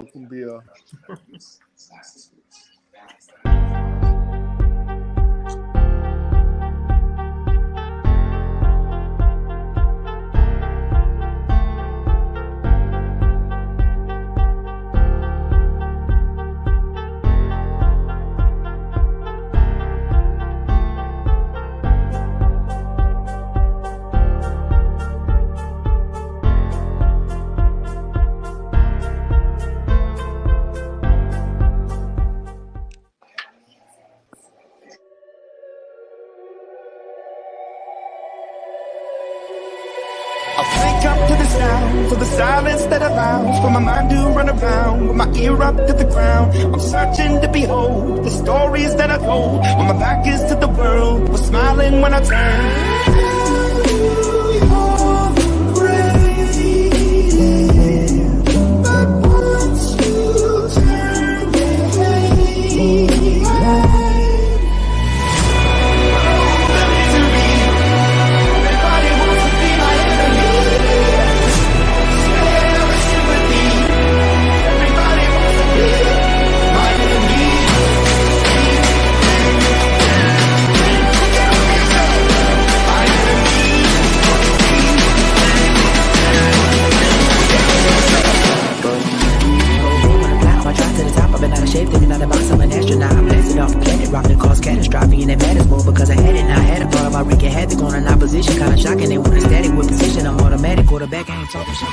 cumbia. I wake up to the sounds of the silence that allows for my mind to run around with my ear up to the ground. I'm searching to behold the stories that I told when my back is to the world. Was smiling when I turned. Thinking out the box, I'm an astronaut. I'm blasting off a planet, rocking cause catastrophe, and it matters more because I had it. Now I had a thought about wreaking havoc on an opposition, kinda shocking. They want a static with position. I'm automatic, quarterback, I ain't talking shit.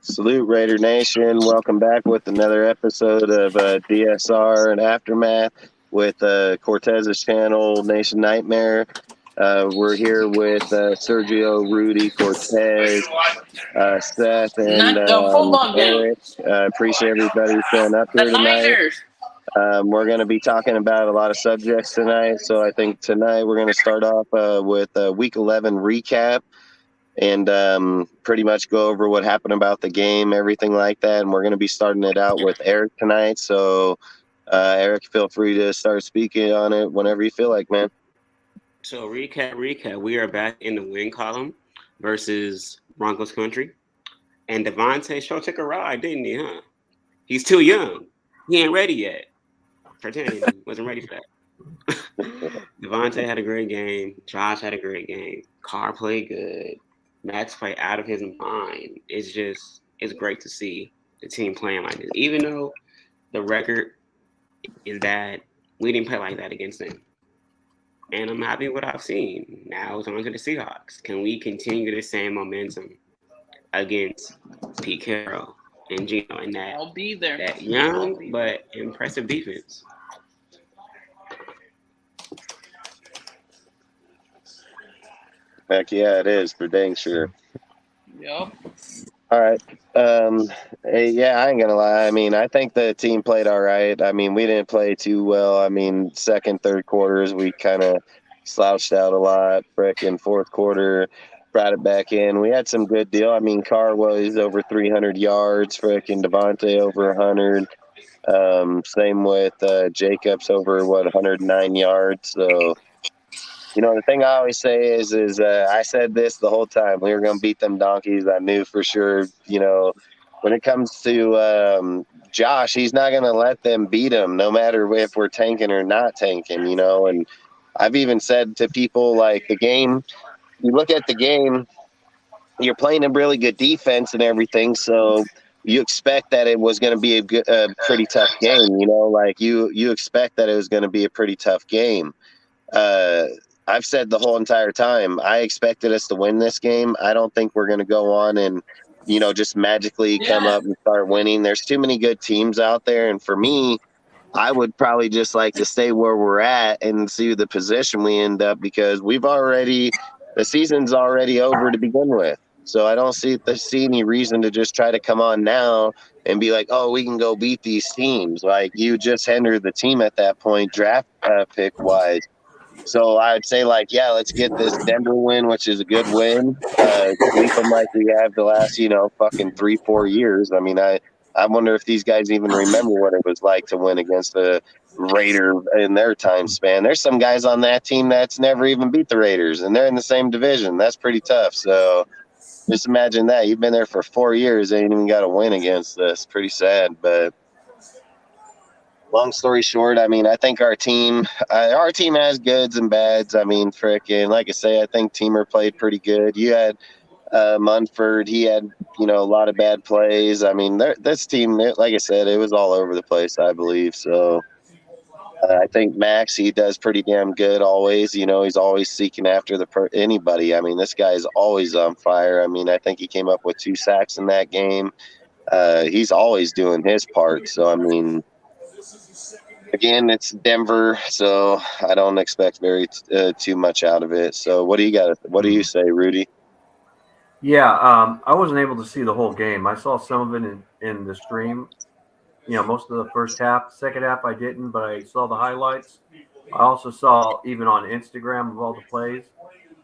Salute Raider Nation. Welcome back with another episode of DSR and Aftermath with Cortez's channel, Nation Nightmare. We're here with Sergio, Rudy, Cortez, Seth, and Eric. Appreciate everybody showing up here tonight. We're going to be talking about a lot of subjects tonight. So I think tonight we're going to start off with a Week 11 recap and pretty much go over what happened about the game, everything like that. And we're going to be starting it out with Eric tonight. So, Eric, feel free to start speaking on it whenever you feel like, man. So, recap. We are back in the win column versus Broncos country. And Devontae sure took a ride, didn't he, huh? He's too young. He ain't ready yet. Pretending he wasn't ready for that. Devontae had a great game. Josh had a great game. Carr played good. Max played out of his mind. It's great to see the team playing like this. Even though the record is that we didn't play like that against them. And I'm happy with what I've seen. Now it's on to the Seahawks. Can we continue the same momentum against Pete Carroll and Gino and that, I'll be there. That young but impressive defense? Heck yeah, it is, for dang sure. Yep. All right. Yeah, I ain't going to lie. I mean, I think the team played all right. I mean, we didn't play too well. I mean, second, third quarters, we kind of slouched out a lot. Frickin' fourth quarter, brought it back in. We had some good deal. I mean, Carr was over 300 yards. Frickin' Devontae over 100. Same with Jacobs over, 109 yards. So, you know, the thing I always say is I said this the whole time. We were going to beat them donkeys. I knew for sure, you know, when it comes to Josh, he's not going to let them beat him no matter if we're tanking or not tanking, you know. And I've even said to people, like, the game, you look at the game, you're playing a really good defense and everything, so you expect that it was going to be a pretty tough game, you know. Like, you expect that it was going to be a pretty tough game. I've said the whole entire time, I expected us to win this game. I don't think we're going to go on and, you know, just magically come up and start winning. There's too many good teams out there. And for me, I would probably just like to stay where we're at and see the position we end up, because the season's already over to begin with. So I don't see any reason to just try to come on now and be like, oh, we can go beat these teams. Like, you just hindered the team at that point, draft pick wise. So I'd say, like, yeah, let's get this Denver win, which is a good win. Sweep them like we have the last, fucking 3-4 years. I mean, I wonder if these guys even remember what it was like to win against the Raider in their time span. There's some guys on that team that's never even beat the Raiders, and they're in the same division. That's pretty tough. So just imagine that. You've been there for 4 years, ain't even got a win against us. Pretty sad, but long story short, I mean, I think our team has goods and bads. I mean, frickin', like I say, I think Teamer played pretty good. You had Munford. He had, a lot of bad plays. I mean, this team, like I said, it was all over the place, I believe. So I think Max, he does pretty damn good always. He's always seeking after anybody. I mean, this guy's always on fire. I mean, I think he came up with 2 sacks in that game. He's always doing his part. So, I mean, again, it's Denver, so I don't expect too much out of it. So what do you got? What do you say, Rudy? Yeah, I wasn't able to see the whole game. I saw some of it in the stream. Most of the first half. Second half I didn't, but I saw the highlights. I also saw even on Instagram of all the plays.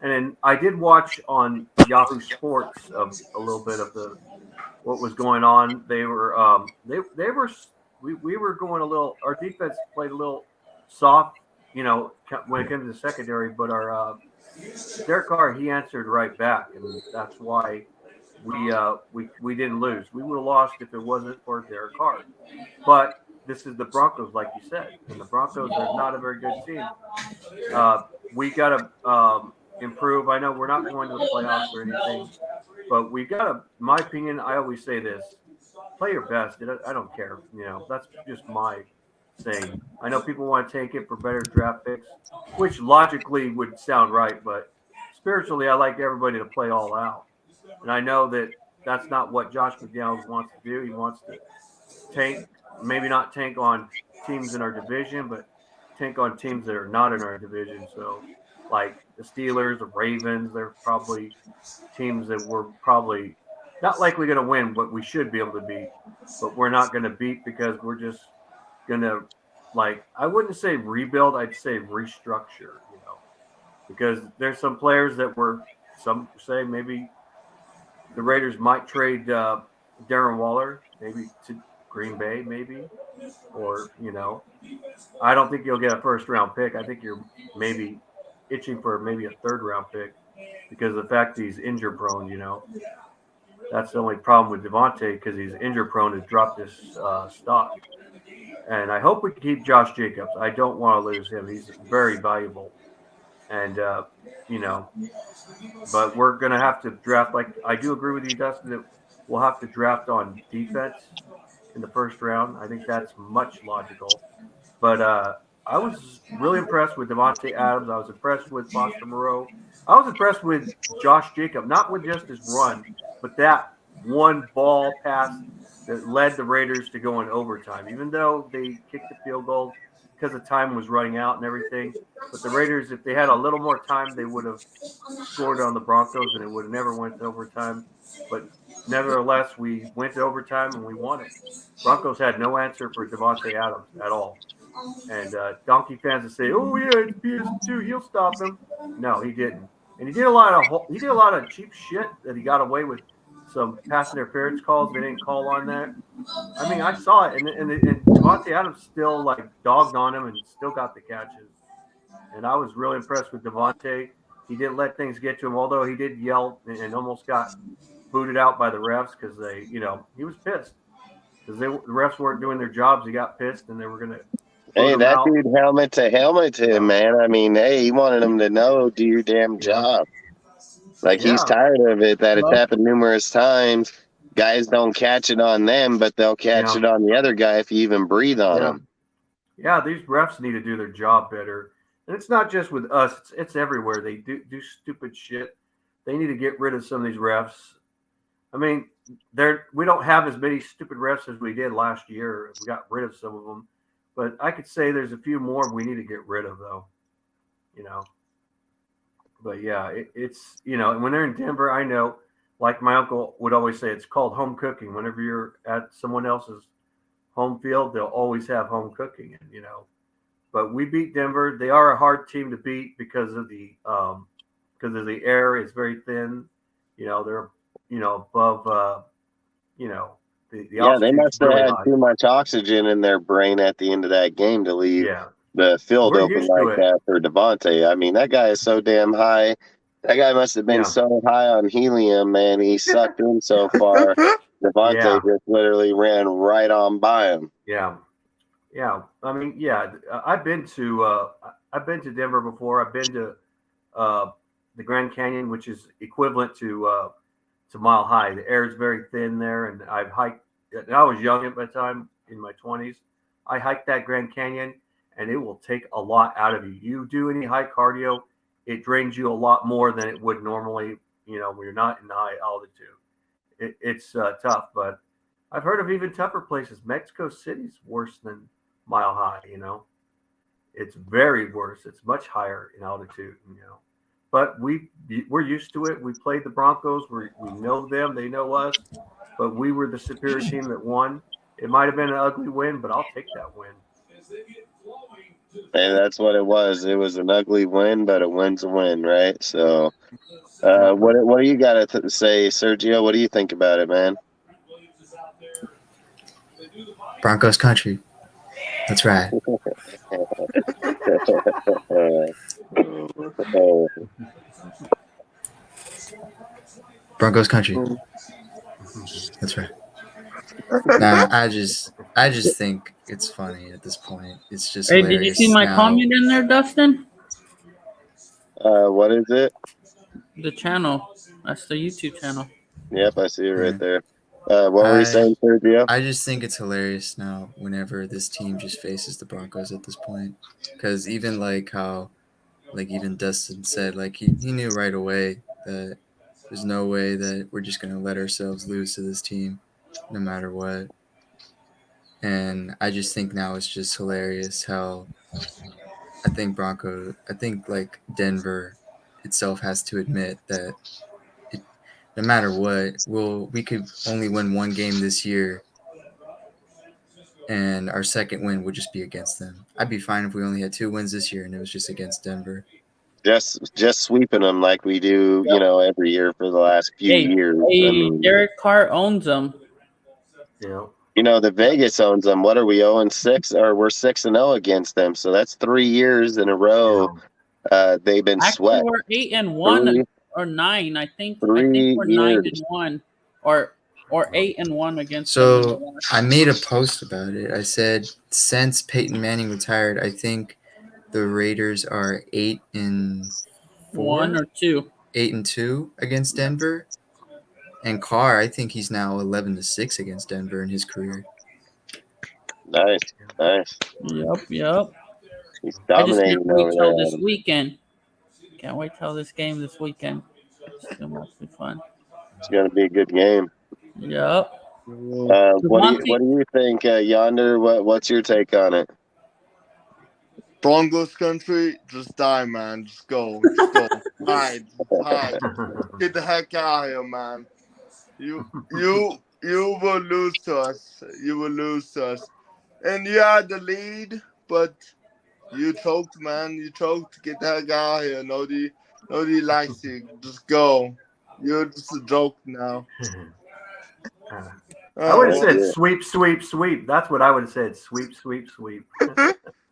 And then I did watch on Yahoo Sports of a little bit of what was going on. They were we were going a little. Our defense played a little soft, when it came to the secondary. But our Derek Carr, he answered right back, and that's why we didn't lose. We would have lost if it wasn't for Derek Carr. But this is the Broncos, like you said, and the Broncos are not a very good team. We got to improve. I know we're not going to the playoffs or anything, but we got to. In my opinion, I always say this: play your best. I don't care. That's just my saying. I know people want to take it for better draft picks, which logically would sound right, but spiritually, I like everybody to play all out. And I know that that's not what Josh McDaniels wants to do. He wants to tank, maybe not tank on teams in our division, but tank on teams that are not in our division. So, like the Steelers, the Ravens, they're probably teams that we're probably not likely going to win, but we should be able to beat. But we're not going to beat because we're just going to, I wouldn't say rebuild, I'd say restructure, because there's some players that some say maybe the Raiders might trade Darren Waller, maybe to Green Bay, maybe. Or, I don't think you'll get a first-round pick. I think you're maybe itching for maybe a third-round pick because of the fact that he's injury-prone, That's the only problem with Devontae because he's injury-prone to drop this stock. And I hope we can keep Josh Jacobs. I don't want to lose him. He's very valuable. And, but we're going to have to draft. I do agree with you, Dustin, that we'll have to draft on defense in the first round. I think that's much logical. But I was really impressed with Devontae Adams. I was impressed with Foster Moreau. I was impressed with Josh Jacob, not with just his run, but that one ball pass that led the Raiders to go in overtime, even though they kicked the field goal because the time was running out and everything. But the Raiders, if they had a little more time, they would have scored on the Broncos and it would have never went to overtime. But nevertheless, we went to overtime and we won it. Broncos had no answer for Devontae Adams at all. And Donkey fans that say, "Oh yeah, it's PS2, he'll stop him." No, he didn't. And he did a lot of cheap shit that he got away with. Some pass interference calls. They didn't call on that. I mean, I saw it, and Devontae Adams still dogged on him and still got the catches. And I was really impressed with Devontae. He didn't let things get to him, although he did yell and almost got booted out by the refs because he was pissed because the refs weren't doing their jobs. He got pissed and they were gonna. Hey, that dude helmet to him, man. I mean, hey, he wanted him to know, do your damn job. He's tired of it, that it's happened numerous times. Guys don't catch it on them, but they'll catch it on the other guy if you even breathe on him. Yeah, these refs need to do their job better. And it's not just with us. It's everywhere. They do stupid shit. They need to get rid of some of these refs. I mean, we don't have as many stupid refs as we did last year. We got rid of some of them. But I could say there's a few more we need to get rid of, though. But yeah, it's when they're in Denver, I know like my uncle would always say, it's called home cooking. Whenever you're at someone else's home field, they'll always have home cooking, and But we beat Denver. They are a hard team to beat because of the air is very thin. They're above. The Yeah, they altitude's must have really had high. too much oxygen in their brain at the end of that game to leave Yeah, the field we're open used to like it. that for Devontae. I mean, that guy is so damn high. That guy must have been Yeah, so high on helium, man. He sucked in so far. Devontae yeah, just literally ran right on by him. yeah, yeah. I mean, yeah. I've been to Denver before. I've been to uh, the Grand Canyon, which is equivalent to Mile High. The air is very thin there, and I've hiked. And I was young at the time, in my 20s. I hiked that Grand Canyon, and it will take a lot out of you. You do any high cardio, it drains you a lot more than it would normally. When you're not in high altitude, it's tough. But I've heard of even tougher places. Mexico City's worse than Mile High. It's very worse. It's much higher in altitude. But we're used to it. We played the Broncos. We know them. They know us. But we were the superior team that won. It might have been an ugly win, but I'll take that win. And that's what it was. It was an ugly win, but a win's a win, right? So, Definitely. what do you got to say, Sergio? What do you think about it, man? Broncos country. That's right. Broncos country. That's right. Nah, I just think it's funny at this point. It's just Hey, hilarious. did you see my now. comment in there, Dustin? What is it? The channel. That's the YouTube channel. Yep, I see it right Yeah. there. What were you saying, Sergio? I just think it's hilarious now whenever this team just faces the Broncos at this point. Because even like how, like even Dustin said, like he knew right away that there's no way that we're just going to let ourselves lose to this team no matter what. And I just think now it's just hilarious how I think like Denver itself has to admit that no matter what, we could only win one game this year, and our second win would just be against them. I'd be fine if we only had 2 wins this year and it was just against Denver. Just sweeping them like we do, every year for the last few years. I mean, Derek Carr owns them. Yeah. The Vegas owns them. What are we 0-6? Or we're 6-0 against them. So that's 3 years in a row. They've been Actually, swept. we're 8-1 or 9. I think we're 9-1 or 8-1 against. So them. I made a post about it. I said since Peyton Manning retired, I think the Raiders are 8-4, 1 or 2, 8-2 against Denver. And Carr, I think he's now 11-6 against Denver in his career. Nice. Yep. He's I just dominating can't wait over till there. this weekend. Can't wait till this game this weekend. It's gonna be fun. It's going to be a good game. Yep. What do you think, Yonder? What's your take on it? Broncos country, just die, man. Just go. Hide. Get the heck out of here, man. You will lose to us. And you had the lead, but you choked, man. You choked. Get the heck out of here. Nobody likes you. Just go. You're just a joke now. I would have said sweep. That's what I would have said. Sweep.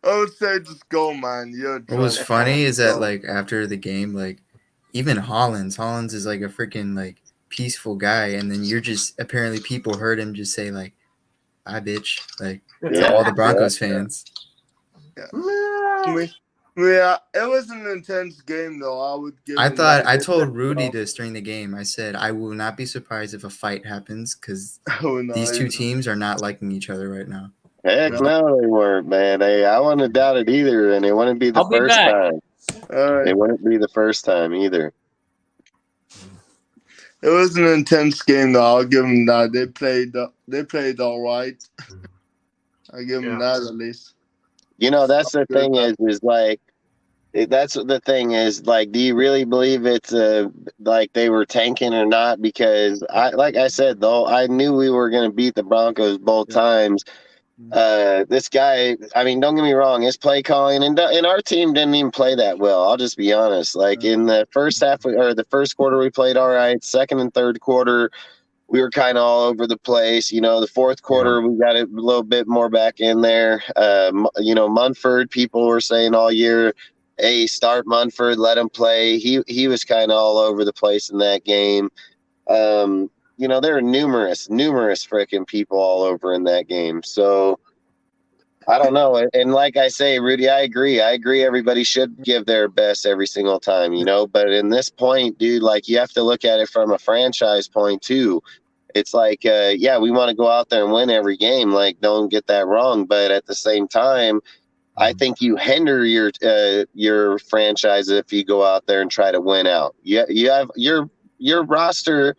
I would say just go, man. What was funny is that like after the game, like even Hollins is like a freaking like peaceful guy, and then you're just apparently people heard him just say like, "Bye, bitch," like to all the Broncos fans. Yeah, it was an intense game though. I told Rudy this during the game. I said I will not be surprised if a fight happens because these two teams are not liking each other right now. Heck no, they weren't, man. I wouldn't doubt it either, and it wouldn't be the first time. It wouldn't be the first time either. It was an intense game, though. I'll give them that. They played all right. I give them that at least. That's the thing is like That's the thing is, like, do you really believe it's like they were tanking or not? Because like I said, though, I knew we were going to beat the Broncos both times. This guy, I mean, don't get me wrong, his play calling and our team didn't even play that well. I'll just be honest. Like in the first half or the first quarter, we played all right. Second and third quarter, we were kind of all over the place. The fourth quarter, we got a little bit more back in there. Munford, people were saying all year, hey, start Munford, let him play. He was kind of all over the place in that game. There are numerous freaking people all over in that game. So I don't know. And like I say, Rudy, I agree. Everybody should give their best every single time, but in this point, dude, like you have to look at it from a franchise point too. It's like, we want to go out there and win every game. Like, don't get that wrong. But at the same time, I think you hinder your franchise if you go out there and try to win out. You have your roster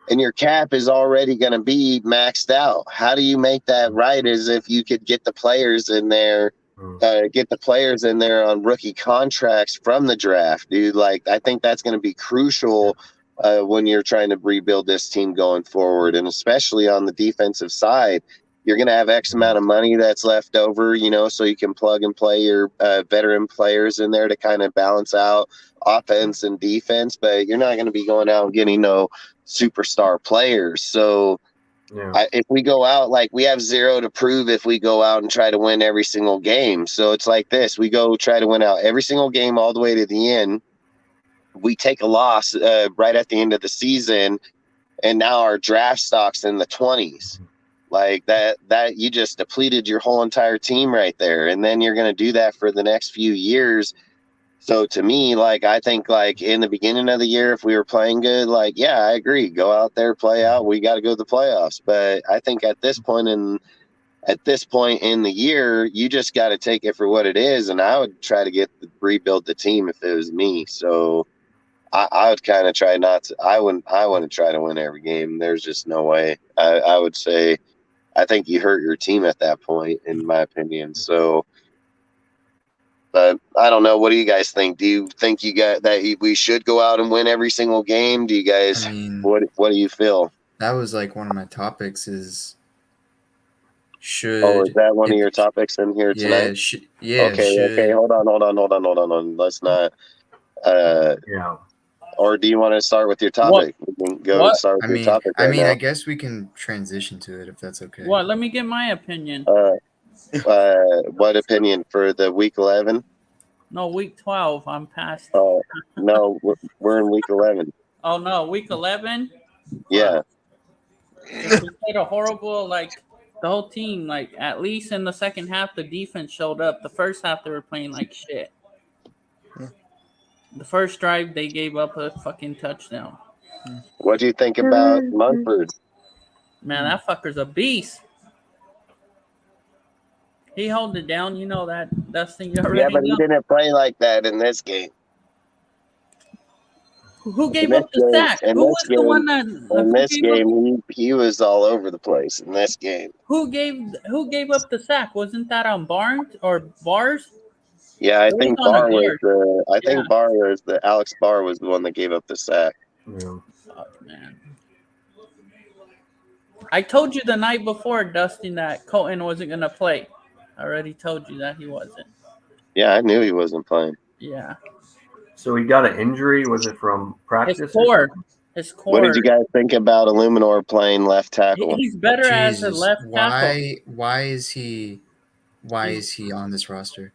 and your cap is already going to be maxed out. How do you make that right? Is if you could get the players in there, on rookie contracts from the draft, dude. Like, I think that's going to be crucial when you're trying to rebuild this team going forward, and especially on the defensive side. You're going to have X amount of money that's left over, so you can plug and play your veteran players in there to kind of balance out offense and defense, but you're not going to be going out and getting no superstar players. So if we go out, like, we have zero to prove if we go out and try to win every single game. So it's like this. We go try to win out every single game all the way to the end. We take a loss right at the end of the season, and now our draft stock's in the 20s. Like that you just depleted your whole entire team right there. And then you're going to do that for the next few years. So to me, like, I think, like, in the beginning of the year, if we were playing good, like, yeah, I agree. Go out there, play out. We got to go to the playoffs. But I think at this point in the year, you just got to take it for what it is. And I would try to rebuild the team if it was me. So I would kind of try not to. I wouldn't try to win every game. There's just no way. I would say, I think you hurt your team at that point, in my opinion. So, but I don't know. What do you guys think? Do you think we should go out and win every single game? Do you guys? What do you feel? That was like one of my topics. Is that one of your topics in here tonight? Okay. Hold on. Let's not. Or do you want to start with your topic? We can go start with your topic. I guess we can transition to it if that's okay. Well, let me get my opinion. What opinion for the week 11? No, week 12. I'm past. Oh, no, we're in week 11. Oh no, week 11. Yeah. We played a horrible, like, the whole team. Like, at least in the second half, the defense showed up. The first half, they were playing like shit. The first drive, they gave up a fucking touchdown. What do you think about Munford? Man, that fucker's a beast. He held it down. You know that's thing you already know. Yeah, but he didn't play like that in this game. Who gave up the sack? Who was the one that? In this game, he was all over the place. In this game, who gave up the sack? Wasn't that on Barnes or Bars? Yeah, I think Barr was Alex Barr was the one that gave up the sack. Yeah. Fuck, man. I told you the night before, Dustin, that Colton wasn't gonna play. I already told you that he wasn't. Yeah, I knew he wasn't playing. Yeah. So he got an injury. Was it from practice? His core. What did you guys think about Illuminor playing left tackle? He's better as a left tackle. Why is he on this roster?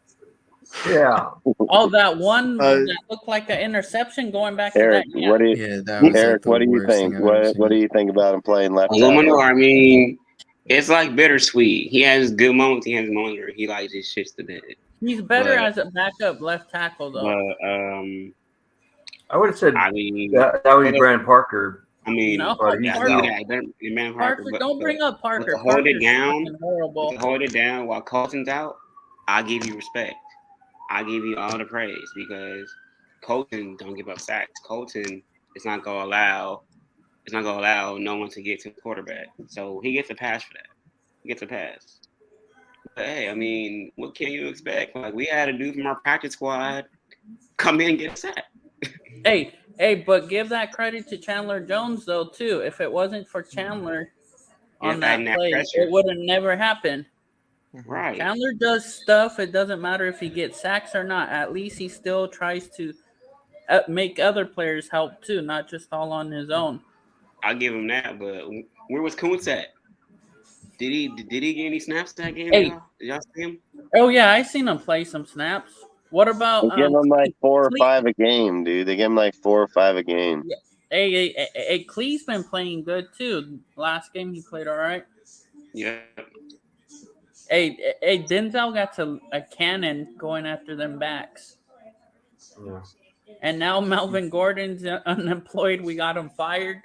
Yeah. Oh, that one that looked like an interception going back Eric, to that. What do you think? What do you think about him playing left tackle? I mean, it's like bittersweet. He has good moments. He has moments where he like just shits the bed. He's better as a backup left tackle, though. I would have said that would be Brandon Parker. I mean, no, Parker, don't bring up Parker. To hold it down. To hold it down while Colton's out, I give you respect. I give you all the praise because Colton don't give up sacks. Colton is not gonna allow no one to get to the quarterback. So he gets a pass for that. He gets a pass. But hey, I mean, what can you expect? Like, we had a dude from our practice squad come in and get a sack. Hey, but give that credit to Chandler Jones though too. If it wasn't for Chandler on that And that play, pressure. it would have never happened. Right. Chandler does stuff. It doesn't matter if he gets sacks or not. At least he still tries to make other players help too, not just all on his own. I'll give him that, but where was Kuntz at? Did he get any snaps that game, Hey. y'all? Did y'all see him? Oh yeah, I seen him play some snaps. What about They give him like 4 or 5 a game, dude. They give him like 4 or 5 a game. Yeah. Hey, Clee's been playing good too. Last game he played all right. Yeah. Hey, Denzel got to a cannon going after them backs. Yeah. And now Melvin Gordon's unemployed. We got him fired.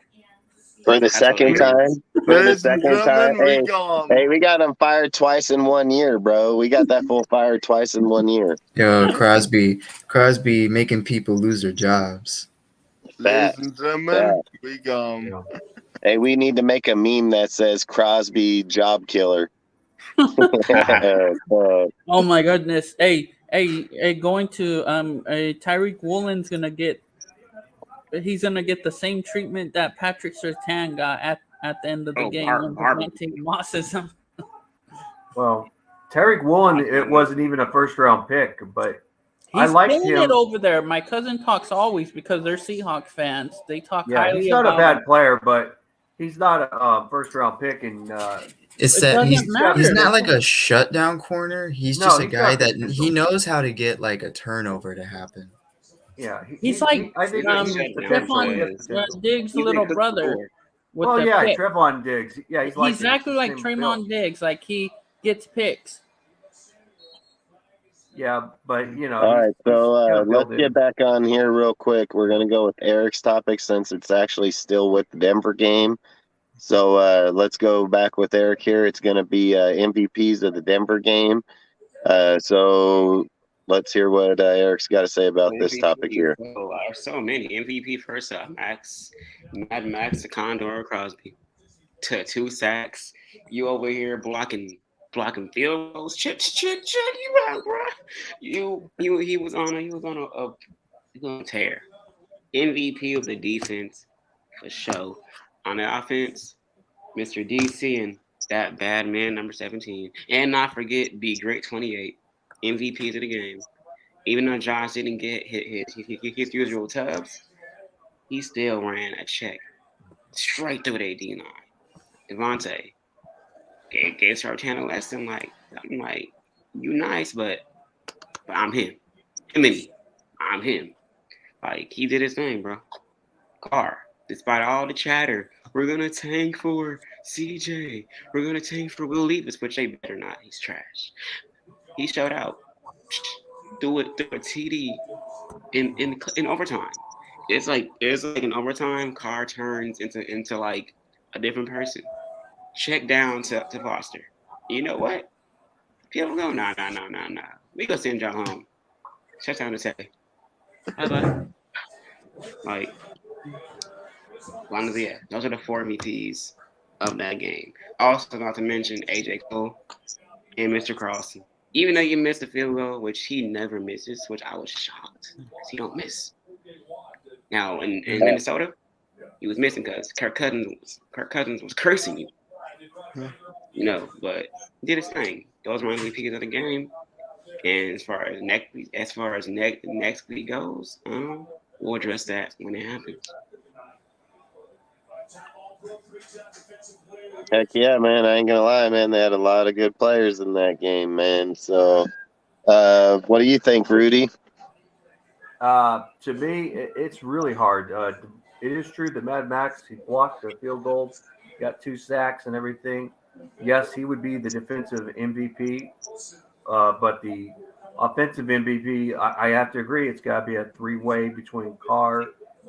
For the second time? For the Ladies and second time? gentlemen, Hey, we got him fired twice in 1 year, bro. We got that fool fired twice in 1 year. Yo, Crosby making people lose their jobs. ladies and gentlemen, we Yeah. Hey, we need to make a meme that says Crosby job killer. Oh my goodness. Hey, going to Tyreek Woolen's gonna get the same treatment that Patrick Surtain got at the end of the game when Devontae Mosses him. Well, Tariq Woolen, it wasn't even a first-round pick, but I He's liked killing him. it over there. My cousin talks always because they're Seahawks fans. They talk Yeah, highly he's not about a bad him. player, but he's not a first-round pick. And It's It that doesn't he's matter. not like a shutdown corner. He's No, just a he's guy got that potential. he knows how to get like a turnover to happen. yeah, He's like I think he's potentially has potential. Diggs' He's a little good brother. scorer. With Well, the yeah, pick. Trevon Diggs. Yeah, he's like He's exactly like Tremont Diggs. Like he gets picks. Yeah, but you know. All right, so let's built get in. back on here real quick. We're going to go with Eric's topic since it's actually still with the Denver game. So let's go back with Eric here. It's going to be MVPs of the Denver game. So let's hear what Eric's got to say about this topic here. So many MVP first up. Mad Max, the Condor, Crosby. 2 sacks. You over here blocking field goals. Check you out, bro. He was on a tear. MVP of the defense for sure. On the offense, Mr. DC and that bad man number 17. And not forget B Great 28. MVPs of the game. Even though Josh didn't get his usual tubs, he still ran a check straight through the D9. Devontae gave Sartan a lesson. I'm like, you nice, but I'm him. I'm him. Like, he did his thing, bro. Carr, despite all the chatter, we're gonna tank for CJ. We're gonna tank for Will Levis, which they better not. He's trash. He showed out. Threw a TD in overtime. It's like in overtime, Carr turns into like a different person. Check down to Foster. You know what? People go, nah. We go send y'all home. Check down to Tay. Bye-bye. Like, long as those are the 4 MVPs of that game. Also, not to mention AJ Cole and Mr. Carlson. Even though you missed the field goal, which he never misses, which I was shocked because he don't miss. Now in Minnesota, he was missing because Kirk Cousins was cursing you. You know, but he did his thing. Those were MVPs of the game. And as far as next week goes, we'll address that when it happens. Heck yeah, man. I ain't going to lie, man. They had a lot of good players in that game, man. So what do you think, Rudy? To me, it's really hard. It is true that Mad Max, he blocked the field goal, got 2 sacks and everything. Yes, he would be the defensive MVP, but the offensive MVP, I have to agree, it's got to be a 3-way between Carr,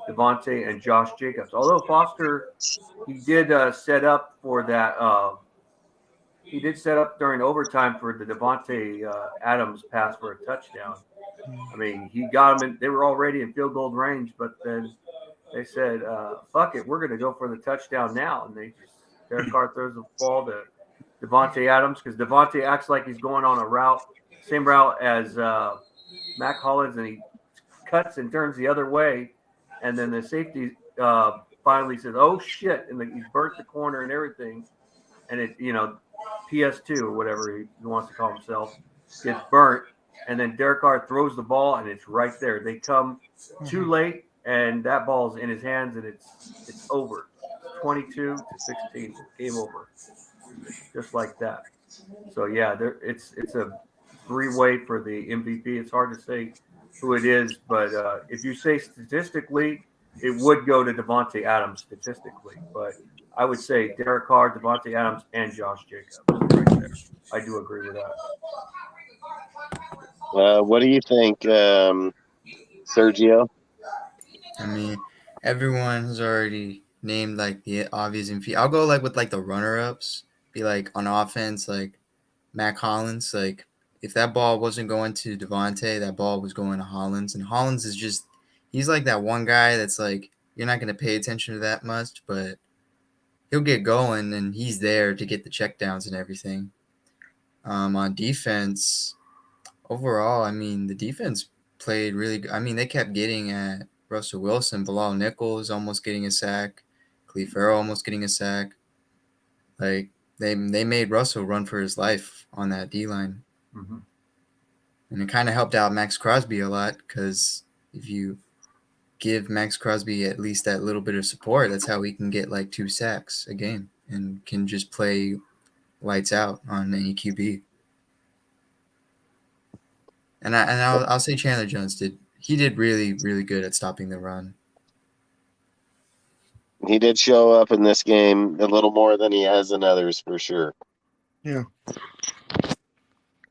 Devontae, and Josh Jacobs. Although Foster, he did set up for that. He did set up during overtime for the Devontae Adams pass for a touchdown. I mean, he got them. They were already in field goal range, but then they said, "Fuck it, we're going to go for the touchdown now." And Derek Carr throws the ball to Devontae Adams because Devontae acts like he's going on a route, same route as Mac Hollins, and he cuts and turns the other way, and then the safety finally says, "Oh shit!" and he's burnt the corner and everything, and it PS2 or whatever he wants to call himself gets burnt, and then Derek Carr throws the ball and it's right there. They come too late, and that ball's in his hands, and it's over, 22-16, game over, just like that. So yeah, it's a three-way for the MVP. It's hard to say who it is, but if you say statistically, it would go to Devontae Adams statistically, but I would say Derek Carr, Devontae Adams, and Josh Jacobs right there. I do agree with that. What do you think, Sergio? I mean, everyone has already named like the obvious MVP. I'll go like with like the runner-ups. Be like on offense, like Mac Hollins. Like if that ball wasn't going to Devontae, that ball was going to Hollins. And Hollins is just he's like that one guy that's like you're not gonna pay attention to that much, but he'll get going and he's there to get the checkdowns and everything. On defense, overall, I mean, the defense played really good. I mean, they kept getting at Russell Wilson, Bilal Nichols almost getting a sack, Cleve Farrell almost getting a sack. Like they made Russell run for his life on that D line, and it kind of helped out Max Crosby a lot because if you give Max Crosby at least that little bit of support, that's how he can get like 2 sacks a game and can just play lights out on any QB. And I'll say Chandler Jones did really, really good at stopping the run. He did show up in this game a little more than he has in others for sure. Yeah.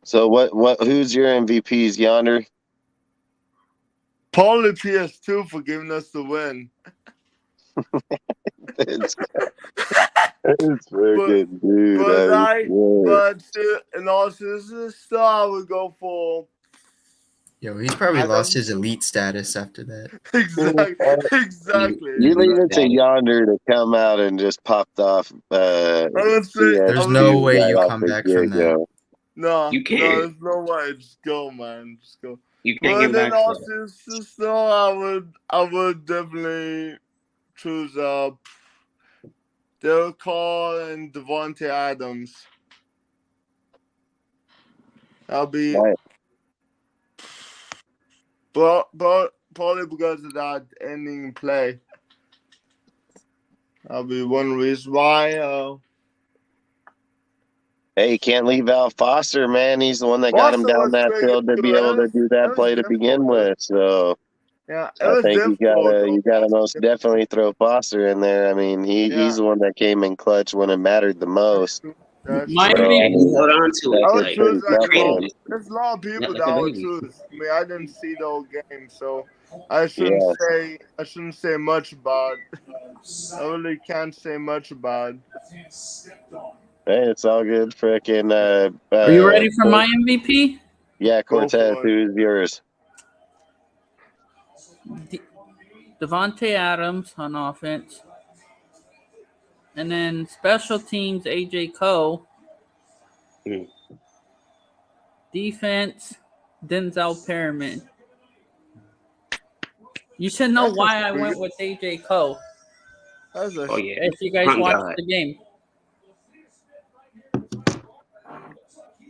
So who's your MVPs yonder? Probably PS2 for giving us the win. It's freaking dude. But in all seriousness, I would go for. Yo, he's probably lost his elite status after that. Exactly. You leave it to yonder to come out and just popped off. There's no way you come back from that. No, you can't. No, there's no way. Just go, man. Just go. You can't get back. But in all seriousness, though, I would definitely choose Derek Carr and Devontae Adams. I'll be. Right. But probably because of that ending play. That'll be one reason why. Hey, you can't leave out Foster, man. He's the one that got him down that field to be able to do that play to begin with. So yeah, I think you gotta most definitely throw Foster in there. I mean, he's the one that came in clutch when it mattered the most. My hold on to it. There's a lot of people that would choose. I mean, I didn't see the whole game, so I shouldn't say much about it. I really can't say much about it. Hey, it's all good. Frickin' are you ready for my MVP? Yeah, Cortez, who's yours? Devontae Adams on offense. And then special teams, AJ Coe. Defense, Denzel Perriman. You should know why I went with AJ Coe. Oh, yeah. If you guys watched the game.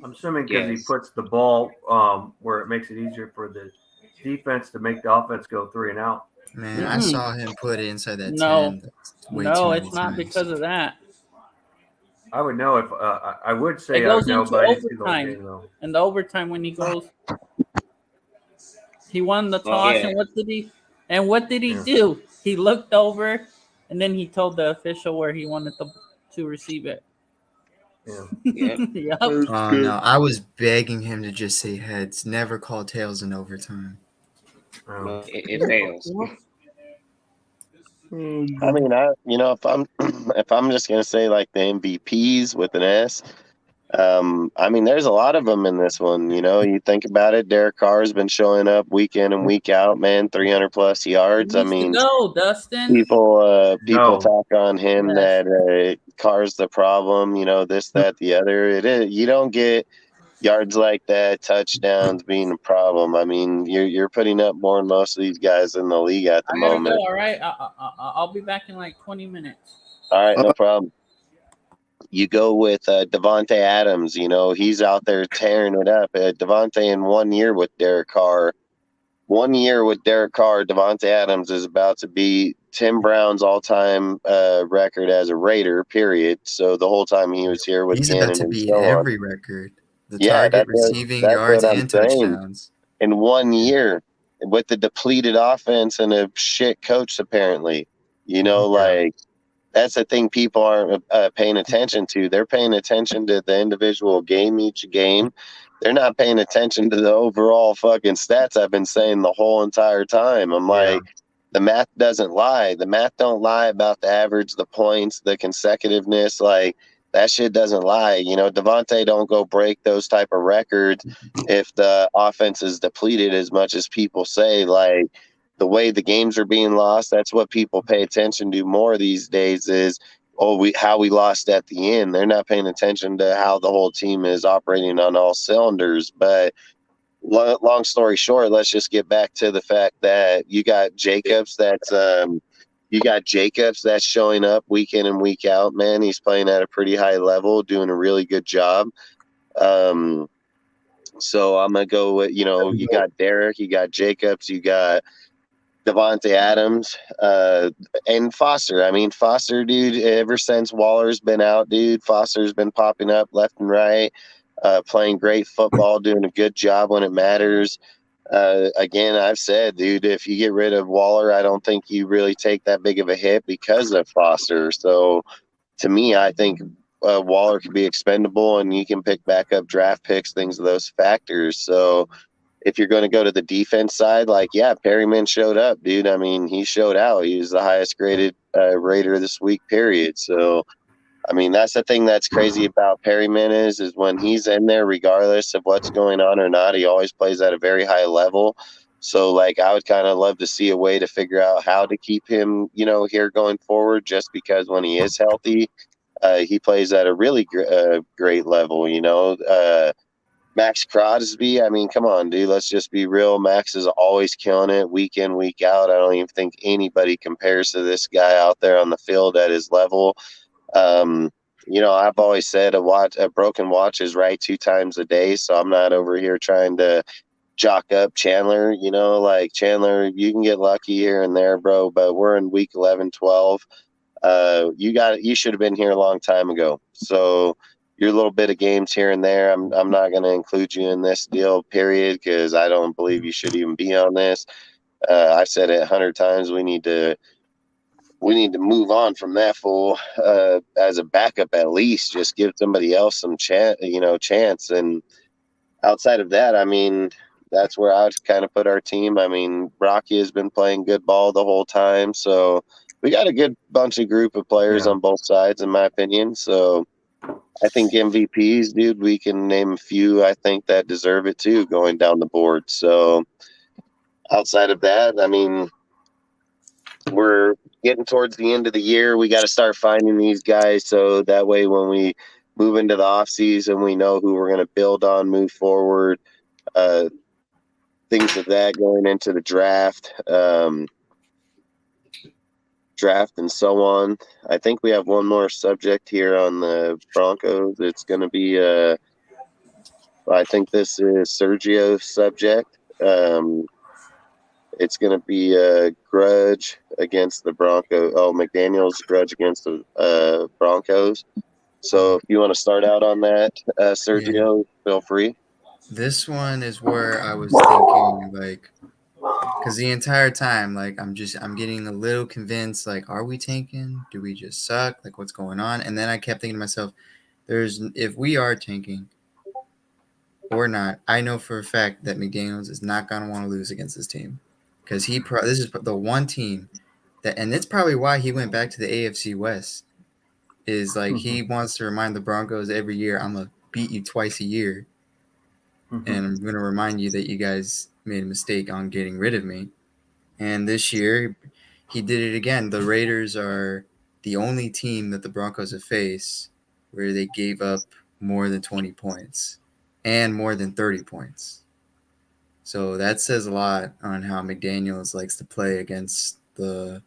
I'm assuming because he puts the ball where it makes it easier for the defense to make the offense go 3 and out. Man, I saw him put it inside that 10. No, it's not because of that. I would know if I would say it goes I know, into but overtime. And the overtime when he goes, he won the toss, and what did he do? He looked over, and then he told the official where he wanted to receive it. Yeah. Yep. Oh no, I was begging him to just say heads, never call tails in overtime. It fails. I mean, if I'm just gonna say like the MVPs with an S, I mean, there's a lot of them in this one. You know, you think about it. Derek Carr's been showing up week in and week out, man. 300+ yards. I mean, Dustin. People talk on him that Carr's the problem. You know, this, that, the other. It is. You don't get yards like that, touchdowns being a problem. I mean, you're putting up more than most of these guys in the league at the I gotta moment. go. All right, I'll be back in like 20 minutes. All right, no problem. You go with Devontae Adams. You know, he's out there tearing it up. Devontae in 1 year with Derek Carr. 1 year with Derek Carr, Devontae Adams is about to be Tim Brown's all-time record as a Raider, period. So the whole time he was here with He's about Gannon to and be so in on. every record. The Yeah, target, receiving that's yards, what I'm and saying. touchdowns. In 1 year with the depleted offense and a shit coach, apparently. You know, like that's the thing people aren't paying attention to. They're paying attention to the individual game each game. They're not paying attention to the overall fucking stats. I've been saying the whole entire time. I'm like, the math doesn't lie. The math don't lie about the average, the points, the consecutiveness. Like that shit doesn't lie. You know, Devontae don't go break those type of records if the offense is depleted as much as people say. Like the way the games are being lost, that's what people pay attention to more these days is how we lost at the end. They're not paying attention to how the whole team is operating on all cylinders. But long story short, let's just get back to the fact that you got Jacobs that's showing up week in and week out, man. He's playing at a pretty high level, doing a really good job. So I'm gonna go with, you got Derek, you got Jacobs, you got Devontae Adams, and Foster. I mean, Foster, dude, ever since Waller's been out, dude, Foster's been popping up left and right, playing great football, doing a good job when it matters. Again, I've said, dude, if you get rid of Waller, I don't think you really take that big of a hit because of Foster. So to me, I think Waller could be expendable and you can pick back up draft picks, things of those factors. So if you're going to go to the defense side, like, yeah, Perryman showed up, dude. I mean, he showed out. He was the highest graded Raider this week, period. So, I mean, that's the thing that's crazy about Perryman is when he's in there, regardless of what's going on or not, he always plays at a very high level. So, like, I would kind of love to see a way to figure out how to keep him, here going forward, just because when he is healthy, he plays at a really great level, Max Crosby, I mean, come on, dude. Let's just be real. Max is always killing it week in, week out. I don't even think anybody compares to this guy out there on the field at his level. I've always said a broken watch is right 2 times a day, so I'm not over here trying to jock up Chandler. Like Chandler, you can get lucky here and there, bro, but we're in week 11, 12. You should have been here a long time ago. So your little bit of games here and there, I'm not going to include you in this deal, period, because I don't believe you should even be on this. I've said it 100 times. We need to move on from that fool as a backup at least. Just give somebody else some chance. And outside of that, I mean, that's where I would kind of put our team. I mean, Rocky has been playing good ball the whole time, so we got a good bunch of group of players on both sides, in my opinion. So I think MVPs, dude, we can name a few, I think, that deserve it too, going down the board. So outside of that, I mean, we're getting towards the end of the year. We got to start finding these guys so that way when we move into the off season, we know who we're going to build on, move forward, things of that going into the draft. Draft and so on. I think we have one more subject here on the Broncos. It's going to be I think this is Sergio's subject. It's going to be a grudge against the Broncos. Oh, McDaniel's grudge against the Broncos. So if you want to start out on that, Sergio, feel free. This one is where I was thinking, like, because the entire time, like, I'm getting a little convinced, like, are we tanking? Do we just suck? Like, what's going on? And then I kept thinking to myself, if we are tanking or not, I know for a fact that McDaniels is not going to want to lose against this team because this is the one team that, and it's probably why he went back to the AFC West, is like he wants to remind the Broncos every year, I'm going to beat you twice a year. And I'm going to remind you that you guys made a mistake on getting rid of me. And this year, he did it again. The Raiders are the only team that the Broncos have faced where they gave up more than 20 points. and more than 30 points. So that says a lot on how McDaniels likes to play against the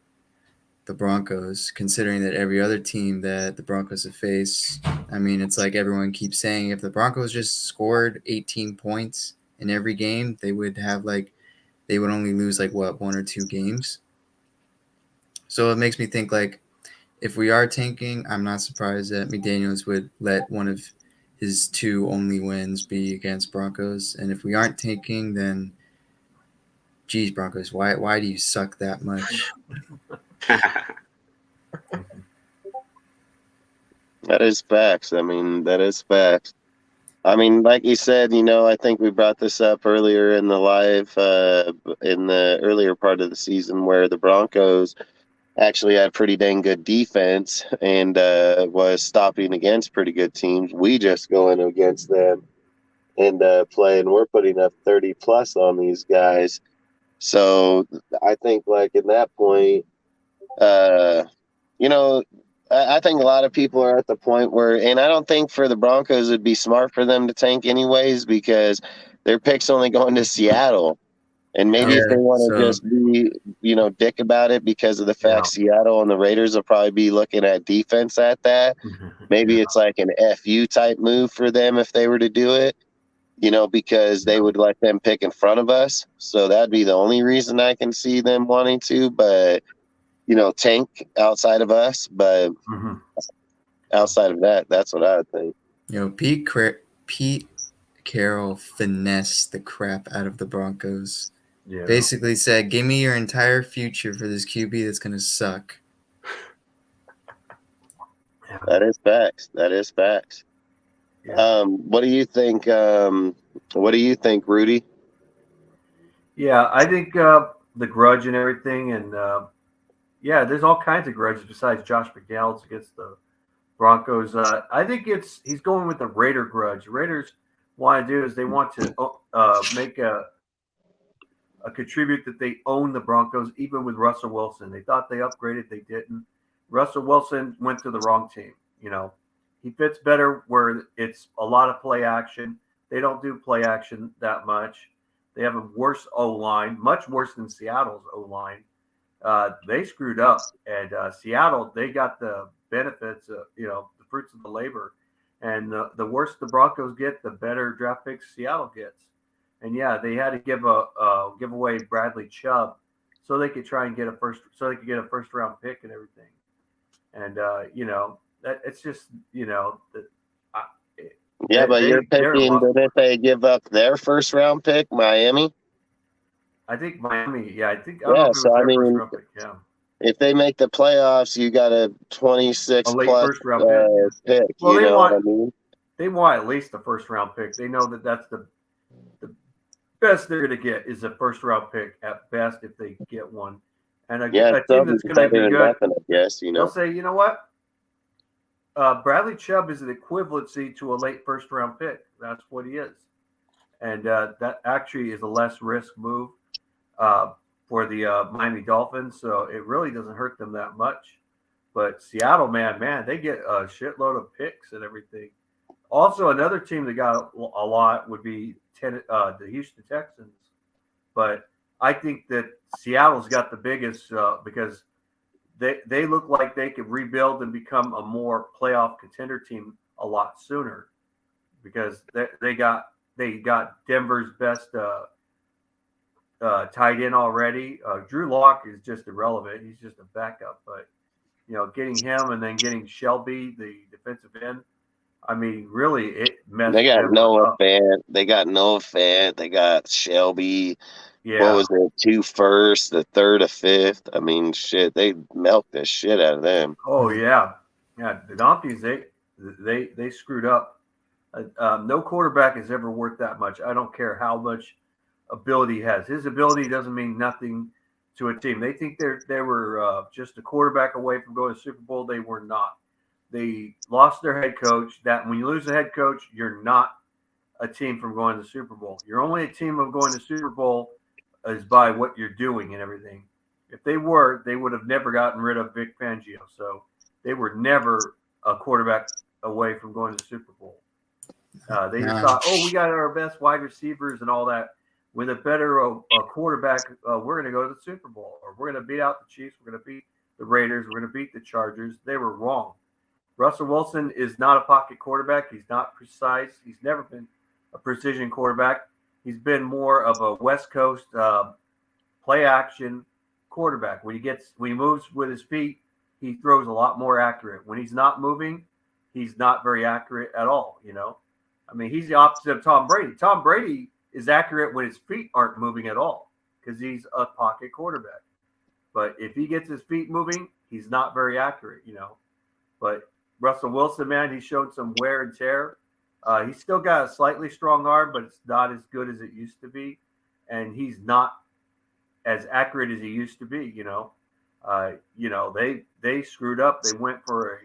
Broncos, considering that every other team that the Broncos have faced, I mean, it's like everyone keeps saying, if the Broncos just scored 18 points in every game, they would only lose like what, 1 or 2 games. So it makes me think like, if we are tanking, I'm not surprised that McDaniels would let one of his 2 only wins be against Broncos. And if we aren't tanking, then geez, Broncos, why do you suck that much? That is facts. I mean, that is facts. I mean, like you said, I think we brought this up earlier in the live, in the earlier part of the season, where the Broncos actually had pretty dang good defense and was stopping against pretty good teams. We just go in against them and play, and we're putting up 30 plus on these guys. So I think, like, in that point, I think a lot of people are at the point where, and I don't think for the Broncos it'd be smart for them to tank anyways, because their pick's only going to Seattle. And maybe if they want to just be, dick about it because of the fact Seattle and the Raiders will probably be looking at defense at that. Maybe it's like an FU type move for them if they were to do it, because they would let them pick in front of us. So that'd be the only reason I can see them wanting to, but, tank outside of us. But outside of that, that's what I would think. Pete Carroll finessed the crap out of the Broncos. Yeah. Basically said, give me your entire future for this QB that's going to suck. That is facts. That is facts. Yeah. What do you think? Rudy? Yeah, I think the grudge and everything, and there's all kinds of grudges besides Josh McDaniels against the Broncos. I think he's going with the Raider grudge. The Raiders want to do is they want to make a contribute that they own the Broncos, even with Russell Wilson. They thought they upgraded, they didn't. Russell Wilson went to the wrong team. He fits better where it's a lot of play action. They don't do play action that much. They have a worse O-line, much worse than Seattle's O-line. They screwed up, and Seattle, they got the benefits, the fruits of the labor. And the worse the Broncos get, the better draft picks Seattle gets. And they had to give away Bradley Chubb so they could try and get a first round pick and everything. And that it's just but you're picking. Did they give up their first round pick, Miami? I think Miami. Yeah, I think. So I mean, if they make the playoffs, you got a 26 late plus first round pick. Well, you know what I mean? They want at least a first round pick. They know that that's the best they're going to get is a first round pick at best if they get one. And a team that's going to be good, I guess, they'll say, you know what? Bradley Chubb is an equivalency to a late first round pick. That's what he is. And that actually is a less risk move for the Miami Dolphins. So it really doesn't hurt them that much. But Seattle, man, they get a shitload of picks and everything. Also, another team that got a lot would be the Houston Texans. But I think that Seattle's got the biggest because they look like they could rebuild and become a more playoff contender team a lot sooner because they got Denver's best tight end already. Drew Lock is just irrelevant. He's just a backup. But, getting him and then getting Shelby, the defensive end, I mean, really, it messed They got Noah Fant. They got Noah Fant. They got Shelby. Yeah. What was it? 2 firsts, the 3rd, a 5th. I mean, shit. They milked the shit out of them. Oh yeah. The Donkeys, they screwed up. No quarterback is ever worth that much. I don't care how much ability he has. His ability doesn't mean nothing to a team. They think they were just a quarterback away from going to the Super Bowl. They were not. They lost their head coach. That when you lose a head coach, you're not a team from going to the Super Bowl. You're only a team of going to the Super Bowl is by what you're doing and everything. If they were, they would have never gotten rid of Vic Fangio. So they were never a quarterback away from going to the Super Bowl. They just Nah. thought, oh, we got our best wide receivers and all that. With a better quarterback, we're going to go to the Super Bowl, or we're going to beat out the Chiefs. We're going to beat the Raiders. We're going to beat the Chargers. They were wrong. Russell Wilson is not a pocket quarterback. He's not precise. He's never been a precision quarterback. He's been more of a West Coast play action quarterback. When he moves with his feet, he throws a lot more accurate. When he's not moving, he's not very accurate at all. I mean, he's the opposite of Tom Brady. Tom Brady is accurate when his feet aren't moving at all because he's a pocket quarterback. But if he gets his feet moving, he's not very accurate. But Russell Wilson, man, he showed some wear and tear. He's still got a slightly strong arm, but it's not as good as it used to be. And he's not as accurate as he used to be, they screwed up. They went for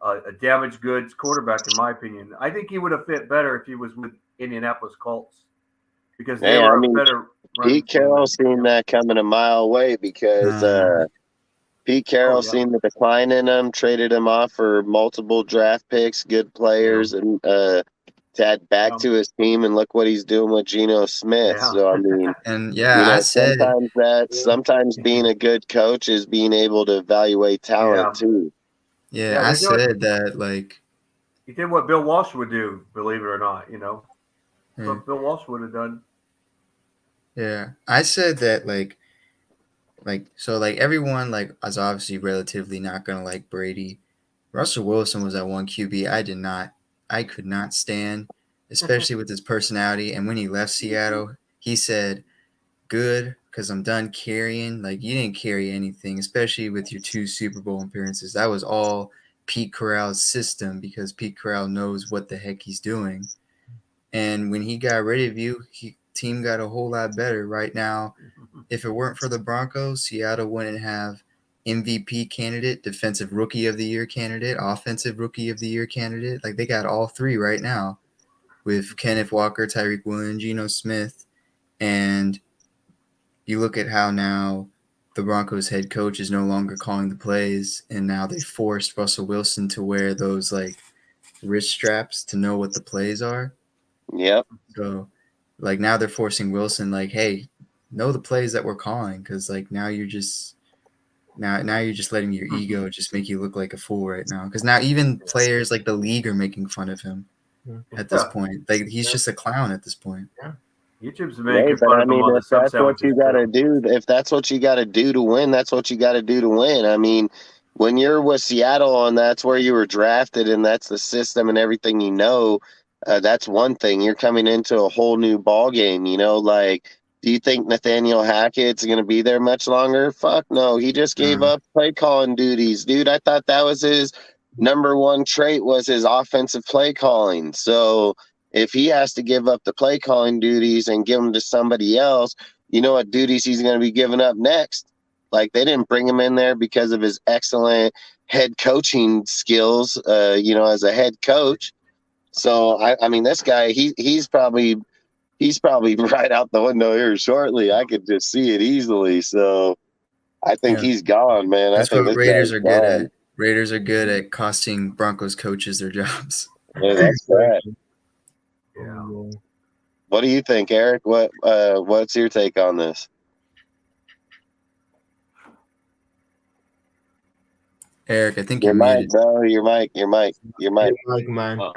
a damaged goods quarterback, in my opinion. I think he would have fit better if he was with Indianapolis Colts because they were a better run. Pete Carroll seen that coming a mile away because Pete Carroll seen the decline in him, traded him off for multiple draft picks, good players, and to add back to his team. And look what he's doing with Geno Smith. Yeah. So I mean, And I said sometimes being a good coach is being able to evaluate talent too. Yeah, I said that like he did what Bill Walsh would do, believe it or not. What Bill Walsh would have done. Yeah, I said that like everyone like is obviously relatively not gonna like Brady. Russell Wilson was that one QB I could not stand, especially with his personality. And when he left Seattle, he said, "Good, because I'm done carrying." Like you didn't carry anything, especially with your 2 Super Bowl appearances. That was all Pete Carroll's system because Pete Carroll knows what the heck he's doing. And when he got rid of you, team got a whole lot better. Right now, if it weren't for the Broncos, Seattle wouldn't have MVP candidate, defensive rookie of the year candidate, offensive rookie of the year candidate. Like they got all 3 right now with Kenneth Walker, Tyreek Williams, Geno Smith. And you look at how now the Broncos head coach is no longer calling the plays, and now they forced Russell Wilson to wear those like wrist straps to know what the plays are. Yep. So like now they're forcing Wilson like, hey, know the plays that we're calling because like now you're just letting your ego just make you look like a fool right now. Because now even players like the league are making fun of him at this point. Like he's just a clown at this point. Yeah. YouTube's making fun of him on the sub if that's what you got to do, if that's what you got to do to win, that's what you got to do to win. I mean, when you're with Seattle and that's where you were drafted and that's the system and everything that's one thing. You're coming into a whole new ball game, like, do you think Nathaniel Hackett's going to be there much longer? Fuck no. He just gave up play calling duties. Dude, I thought that was his number one trait was his offensive play calling. So if he has to give up the play calling duties and give them to somebody else, you know what duties he's going to be giving up next? Like they didn't bring him in there because of his excellent head coaching skills, as a head coach. So I mean, this guy, he's probably right out the window here shortly. I could just see it easily. So I think he's gone, man. That's I think what Raiders are good at. Raiders are good at costing Broncos coaches their jobs. Yeah, that's right. Yeah. What do you think, Eric? What's your take on this? Eric, I think your you're mic, muted. bro. Your mic, man. Oh,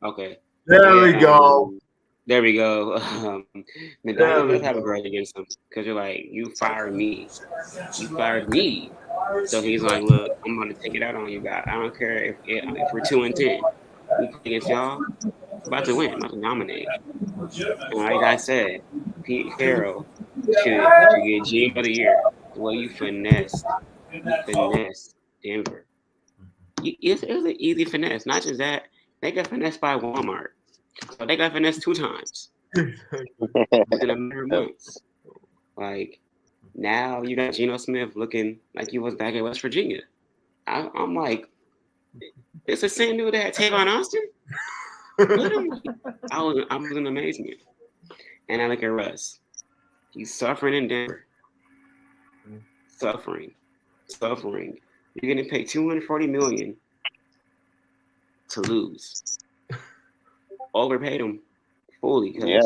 okay. There we go. There we go. McDonald's does have a grudge against him because you're like, you fired me. You fired me. So he's like, look, I'm going to take it out on you guys. I don't care if we're 2-10. We play against y'all. I'm about to win. I'm about to dominate. And like I said, Pete Carroll should get GM of the year. The way you finessed Denver. It was an easy finesse. Not just that, they got finessed by Walmart. So they got finessed 2 times within a matter of months. Like, now you got Geno Smith looking like he was back in West Virginia. I'm like, it's the same dude that had Tavon Austin? I was in amazement. And I look at Russ. He's suffering in Denver. Suffering. You're going to pay $240 million to lose. overpaid him fully because Yeah.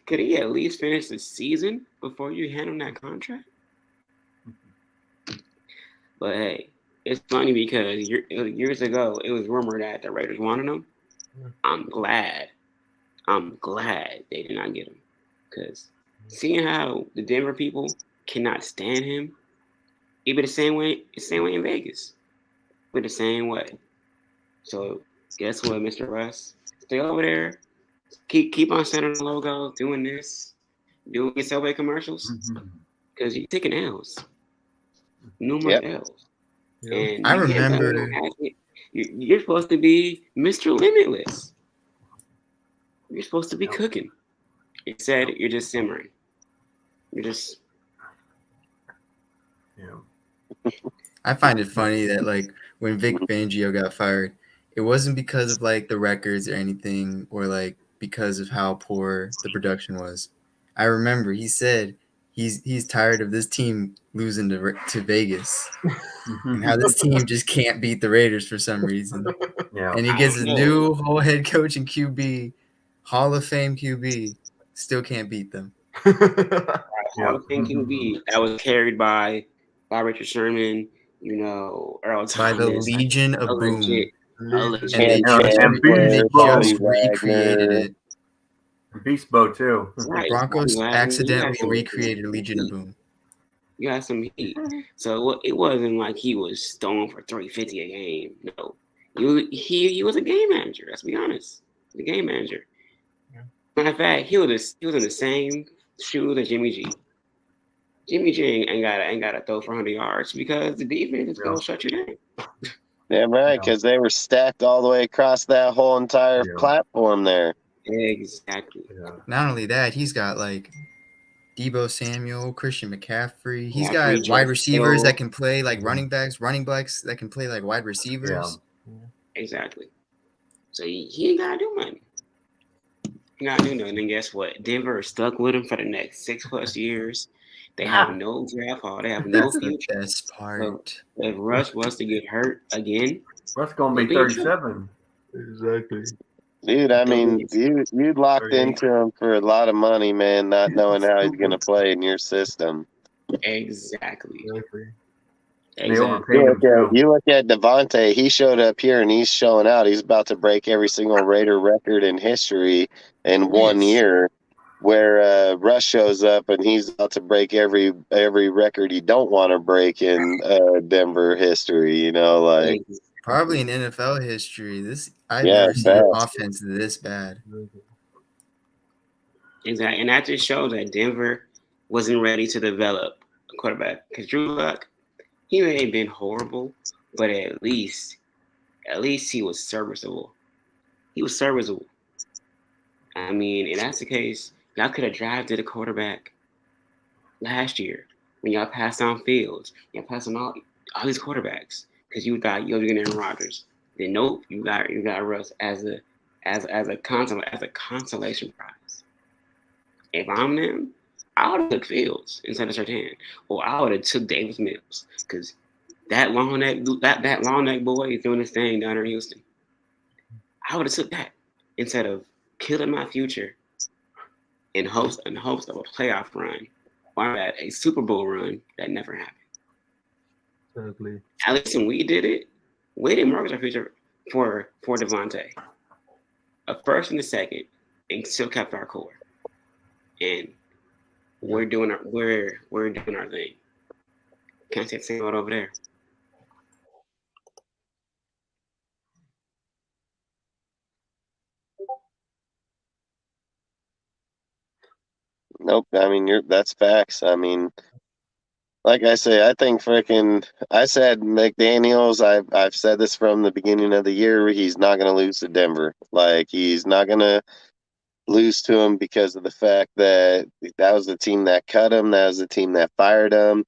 could he at least finish the season before you hand him that contract? But hey, it's funny because years ago it was rumored that the Raiders wanted him. I'm glad they did not get him because seeing how the Denver people cannot stand him, it be the same way in Vegas, but the same way. So guess what, Mr. Russ? Stay over there. Keep on sending the logos, doing this, doing your Subway commercials, because you're taking L's, numerous L's. And I you can't tell me remember. not asking. You're supposed to be Mr. Limitless. You're supposed to be cooking. Instead, you're just simmering. You're just. I find it funny that like when Vic Fangio got fired, it wasn't because of like the records or anything, or like because of how poor the production was. I remember he said he's tired of this team losing to Vegas and how this team just can't beat the Raiders for some reason. Yeah. And he gets a new whole head coach and QB, Hall of Fame QB, still can't beat them. Hall of Fame QB that was carried by Richard Sherman, Earl Thomas. By the Legion of Boom. Legit. And they just recreated it. Beast Bow too. Right. Broncos accidentally recreated Legion of Boom. You got some heat. So it wasn't like he was throwing for 350 a game. No. He was a game manager, let's be honest. The game manager. Matter of fact, he was in the same shoes as Jimmy G. Jimmy G ain't got to throw for 100 yards because the defense is going to shut you down. Yeah, right, because they were stacked all the way across that whole entire platform there. Exactly. Not only that, he's got like Deebo Samuel, Christian McCaffrey. He's got wide receivers that can play like running backs that can play like wide receivers. Yeah. Exactly. So he ain't got to do nothing. He got to do nothing. And guess what? Denver is stuck with him for the next 6+ years. They have no draft haul. They have no future. The best part. So if Russ was to get hurt again, Russ gonna be 37. Exactly. Dude, I mean, you locked into him for a lot of money, man, not knowing how he's going to play in your system. Exactly. You look at Devontae, he showed up here and he's showing out. He's about to break every single Raider record in history in 1 year, where Russ shows up and he's about to break every record you don't want to break in Denver history, like probably in NFL history. I've never seen an offense this bad. Exactly, and that just shows that Denver wasn't ready to develop a quarterback. Because Drew Luck, he may have been horrible, but at least he was serviceable. He was serviceable. I mean, if that's the case, y'all could have drafted a quarterback last year when y'all passed on Fields. Y'all passed on all these quarterbacks because you thought you were getting Aaron Rodgers. Then nope, you got Russ as a consolation prize. If I'm them, I would have took Fields instead of Surtain, or I would have took Davis Mills because that long neck boy is doing his thing down in Houston. I would have took that instead of killing my future in hopes of a playoff run or a Super Bowl run that never happened. Exactly. At least when we did it, we didn't mortgage our future for Devontae. A first and a second, and still kept our core. And we're doing our thing. Can't say the same about over there. Nope. I mean, that's facts. I mean, like I say, I think I said McDaniels, I've said this from the beginning of the year, he's not going to lose to Denver. Like, he's not going to lose to him because of the fact that was the team that cut him. That was the team that fired him.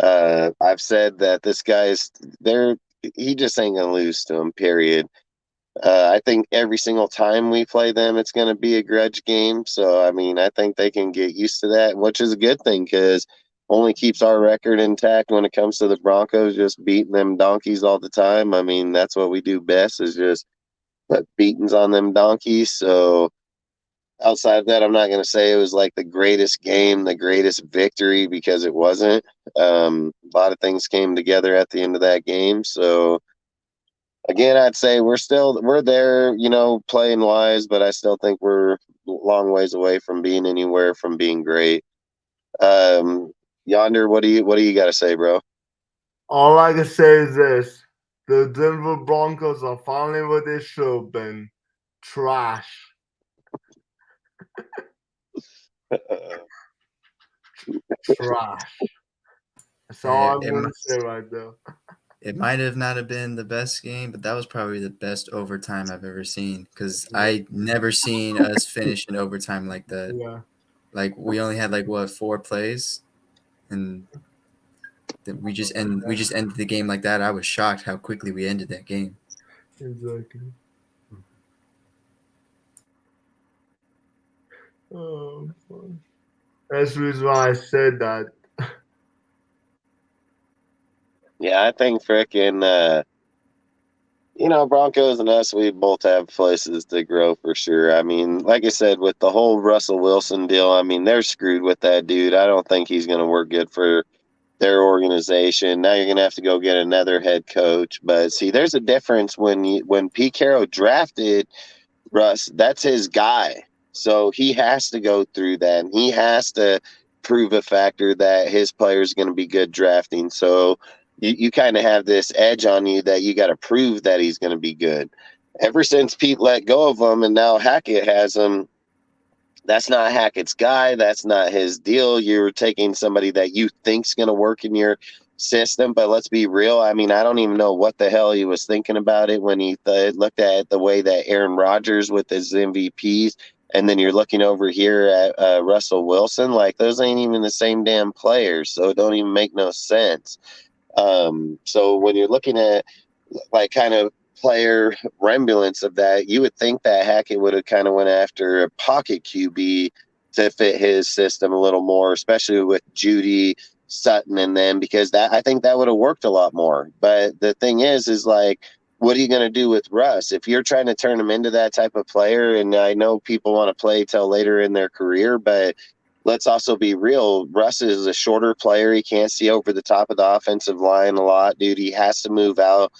I've said that this guy's there. He just ain't going to lose to him, period. I think every single time we play them, it's going to be a grudge game. So, I mean, I think they can get used to that, which is a good thing because only keeps our record intact when it comes to the Broncos, just beating them donkeys all the time. I mean, that's what we do best is just put beatings on them donkeys. So outside of that, I'm not going to say it was like the greatest game, the greatest victory, because it wasn't. A lot of things came together at the end of that game. So again, I'd say we're there, playing wise, but I still think we're a long ways away from being anywhere from being great. Yonder, what do you got to say, bro? All I can say is this: the Denver Broncos are finally what they should have been. Trash. Trash. That's all I'm It, going mi- to say right there. it might have not have been the best game, but that was probably the best overtime I've ever seen because I never seen us finish in overtime like that. Yeah, Like we only had like what 4 plays, and we just ended the game like that. I was shocked how quickly we ended that game. exactly. Oh, fun. That's the reason why I said that. Yeah, I think frickin' Broncos and us, we both have places to grow for sure. I mean, like I said, with the whole Russell Wilson deal, I mean, they're screwed with that dude. I don't think he's going to work good for their organization. Now you're going to have to go get another head coach. But see, there's a difference when Pete Carroll drafted Russ, that's his guy. So he has to go through that, and he has to prove a factor that his player is going to be good drafting. So you kind of have this edge on you that you got to prove that he's going to be good. Ever since Pete let go of him and now Hackett has him, that's not Hackett's guy. That's not his deal. You're taking somebody that you think's going to work in your system, but let's be real. I mean, I don't even know what the hell he was thinking about it when he looked at the way that Aaron Rodgers with his MVPs, and then you're looking over here at Russell Wilson. Like those ain't even the same damn players, so it don't even make no sense. So when you're looking at like kind of player remnants of that, you would think that Hackett would have kind of went after a pocket QB to fit his system a little more, especially with Judy, Sutton, and them, because that I think that would have worked a lot more. But the thing is like, what are you going to do with Russ if you're trying to turn him into that type of player? And I know people want to play till later in their career, but let's also be real. Russ is a shorter player. He can't see over the top of the offensive line a lot, dude. He has to move out,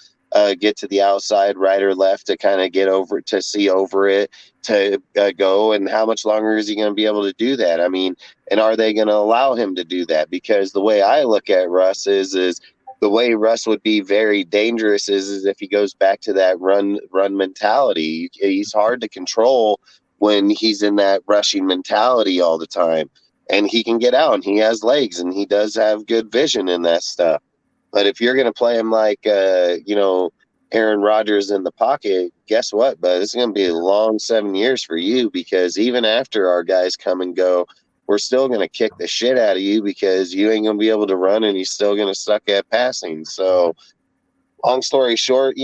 get to the outside, right or left, to kind of get over, to see over it, to go. And how much longer is he going to be able to do that? I mean, and are they going to allow him to do that? Because the way I look at Russ is the way Russ would be very dangerous is if he goes back to that run mentality. He's hard to control when he's in that rushing mentality all the time. And he can get out, and he has legs, and he does have good vision in that stuff. But if you're going to play him like, Aaron Rodgers in the pocket, guess what, bud? It's going to be a long 7 years for you, because even after our guys come and go, we're still going to kick the shit out of you because you ain't going to be able to run, and he's still going to suck at passing. So long story short,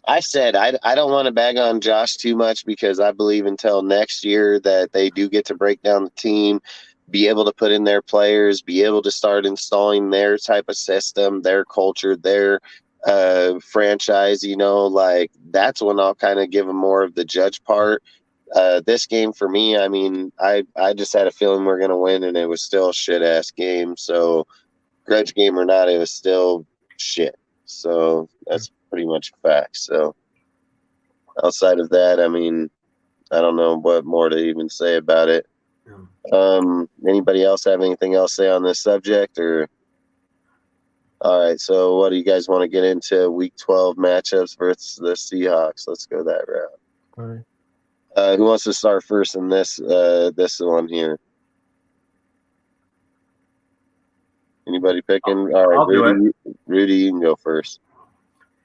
I said I don't want to bag on Josh too much, because I believe until next year that they do get to break down the team, be able to put in their players, be able to start installing their type of system, their culture, their franchise, like that's when I'll kind of give them more of the judge part. This game for me, I mean, I just had a feeling we're going to win, and it was still a shit-ass game. So grudge game or not, it was still shit. So that's pretty much a fact. So outside of that, I mean, I don't know what more to even say about it. Anybody else have anything else to say on this subject? Or all right, so what do you guys want to get into? Week 12 matchups versus the Seahawks. Let's go that route. All right. Who wants to start first in this one here? Anybody picking? All right, I'll do it. Rudy, you can go first.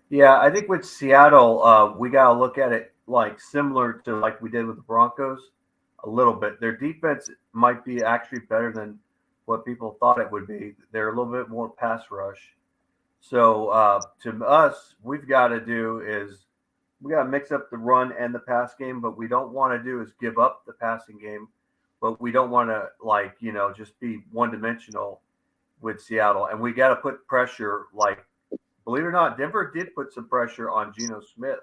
Yeah, I think with Seattle, we got to look at it like similar to like we did with the Broncos a little bit. Their defense might be actually better than what people thought it would be. They're a little bit more pass rush. So to us, we've got to do is we got to mix up the run and the pass game. But we don't want to do is give up the passing game. But we don't want to just be one dimensional with Seattle. And we got to put pressure like believe it or not, Denver did put some pressure on Geno Smith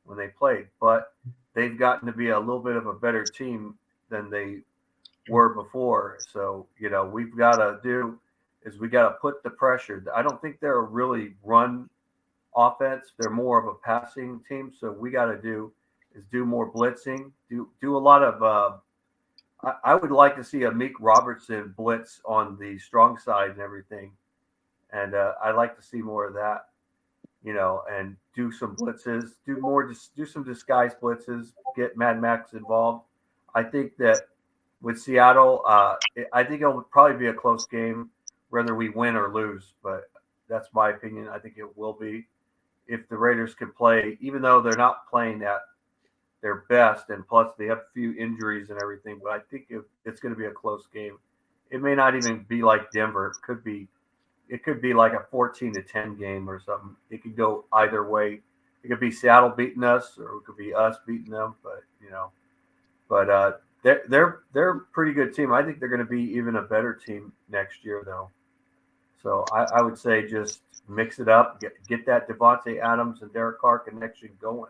when they played, but they've gotten to be a little bit of a better team than they were before. So, we've got to do is we got to put the pressure. I don't think they're a really run offense. They're more of a passing team. So we got to do more blitzing, do a lot of, I would like to see a Meek Robertson blitz on the strong side and everything. And I'd like to see more of that, and do some blitzes, do some disguise blitzes, get Mad Max involved. I think that with Seattle, I think it'll probably be a close game, whether we win or lose. But that's my opinion. I think it will be if the Raiders can play, even though they're not playing at their best, and plus they have a few injuries and everything. But I think it's going to be a close game. It may not even be like Denver. It could be like a 14-10 game or something. It could go either way. It could be Seattle beating us, or it could be us beating them. But they're a pretty good team. I think they're going to be even a better team next year, though. So I would say just mix it up, get that Devontae Adams and Derek Carr connection going,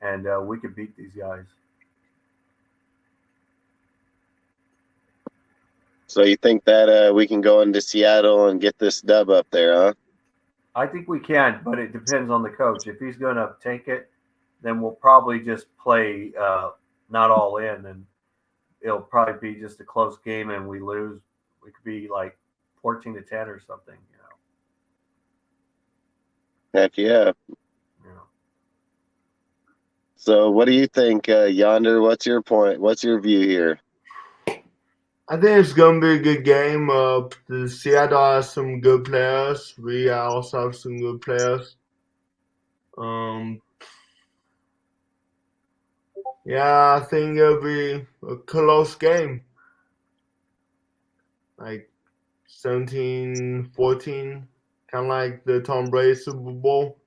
and we could beat these guys. So you think that we can go into Seattle and get this dub up there, huh? I think we can, but it depends on the coach. If he's going to take it, then we'll probably just play not all in, and it'll probably be just a close game, and we lose. We could be like 14-10 or something, Heck yeah. So what do you think, Yonder? What's your point? What's your view here? I think it's going to be a good game. The Seattle has some good players. We also have some good players. Yeah, I think it'll be a close game. Like 17-14, kind of like the Tom Brady Super Bowl.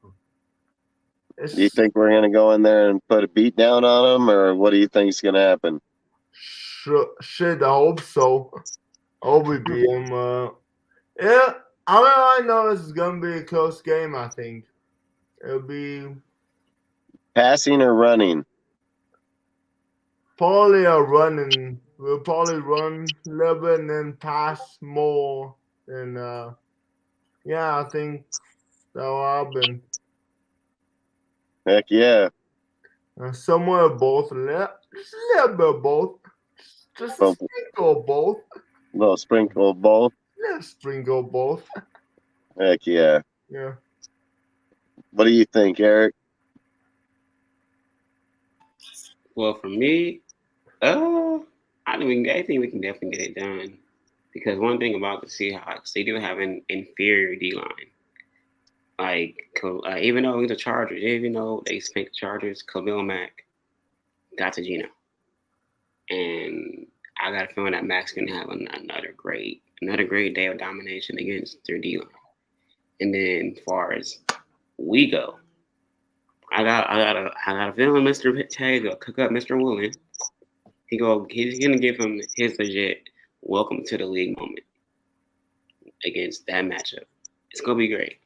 Do you think we're going to go in there and put a beat down on them, or what do you think is going to happen? Shit, I hope so. I hope we beat them. Yeah, I know it's going to be a close game, I think. It'll be Passing or running? probably a running. We'll probably run a little bit and then pass more. And, yeah, I think that'll happen. Heck yeah. Somewhere of both. Just a little bit of both. Just a sprinkle of both. A little sprinkle of both? Yeah, sprinkle of both. Heck yeah. Yeah. What do you think, Eric? Well, for me, I think we can definitely get it done. Because one thing about the Seahawks, they do have an inferior D-line. Like, even though the Chargers, even though they spanked the Chargers, Khalil Mack got to Geno. And I got a feeling that Mack's going to have another great day of domination against their D-line. And then as far as we go, I got a feeling Mr. Tay will cook up Mr. Woolen. He's gonna give him his legit welcome to the league moment against that matchup. It's gonna be great.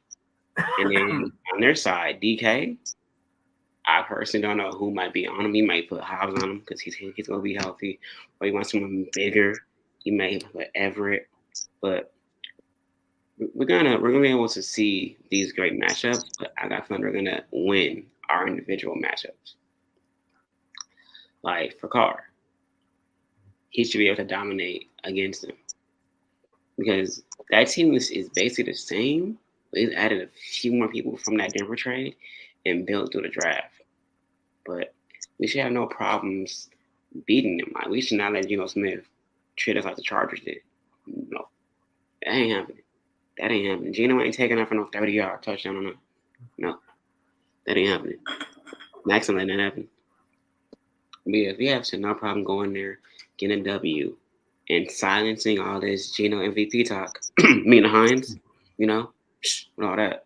And then on their side, DK, I personally don't know who might be on him. He might put Hobbs on him because he's gonna be healthy, or he wants someone bigger. He may put Everett, but we're gonna be able to see these great matchups. But I got a feeling we're gonna win our individual matchups. Like for Carr, he should be able to dominate against them because that team is basically the same. But he's added a few more people from that Denver trade and built through the draft. But we should have no problems beating them. Like, we should not let Geno Smith treat us like the Chargers did. No, that ain't happening. Geno ain't taking up for no 30-yard touchdown or no. No, that ain't happening. Max ain't letting that happen. We have no problem going there, getting a W, and silencing all this Geno MVP talk. Mean Hines, and all that.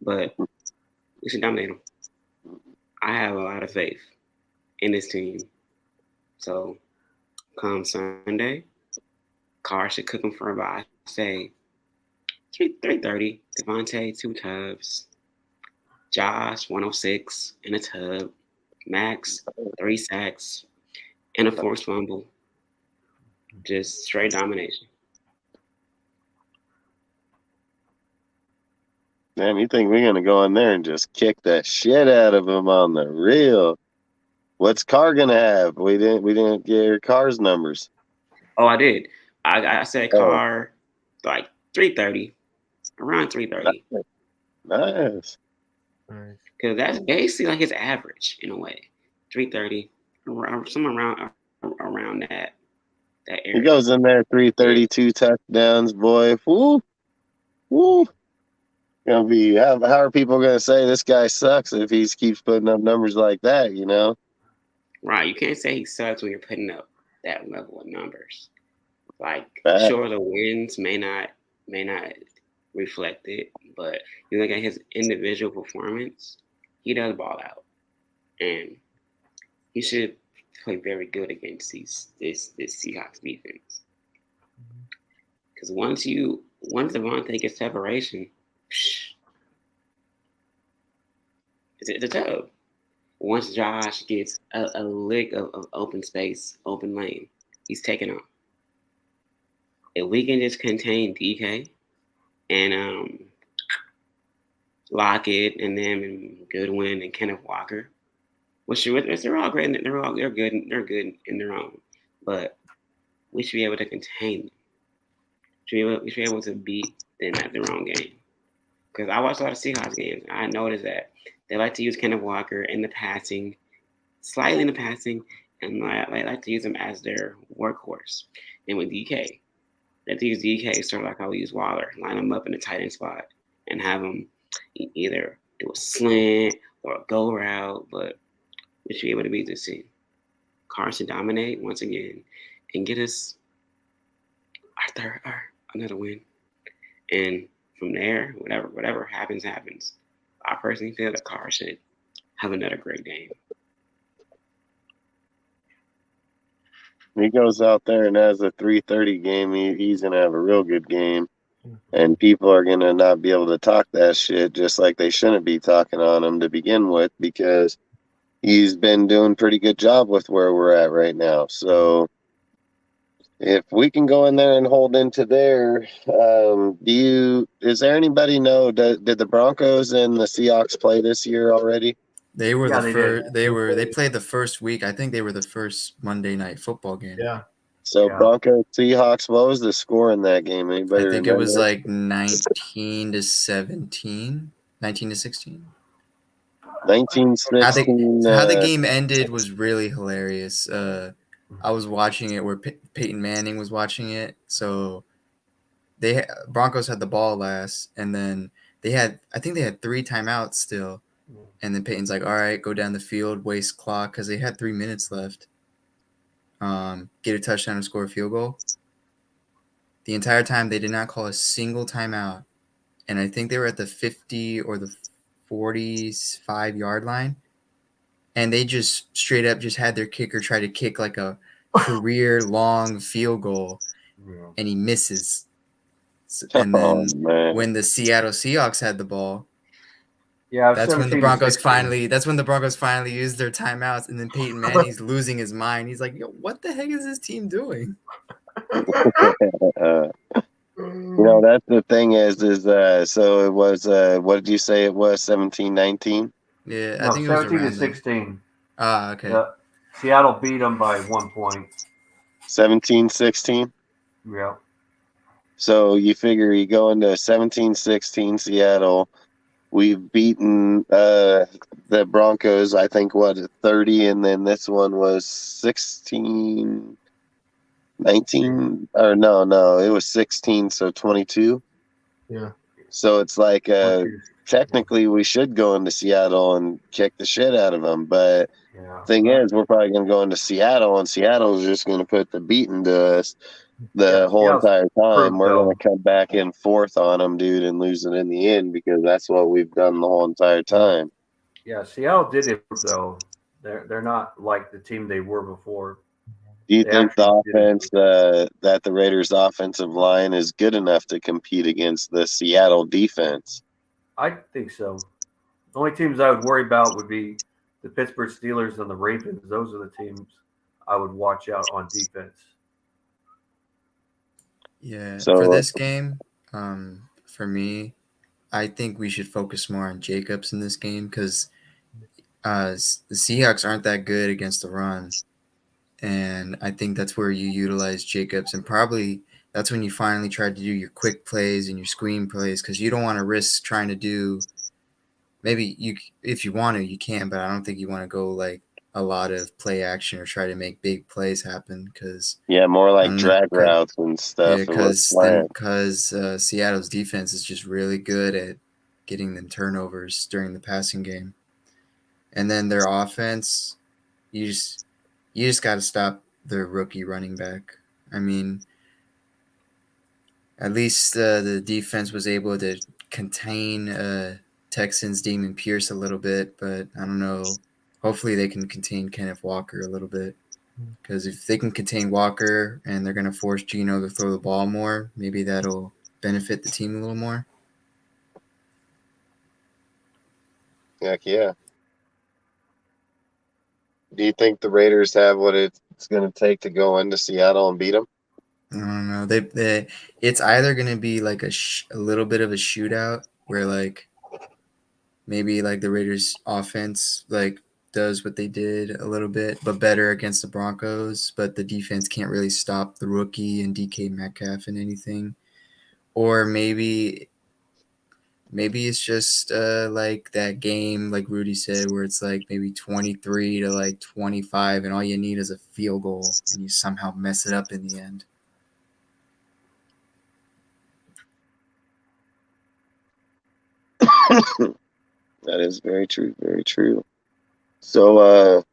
But we should dominate them. I have a lot of faith in this team. So come Sunday, Carr should cook them for about, say, 330. Devontae, 2 tubs. Josh, 106 and a tub. Max, 3 sacks and a forced fumble. Just straight domination. Man, you think we're gonna go in there and just kick the shit out of him on the real? What's Carr gonna have? We didn't get your Carr's numbers. Oh, I did. I said Oh. Carr like 330, around 330. Nice. Because that's basically like his average in a way. 330, somewhere around that area. He goes in there 332 touchdowns, boy. Woo. Woo. Gonna be how are people gonna say this guy sucks if he keeps putting up numbers like that, you know? Right. You can't say he sucks when you're putting up that level of numbers. Like, sure, the wins may not reflect it, but you look at his individual performance, he does ball out, and he should play very good against this Seahawks defense. Because once Devontae gets separation, it's a dub. Once Josh gets a lick of open space, open lane, he's taking off. If we can just contain DK and Lockett and them and Goodwin and Kenneth Walker, they're all great. They're good in their own, but we should be able to contain them. We should be able to beat them at their own game. Because I watch a lot of Seahawks games. I noticed that they like to use Kenneth Walker in the passing, slightly in the passing, and I like to use him as their workhorse. And with DK, they like to use DK sort of like how we use Waller, line him up in the tight end spot and have him either do a slant or a go route, but we should be able to beat this team. Carr should dominate once again and get us another win. And from there, whatever happens. I personally feel that Carr should have another great game. He goes out there and has a 330 game. He's gonna have a real good game, and people are gonna not be able to talk that shit, just like they shouldn't be talking on him to begin with, because he's been doing a pretty good job with where we're at right now. So if we can go in there and hold into there, does there anybody know, did the Broncos and the Seahawks play this year already? They were they played the first week. I think they were the first Monday Night Football game. Yeah. So Broncos, Seahawks, what was the score in that game? Anybody I think remember? it was like 19-17, 19-16. 19-16. How the game ended was really hilarious. I was watching it where Peyton Manning was watching it. So Broncos had the ball last, and then I think they had 3 timeouts still. And then Peyton's like, all right, go down the field, waste clock, because they had 3 minutes left. Get a touchdown and score a field goal. The entire time, they did not call a single timeout. And I think they were at the 50 or the 45-yard line. And they just straight up just had their kicker try to kick like a career-long field goal. And he misses. And then when the Seattle Seahawks had the ball, that's when the Broncos finally used their timeouts, and then Peyton Manning's losing his mind. He's like, "Yo, what the heck is this team doing?" That's the thing is so it was what did you say it was, 17-19? Yeah, I think it was 17-16. Okay. Seattle beat them by 1 point. 17-16? Yeah. So you figure you go into 17-16 Seattle. We've beaten the Broncos, I think, 30, and then this one was 16, 19, or no, it was 16, so 22. Yeah. So it's like technically we should go into Seattle and kick the shit out of them, but thing is, we're probably going to go into Seattle, and Seattle's just going to put the beating to us the whole entire time. We're going to come back in fourth on them, dude, and lose it in the end, because that's what we've done the whole entire time. Yeah, Seattle did it though. They're not like the team they were before. Do you They think the actually did it. offense that the Raiders' offensive line is good enough to compete against the Seattle defense? I think so. The only teams I would worry about would be the Pittsburgh Steelers and the Ravens. Those are the teams I would watch out on defense. Yeah, for So this game, for me, I think we should focus more on Jacobs in this game because the Seahawks aren't that good against the run, and I think that's where you utilize Jacobs, and probably that's when you finally try to do your quick plays and your screen plays because you don't want to risk trying to do. Maybe you, if you want to, you can, but I don't think you want to go like a lot of play action or try to make big plays happen because yeah, more I like don't know. drag routes and Yeah, stuff and what's planned. because Seattle's defense is just really good at getting them turnovers during the passing game, and then their offense, you just got to stop their rookie running back. I mean, at least the defense was able to contain Texans Demon Pierce a little bit, but I don't know. Hopefully, they can contain Kenneth Walker a little bit. Because if they can contain Walker and they're going to force Geno to throw the ball more, maybe that'll benefit the team a little more. Heck yeah. Do you think the Raiders have what it's going to take to go into Seattle and beat them? I don't know. It's either going to be like a little bit of a shootout where like maybe like the Raiders offense like does what they did a little bit, but better against the Broncos, but the defense can't really stop the rookie and DK Metcalf and anything. Or maybe it's just like that game, like Rudy said, where it's like maybe 23 to like 25, and all you need is a field goal, and you somehow mess it up in the end. That is very true. Very true. So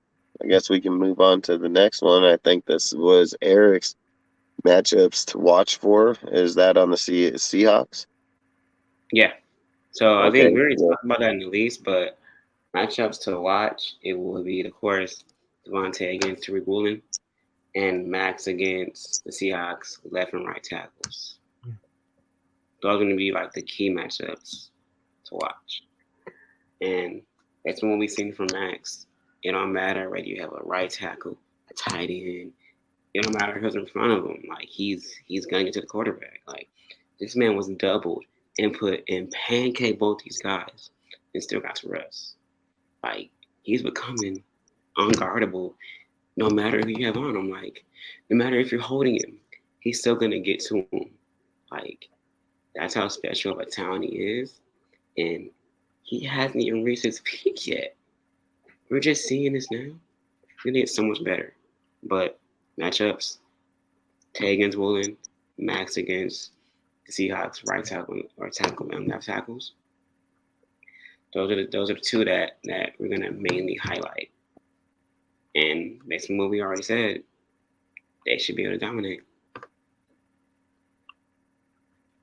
I guess we can move on to the next one. I think this was Eric's matchups to watch for. Is that on the Seahawks? Yeah. So I Okay. think we already Yeah. talked about that in the least, but matchups to watch, it will be, of course, Devontae against Tariq Woolen and Max against the Seahawks left and right tackles. Those are going to be like the key matchups to watch. And that's what we've seen from Max. It don't matter whether you have a right tackle, a tight end. It don't matter who's in front of him. Like he's going to get to the quarterback. Like this man was doubled and put in pancake both these guys and still got to rest. Like he's becoming unguardable no matter who you have on him. Like no matter if you're holding him, he's still gonna get to him. Like that's how special of a talent he is. And he hasn't even reached his peak yet. We're just seeing this now. It's gonna get so much better. But matchups, Tay against Woolen, Max against the Seahawks right tackle or tackle and left tackles. Those are the two that we're gonna mainly highlight. And based on what we already said, they should be able to dominate.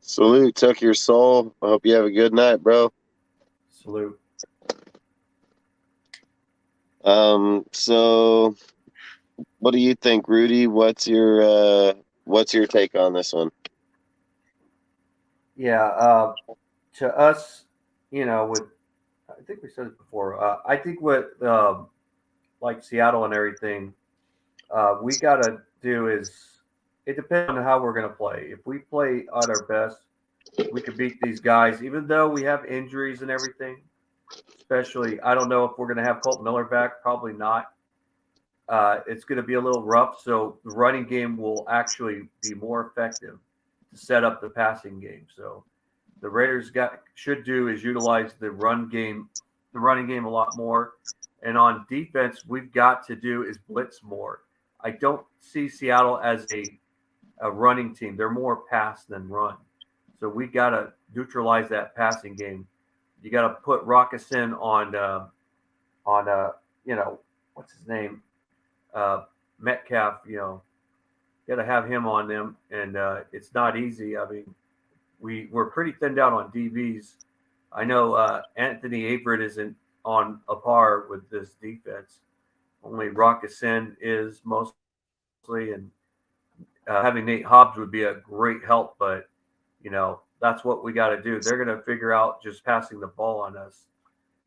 Salute, Tuck your soul. I hope you have a good night, bro. Salute. So what do you think, Rudy? What's your take on this one? Yeah. To us, with I think we said it before. I think with like Seattle and everything, we got to do is it depends on how we're going to play. If we play at our best, we can beat these guys, even though we have injuries and everything. Especially, I don't know if we're going to have Colt Miller back. Probably not. It's going to be a little rough, so the running game will actually be more effective to set up the passing game. So the Raiders should do is utilize the running game a lot more. And on defense, we've got to do is blitz more. I don't see Seattle as a running team. They're more pass than run. So we got to neutralize that passing game. You got to put Rockison on what's his name, Metcalf. Got to have him on them, and it's not easy. I mean, we're pretty thinned out on DBs. I know Anthony Averett isn't on a par with this defense. Only Rockison is most and having Nate Hobbs would be a great help. But that's what we got to do. They're going to figure out just passing the ball on us.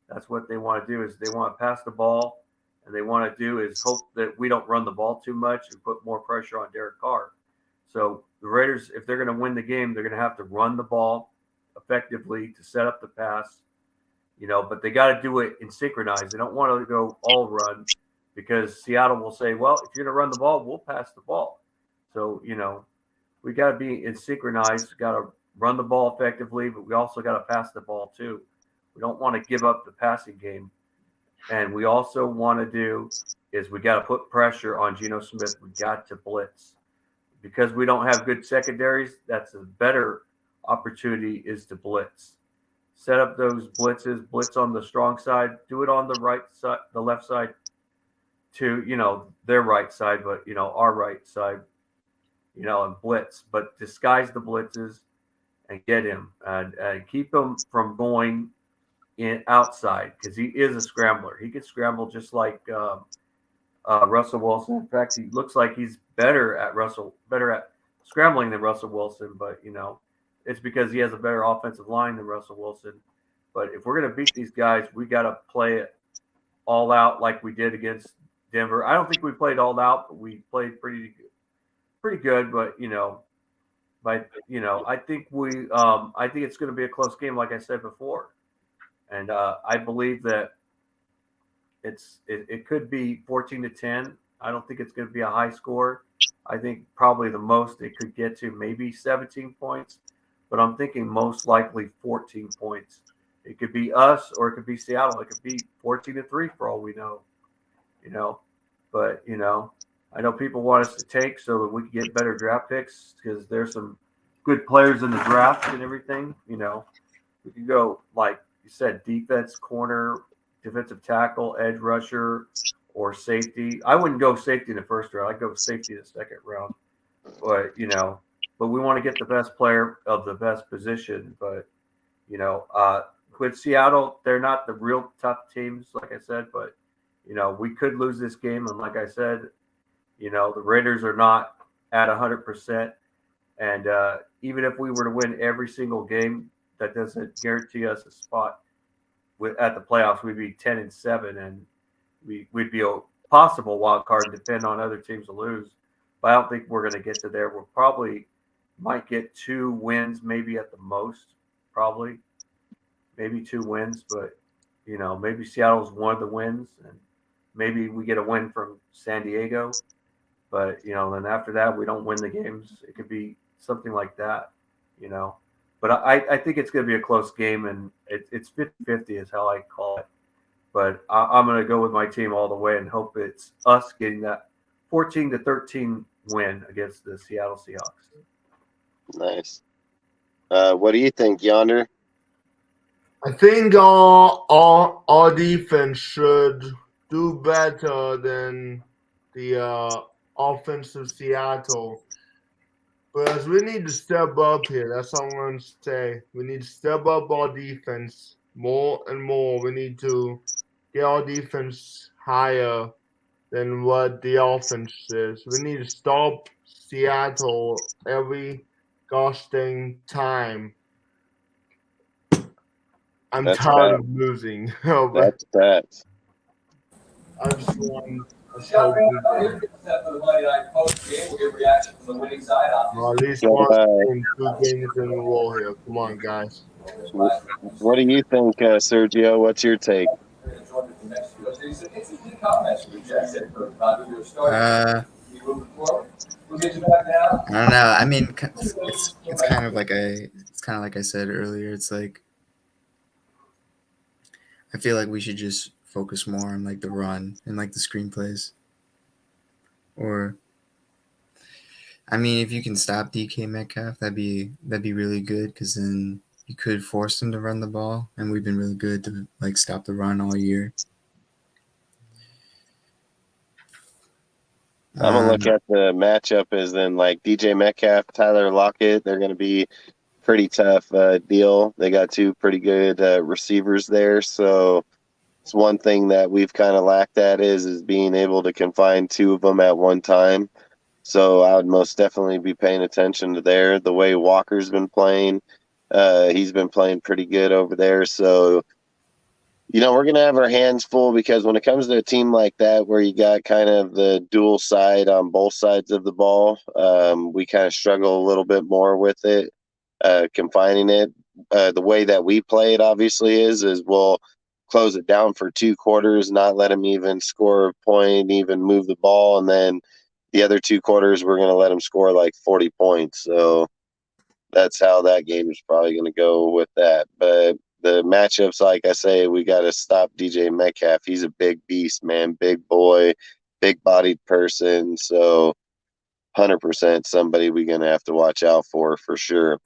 That's what they want to do. Is they want to pass the ball, and they want to do is hope that we don't run the ball too much and put more pressure on Derek Carr. So the Raiders, if they're going to win the game, they're going to have to run the ball effectively to set up the pass. But they got to do it in synchronized. They don't want to go all run because Seattle will say, well, if you're going to run the ball, we'll pass the ball. So, we got to be in synchronized, got to run the ball effectively, but we also got to pass the ball too. We don't want to give up the passing game. And we also want to do is we got to put pressure on Geno Smith. We got to blitz. Because we don't have good secondaries, that's a better opportunity is to blitz. Set up those blitzes, blitz on the strong side, do it on the right side, the left side to, their right side, but, our right side, and blitz, but disguise the blitzes and get him and keep him from going in outside because he is a scrambler. He can scramble just like Russell Wilson. In fact, he looks like he's better at scrambling than Russell Wilson, but it's because he has a better offensive line than Russell Wilson. But if we're going to beat these guys, we got to play it all out like we did against Denver. I don't think we played all out, but we played pretty good. But I think I think it's going to be a close game, like I said before, and I believe that it could be 14-10. I don't think it's going to be a high score. I think probably the most it could get to maybe 17 points, but I'm thinking most likely 14 points. It could be us or it could be Seattle. It could be 14-3 for all we know, But I know people want us to take so that we can get better draft picks because there's some good players in the draft and everything. We can go like you said, defense, corner, defensive tackle, edge rusher, or safety. I wouldn't go safety in the first round. I'd go safety in the second round. But but we want to get the best player of the best position. But with Seattle, they're not the real tough teams, like I said. But we could lose this game, and like I said, the Raiders are not at 100%. And even if we were to win every single game, that doesn't guarantee us a spot at the playoffs. We'd be 10-7, and we'd be a possible wild card, depending on other teams to lose. But I don't think we're going to get to there. We'll probably might get 2 wins, maybe at the most, probably. Maybe 2 wins, but, maybe Seattle's one of the wins, and maybe we get a win from San Diego. But, then after that, we don't win the games. It could be something like that, But I think it's going to be a close game, and it's 50-50 is how I call it. But I'm going to go with my team all the way and hope it's us getting that 14-13 win against the Seattle Seahawks. Nice. What do you think, Yonder? I think our defense should do better than the offense of Seattle. But we need to step up here. That's all I'm going to say. We need to step up our defense more and more. We need to get our defense higher than what the offense is. We need to stop Seattle every gosh dang time. I'm tired of losing. That's that. I just want us At least one 2 games in a row here. Come on, guys. What do you think, Sergio? What's your take? I don't know. I mean, it's kind of like I said earlier. It's like I feel like we should just focus more on like the run and like the screenplays. Or, I mean, if you can stop DK Metcalf, that'd be really good because then you could force them to run the ball, and we've been really good to like stop the run all year. I'm gonna look at the matchup as then like DJ Metcalf, Tyler Lockett. They're gonna be pretty tough deal. They got 2 pretty good receivers there, so it's one thing that we've kind of lacked at is being able to confine 2 of them at one time. So I would most definitely be paying attention to there. The way Walker's been playing, he's been playing pretty good over there. So, we're going to have our hands full because when it comes to a team like that where you got kind of the dual side on both sides of the ball, we kind of struggle a little bit more with it, confining it. The way that we play it obviously is we'll close it down for 2 quarters, not let them even score a point, even move the ball, and then the other 2 quarters we're going to let them score like 40 points. So that's how that game is probably going to go with that. But the matchups, like I say, we got to stop DJ Metcalf. He's a big beast, man, big boy, big-bodied person. So 100% somebody we're going to have to watch out for sure.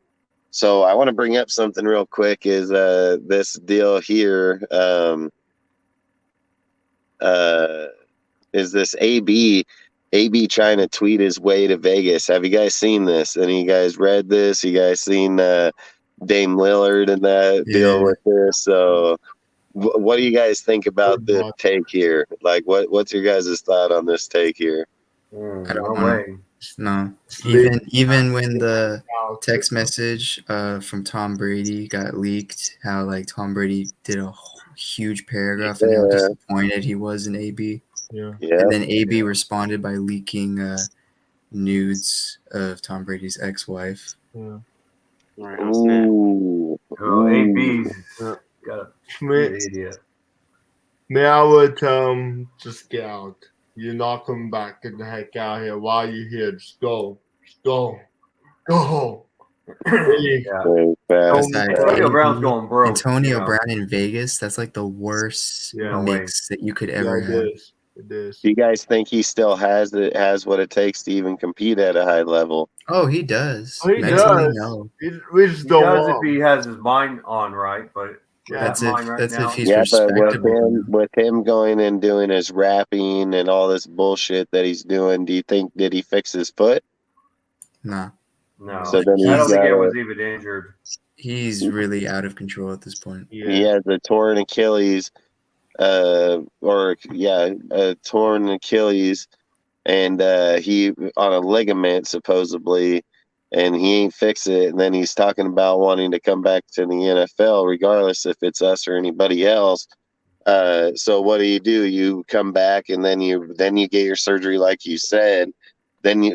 So I want to bring up something real quick is this deal here is this AB trying to tweet his way to Vegas. Have you guys seen this? Any of you guys read this? You guys seen Dame Lillard and that deal with this? So what do you guys think about this take here? Like, what's your guys' thought on this take here? I don't know. No. Even when the text message from Tom Brady got leaked, how like Tom Brady did a huge paragraph and how disappointed he was in AB. Yeah. And then AB responded by leaking nudes of Tom Brady's ex-wife. Yeah. Right, on Snap. AB's got an idiot. Me, I would tell him, just get out. You're not coming back. Get the heck out of here. Why are you here? Just go. Just go. Go. Antonio Brown's going broke. Antonio Brown in Vegas, that's like the worst mix that you could ever have. It is. Do you guys think he still has what it takes to even compete at a high level? Oh, he does. He does. No. We just don't want if he has his mind on right, but that's if he's respectable. But with him going and doing his rapping and all this bullshit that he's doing, do you think did he fix his foot? No. So then I don't think it was even injured. He's really out of control at this point. Yeah. He has a torn Achilles, torn Achilles, and he on a ligament supposedly, and he ain't fix it. And then he's talking about wanting to come back to the NFL, regardless if it's us or anybody else. So what do? You come back and then you get your surgery, like you said.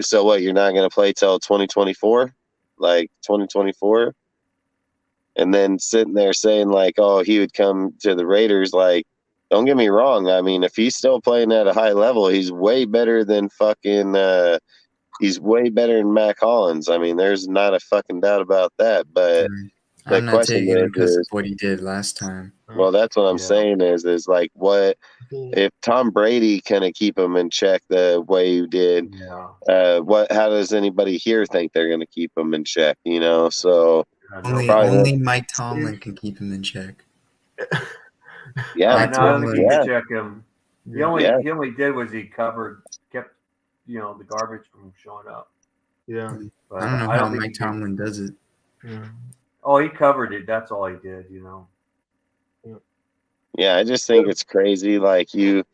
So what? You're not going to play till 2024, like 2024, and then sitting there saying like, oh, he would come to the Raiders. Like, don't get me wrong. I mean, if he's still playing at a high level, he's way better than he's way better than Mac Hollins. I mean, there's not a fucking doubt about that. But the question is because of what he did last time. Well, that's what I'm saying is like, what if Tom Brady kind of keep him in check the way you did? Yeah. How does anybody here think they're going to keep him in check? So only Mike Tomlin can keep him in check. Yeah, I don't think he can check him. He only did was he kept the garbage from showing up. Yeah. But I don't know how Mike Tomlin does it. Yeah. Oh, he covered it. That's all he did, Yeah, I just think it's crazy. Like you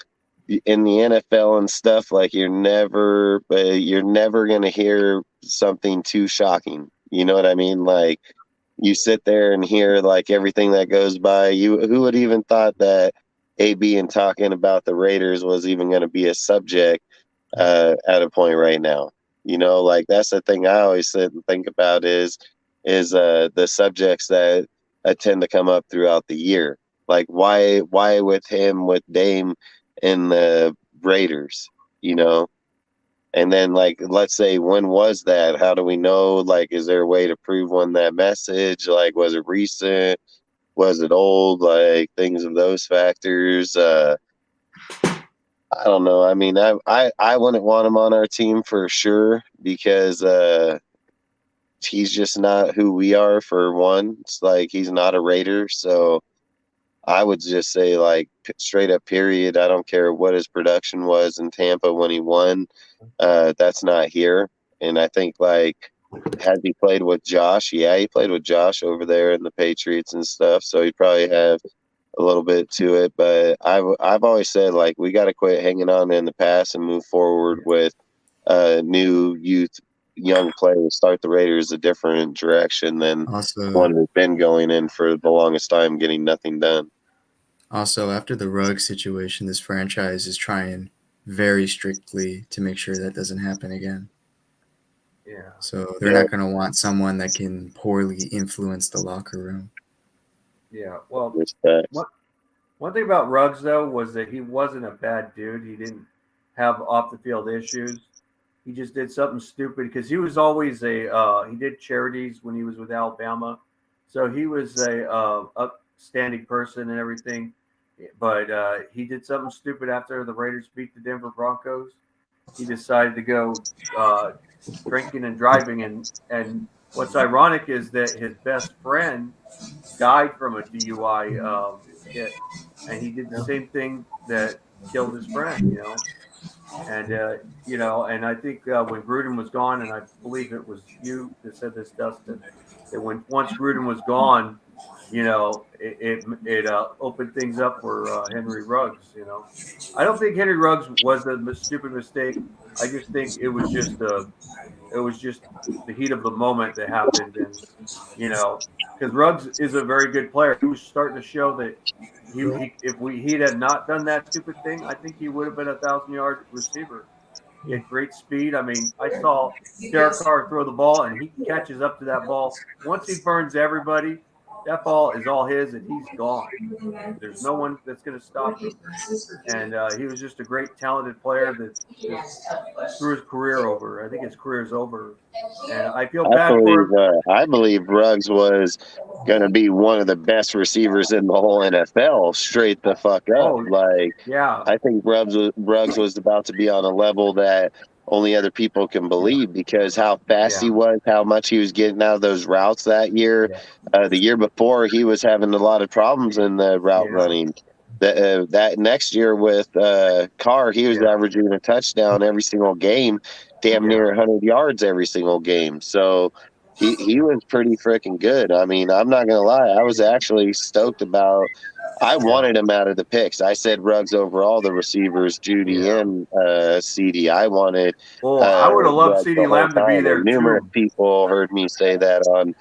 in the NFL and stuff, like you're never going to hear something too shocking. You know what I mean? Like you sit there and hear like everything that goes by. Who would even thought that AB and talking about the Raiders was even going to be a subject at a point right now? Like that's the thing I always sit and think about is the subjects that tend to come up throughout the year. Like why with him, with Dame and the Raiders, and then like, let's say, when was that? How do we know? Like, is there a way to prove when that message, like, was it recent? Was it old? Like things of those factors. I don't know. I mean, I wouldn't want him on our team for sure because, he's just not who we are, for one. It's like he's not a Raider, so I would just say like straight up period. I don't care what his production was in Tampa when he won. That's not here. And I think like had he played with Josh, he played with Josh over there in the Patriots and stuff, so he'd probably have a little bit to it. But I've always said like we got to quit hanging on in the past and move forward with new young players start the Raiders a different direction than Also, one has been going in for the longest time, getting nothing done. Also, after the Ruggs situation, this franchise is trying very strictly to make sure that doesn't happen again. Yeah. So they're not going to want someone that can poorly influence the locker room. Yeah. Well, Respect. one thing about Ruggs though was that he wasn't a bad dude. He didn't have off the field issues. He just did something stupid because he was always he did charities when he was with Alabama, so he was a upstanding person and everything. But he did something stupid after the Raiders beat the Denver Broncos. He decided to go drinking and driving, and what's ironic is that his best friend died from a DUI hit, and he did the same thing that killed his friend. And and I think when Gruden was gone, and I believe it was you that said this, Dustin, that once Gruden was gone, it opened things up for Henry Ruggs. I don't think Henry Ruggs was a stupid mistake. I just think it was just the heat of the moment that happened, and because Ruggs is a very good player. He was starting to show that he had not done that stupid thing, I think he would have been a 1,000-yard receiver. He had great speed. I mean, I saw Derek Carr throw the ball, and he catches up to that ball. Once he burns everybody, that ball is all his, and he's gone. There's no one that's going to stop him. And he was just a great, talented player that just threw his career over. I think his career is over, and I feel bad for him. I believe Ruggs was going to be one of the best receivers in the whole NFL. Straight the fuck up. Yeah. I think Ruggs was about to be on a level that only other people can believe because how fast he was, how much he was getting out of those routes that year. The year before, he was having a lot of problems in the route running. That next year with Carr, he was averaging a touchdown every single game, damn near 100 yards every single game. So he was pretty freaking good. I mean, I'm not gonna lie, I was actually stoked about. I wanted him out of the picks. I said Ruggs over all the receivers, Judy and CD. I wanted. I would have loved CD Lamb to be there and numerous too. people heard me say that on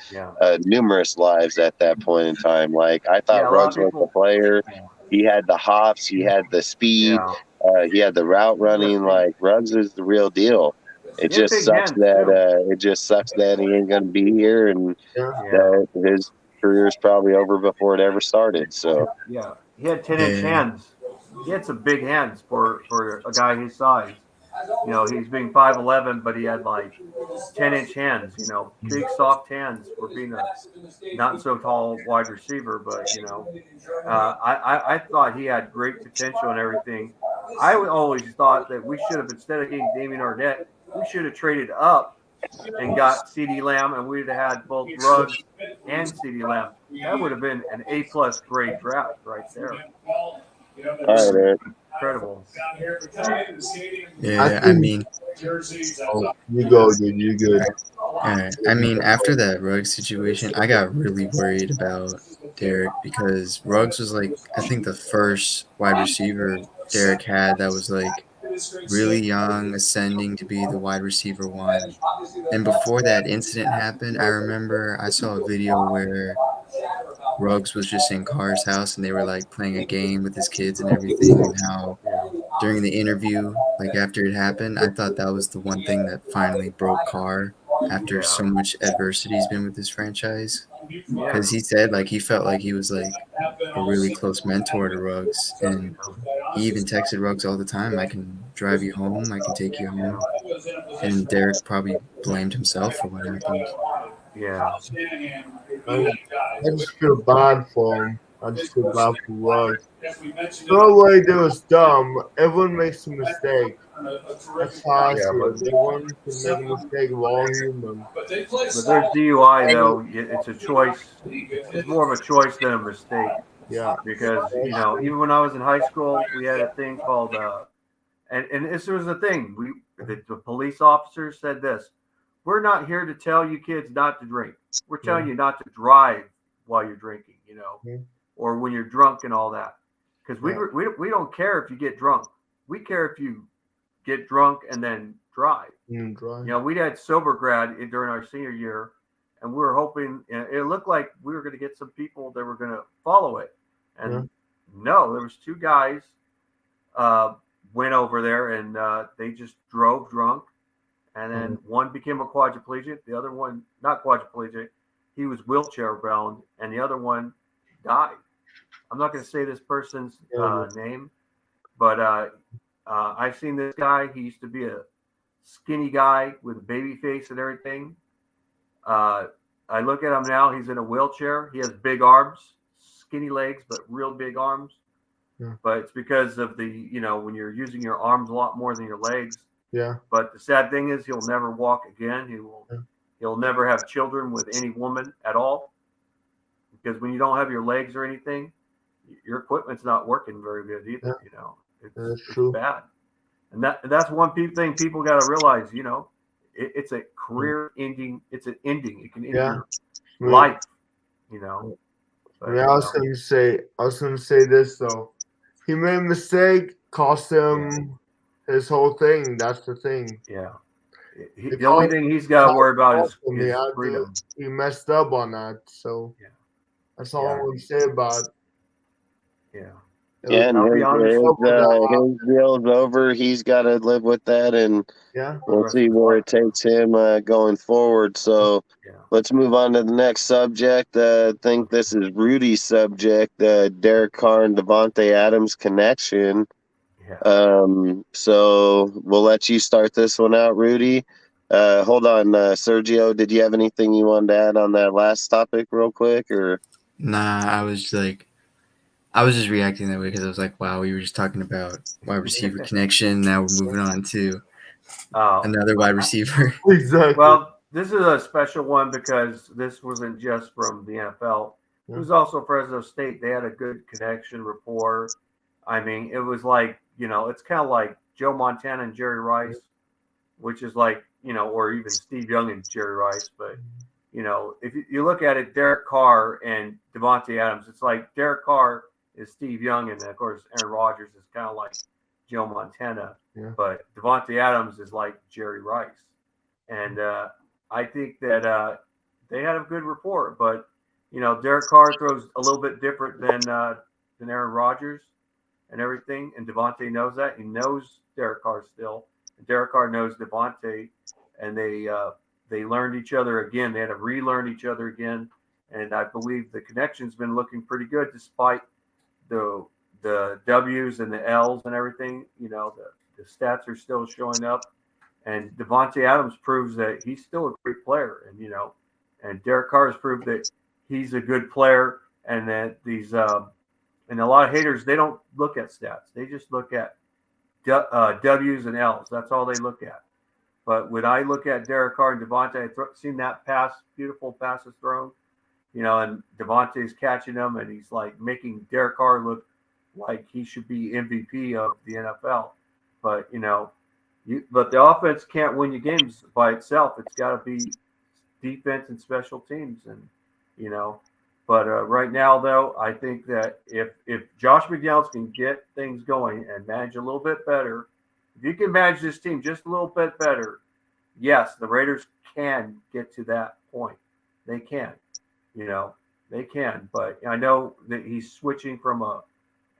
numerous lives at that point in time. Like I thought Ruggs was the player. He had the hops. He had the speed. He had the route running. Like Ruggs is the real deal. It just sucks that he ain't gonna be here, and that his career is probably over before it ever started. So he had 10-inch hands. He had some big hands for a guy his size. He's being 5'11", but he had like 10-inch hands. Big soft hands for being a not so tall wide receiver. But I thought he had great potential and everything. I always thought that we should have, instead of getting Damien Arnett, we should have traded up and got CD Lamb, and we'd have had both Ruggs and CD Lamb. That would have been an A+ grade draft right there. All right, Eric. Incredible. Yeah, I mean, you go, dude. You good. I mean, after that Ruggs situation, I got really worried about Derek because Ruggs was like, I think the first wide receiver Derek had that was like really young, ascending to be the wide receiver one. And before that incident happened, I remember I saw a video where Ruggs was just in Carr's house and they were like playing a game with his kids and everything, and how during the interview, like after it happened, I thought that was the one thing that finally broke Carr after so much adversity he's been with this franchise. Because he said like he felt like he was like a really close mentor to Ruggs, and he even texted Ruggs all the time, I can drive you home, I can take you home. And Derek probably blamed himself for what happened. Yeah. I just feel bad for him. I just feel bad for Ruggs. No way that was dumb. Everyone makes a mistake. That's how I see it. Everyone can make a mistake. We're all human. But there's DUI, though. It's a choice. It's more of a choice than a mistake. Yeah. Because, even when I was in high school, we had a thing called, and this was the thing. The police officers said this: we're not here to tell you kids not to drink. We're telling you not to drive while you're drinking, or when you're drunk and all that. Because we don't care if you get drunk. We care if you get drunk and then dry. Dry. You know, we'd had sober grad during our senior year, and we were hoping. It looked like we were going to get some people that were going to follow it, and no, there was two guys went over there, and they just drove drunk, and then one became a quadriplegic, the other one not quadriplegic, he was wheelchair bound, and the other one died. I'm not going to say this person's name, but I've seen this guy. He used to be a skinny guy with a baby face and everything. I look at him now. He's in a wheelchair. He has big arms, skinny legs, but real big arms. Yeah. But it's because of the, when you're using your arms a lot more than your legs. Yeah. But the sad thing is he'll never walk again. He'll never have children with any woman at all. Because when you don't have your legs or anything, your equipment's not working very good either. It's true. bad. And that's one thing people got to realize, it's a career ending. It's an ending. It can end your life, But, I was going to say this though. He made a mistake, cost him his whole thing. That's the thing. Yeah. The only thing he's got to worry about is freedom. He messed up on that. So that's all I want to say about it. Yeah. Yeah, and his deal's over. He's got to live with that, and we'll see where it takes him going forward. So let's move on to the next subject. I think this is Rudy's subject, Derek Carr and Davante Adams connection. So we'll let you start this one out, Rudy. Hold on, Sergio, did you have anything you wanted to add on that last topic real quick? Or Nah, I was just reacting that way because I was like, wow, we were just talking about wide receiver connection. Now we're moving on to another wide receiver. Exactly. Well, this is a special one because this wasn't just from the NFL. It was also Fresno State. They had a good connection, rapport. I mean, it was like, it's kind of like Joe Montana and Jerry Rice, which is like, or even Steve Young and Jerry Rice. But, if you look at it, Derek Carr and Davante Adams, it's like Derek Carr is Steve Young, and of course Aaron Rodgers is kind of like Joe Montana, but Davante Adams is like Jerry Rice, and I think that they had a good rapport. But Derek Carr throws a little bit different than Aaron Rodgers and everything, and Davante knows that. He knows Derek Carr still, and Derek Carr knows Davante, and they learned each other again. They had to relearn each other again, and I believe the connection's been looking pretty good despite the W's and the L's and everything. The stats are still showing up, and Davante Adams proves that he's still a great player, and Derek Carr has proved that he's a good player, and that these and a lot of haters, they don't look at stats, they just look at W's and L's. That's all they look at. But when I look at Derek Carr and Davante, I've seen that beautiful passes thrown. And Davante's catching them, and he's like making Derek Carr look like he should be MVP of the NFL. But but the offense can't win you games by itself. It's got to be defense and special teams, and But right now, though, I think that if Josh McDaniels can get things going and manage a little bit better, if you can manage this team just a little bit better, yes, the Raiders can get to that point. They can. They can, but I know that he's switching from a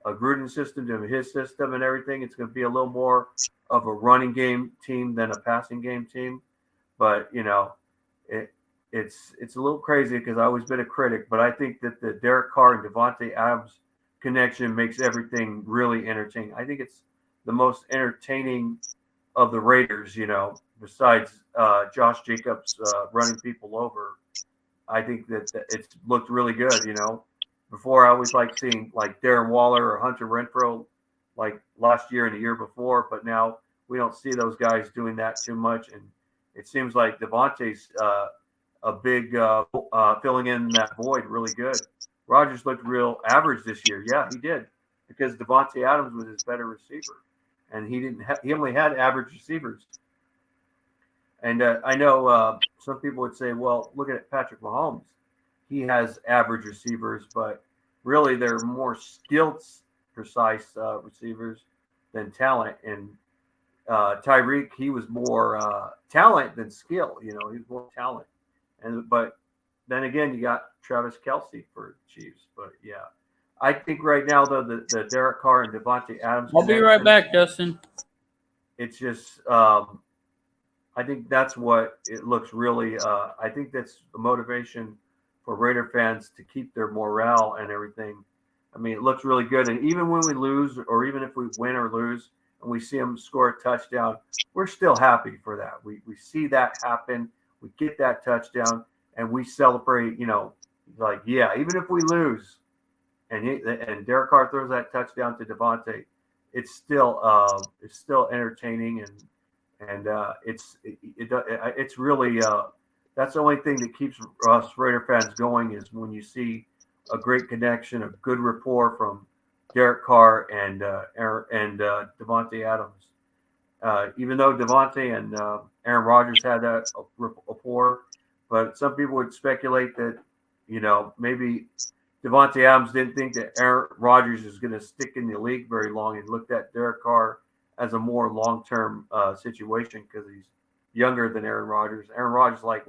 Gruden system to his system and everything. It's going to be a little more of a running game team than a passing game team. But, it's a little crazy because I've always been a critic, but I think that the Derek Carr and Davante Adams connection makes everything really entertaining. I think it's the most entertaining of the Raiders, besides Josh Jacobs running people over. I think that it's looked really good, Before, I always liked seeing like Darren Waller or Hunter Renfrow like last year and the year before, but now we don't see those guys doing that too much. And it seems like Davante's a big filling in that void really good. Rodgers looked real average this year. Yeah, he did, because Davante Adams was his better receiver, and he only had average receivers. And I know some people would say, well, look at Patrick Mahomes. He has average receivers, but really they're more skilled, precise receivers than talent. And Tyreek, he was more talent than skill. He was more talent. But then again, you got Travis Kelsey for Chiefs. But yeah, I think right now though the Derek Carr and Devontae Adams I'll be right connection, back, Justin. it's just I think that's what it looks really. I think that's the motivation for Raider fans to keep their morale and everything. I mean, it looks really good. And even when we lose, or even if we win or lose, and we see them score a touchdown, we're still happy for that. We see that happen. We get that touchdown, and we celebrate. Like yeah, even if we lose, and Derek Carr throws that touchdown to Devontae, it's still entertaining and it's really that's the only thing that keeps us Raider fans going is when you see a great connection, a good rapport from Derek Carr and Devontae Adams. Even though Devontae and Aaron Rodgers had that rapport, but some people would speculate that maybe Devontae Adams didn't think that Aaron Rodgers is going to stick in the league very long and looked at Derek Carr as a more long-term situation because he's younger than Aaron Rodgers. Aaron Rodgers is like,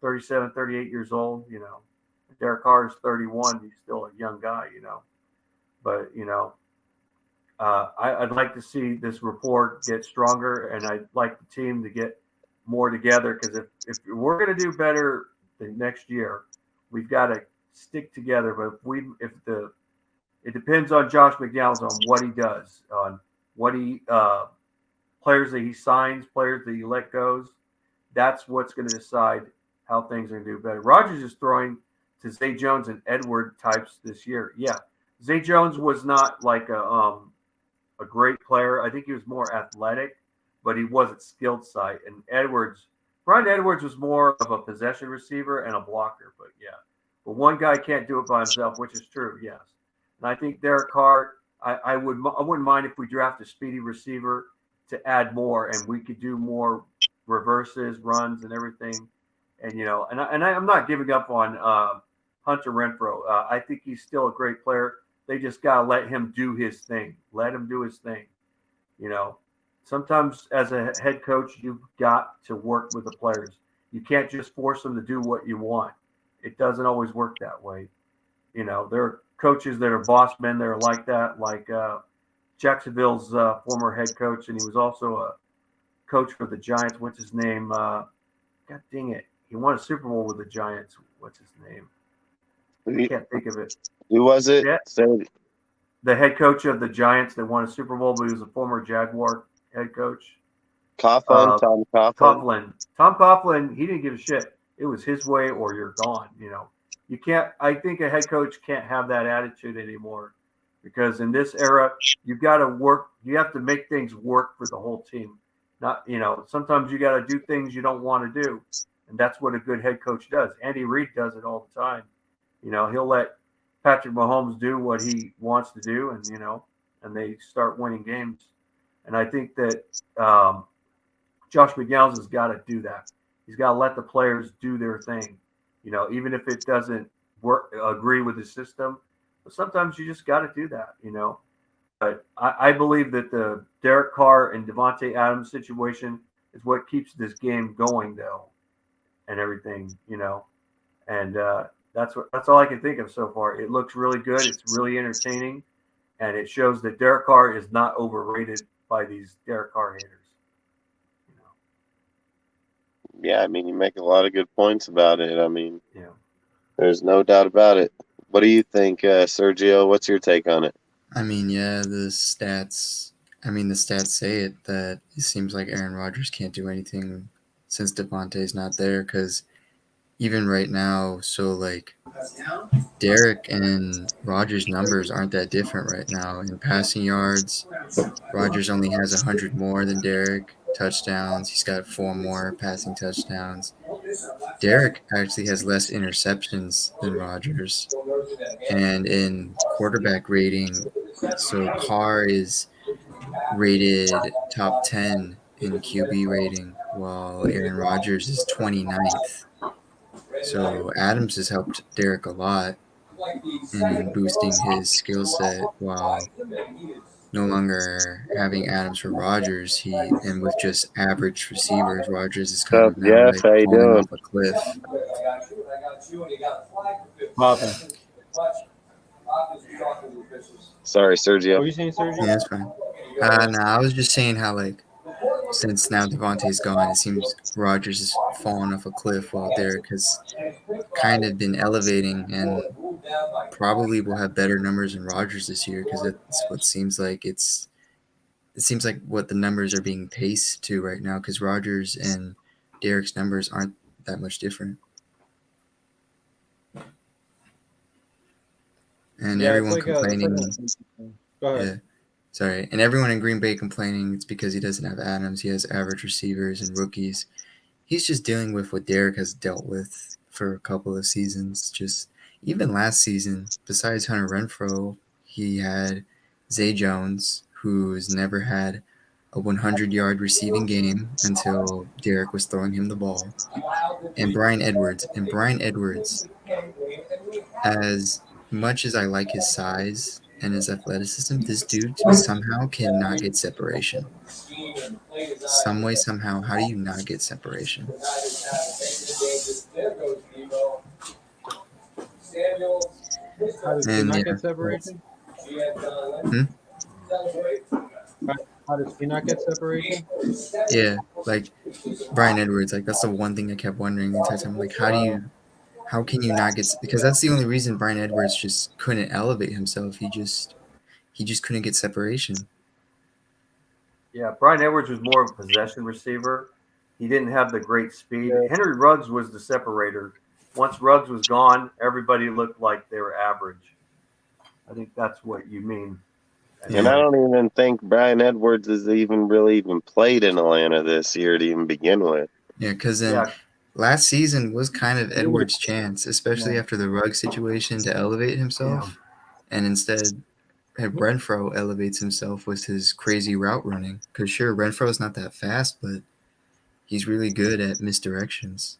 37, 38 years old, Derek Carr is 31. He's still a young guy, But, I'd like to see this rapport get stronger, and I'd like the team to get more together because if we're going to do better the next year, we've got to stick together. But it depends on Josh McDaniels on what he does, on what he players that he signs, players that he let goes. That's what's going to decide how things are going to do better. Rodgers is throwing to Zay Jones and Edward types this year. Yeah, Zay Jones was not like a great player. I think he was more athletic, but he wasn't skilled side. And Brian Edwards was more of a possession receiver and a blocker. But yeah, but one guy can't do it by himself, which is true. Yes, and I think Derek Carr. I wouldn't mind if we draft a speedy receiver to add more, and we could do more reverses, runs, and everything. And I'm not giving up on Hunter Renfrow. I think he's still a great player. They just gotta let him do his thing. Let him do his thing. Sometimes as a head coach, you've got to work with the players. You can't just force them to do what you want. It doesn't always work that way. There are coaches that are boss men that are like that, like Jacksonville's former head coach, and he was also a coach for the Giants. What's his name? God dang it. He won a Super Bowl with the Giants. What's his name? I can't think of it. Who was it? Yeah. The head coach of the Giants that won a Super Bowl, but he was a former Jaguar head coach. Tom Coughlin. Tom Coughlin, he didn't give a shit. It was his way or you're gone, You can't. I think a head coach can't have that attitude anymore, because in this era, you've got to work. You have to make things work for the whole team. Not, sometimes you got to do things you don't want to do, and that's what a good head coach does. Andy Reid does it all the time. He'll let Patrick Mahomes do what he wants to do, and they start winning games. And I think that Josh McDaniels has got to do that. He's got to let the players do their thing. Even if it doesn't agree with the system, but sometimes you just got to do that, But I believe that the Derek Carr and Devontae Adams situation is what keeps this game going, though, and everything, And that's all I can think of so far. It looks really good. It's really entertaining, and it shows that Derek Carr is not overrated by these Derek Carr haters. Yeah, I mean, you make a lot of good points about it. I mean, yeah, there's no doubt about it. What do you think, Sergio? What's your take on it? I mean, yeah, the stats say it, that it seems like Aaron Rodgers can't do anything since Devontae's not there, because even right now, so like Derek and Rodgers' numbers aren't that different right now. In passing yards, Rodgers only has 100 more than Derek. Touchdowns, he's got 4 more passing touchdowns. Derek actually has less interceptions than Rodgers. And in quarterback rating, so Carr is rated top 10 in QB rating, while Aaron Rodgers is 29th. So Adams has helped Derek a lot in boosting his skill set, while no longer having Adams for Rodgers, and with just average receivers, Rodgers is kind What's of up, now Jeff? like How you falling doing? off a cliff. Popping. Sorry, What Sergio. are you saying, Sergio? Yeah, that's fine. No, I was just saying how like since now Devontae's gone, it seems Rodgers is falling off a cliff while Derek has kind of been elevating and probably will have better numbers than Rodgers this year because it's what seems like it seems like what the numbers are being paced to right now because Rodgers and Derek's numbers aren't that much different. And Yeah, everyone it's like complaining. Go ahead. Yeah, sorry. And everyone in Green Bay complaining it's because he doesn't have Adams. He has average receivers and rookies. He's just dealing with what Derek has dealt with for a couple of seasons. Just even last season, besides Hunter Renfrow, he had Zay Jones, who's never had a 100-yard receiving game until Derek was throwing him the ball, and Brian Edwards. And Brian Edwards, as much as I like his size and his athleticism, this dude somehow cannot get separation. Some way, somehow, how do you not get separation? How does he And not yeah, get separation? Hmm? How does he not get separation? yeah, like Brian Edwards, like that's the one thing I kept wondering the entire time. Like, how can you not get? Because that's the only reason Brian Edwards just couldn't elevate himself. He just couldn't get separation. Yeah, Brian Edwards was more of a possession receiver. He didn't have the great speed. Henry Ruggs was the separator. Once Ruggs was gone, everybody looked like they were average. I think that's what you mean. And I Yeah. don't even think Brian Edwards has even really even played in Atlanta this year to even begin with. Yeah, because then Yeah, last season was kind of Edwards' chance, especially after the Ruggs situation, to elevate himself, and instead Renfro elevates himself with his crazy route running. Because sure, Renfro's not that fast, but he's really good at misdirections.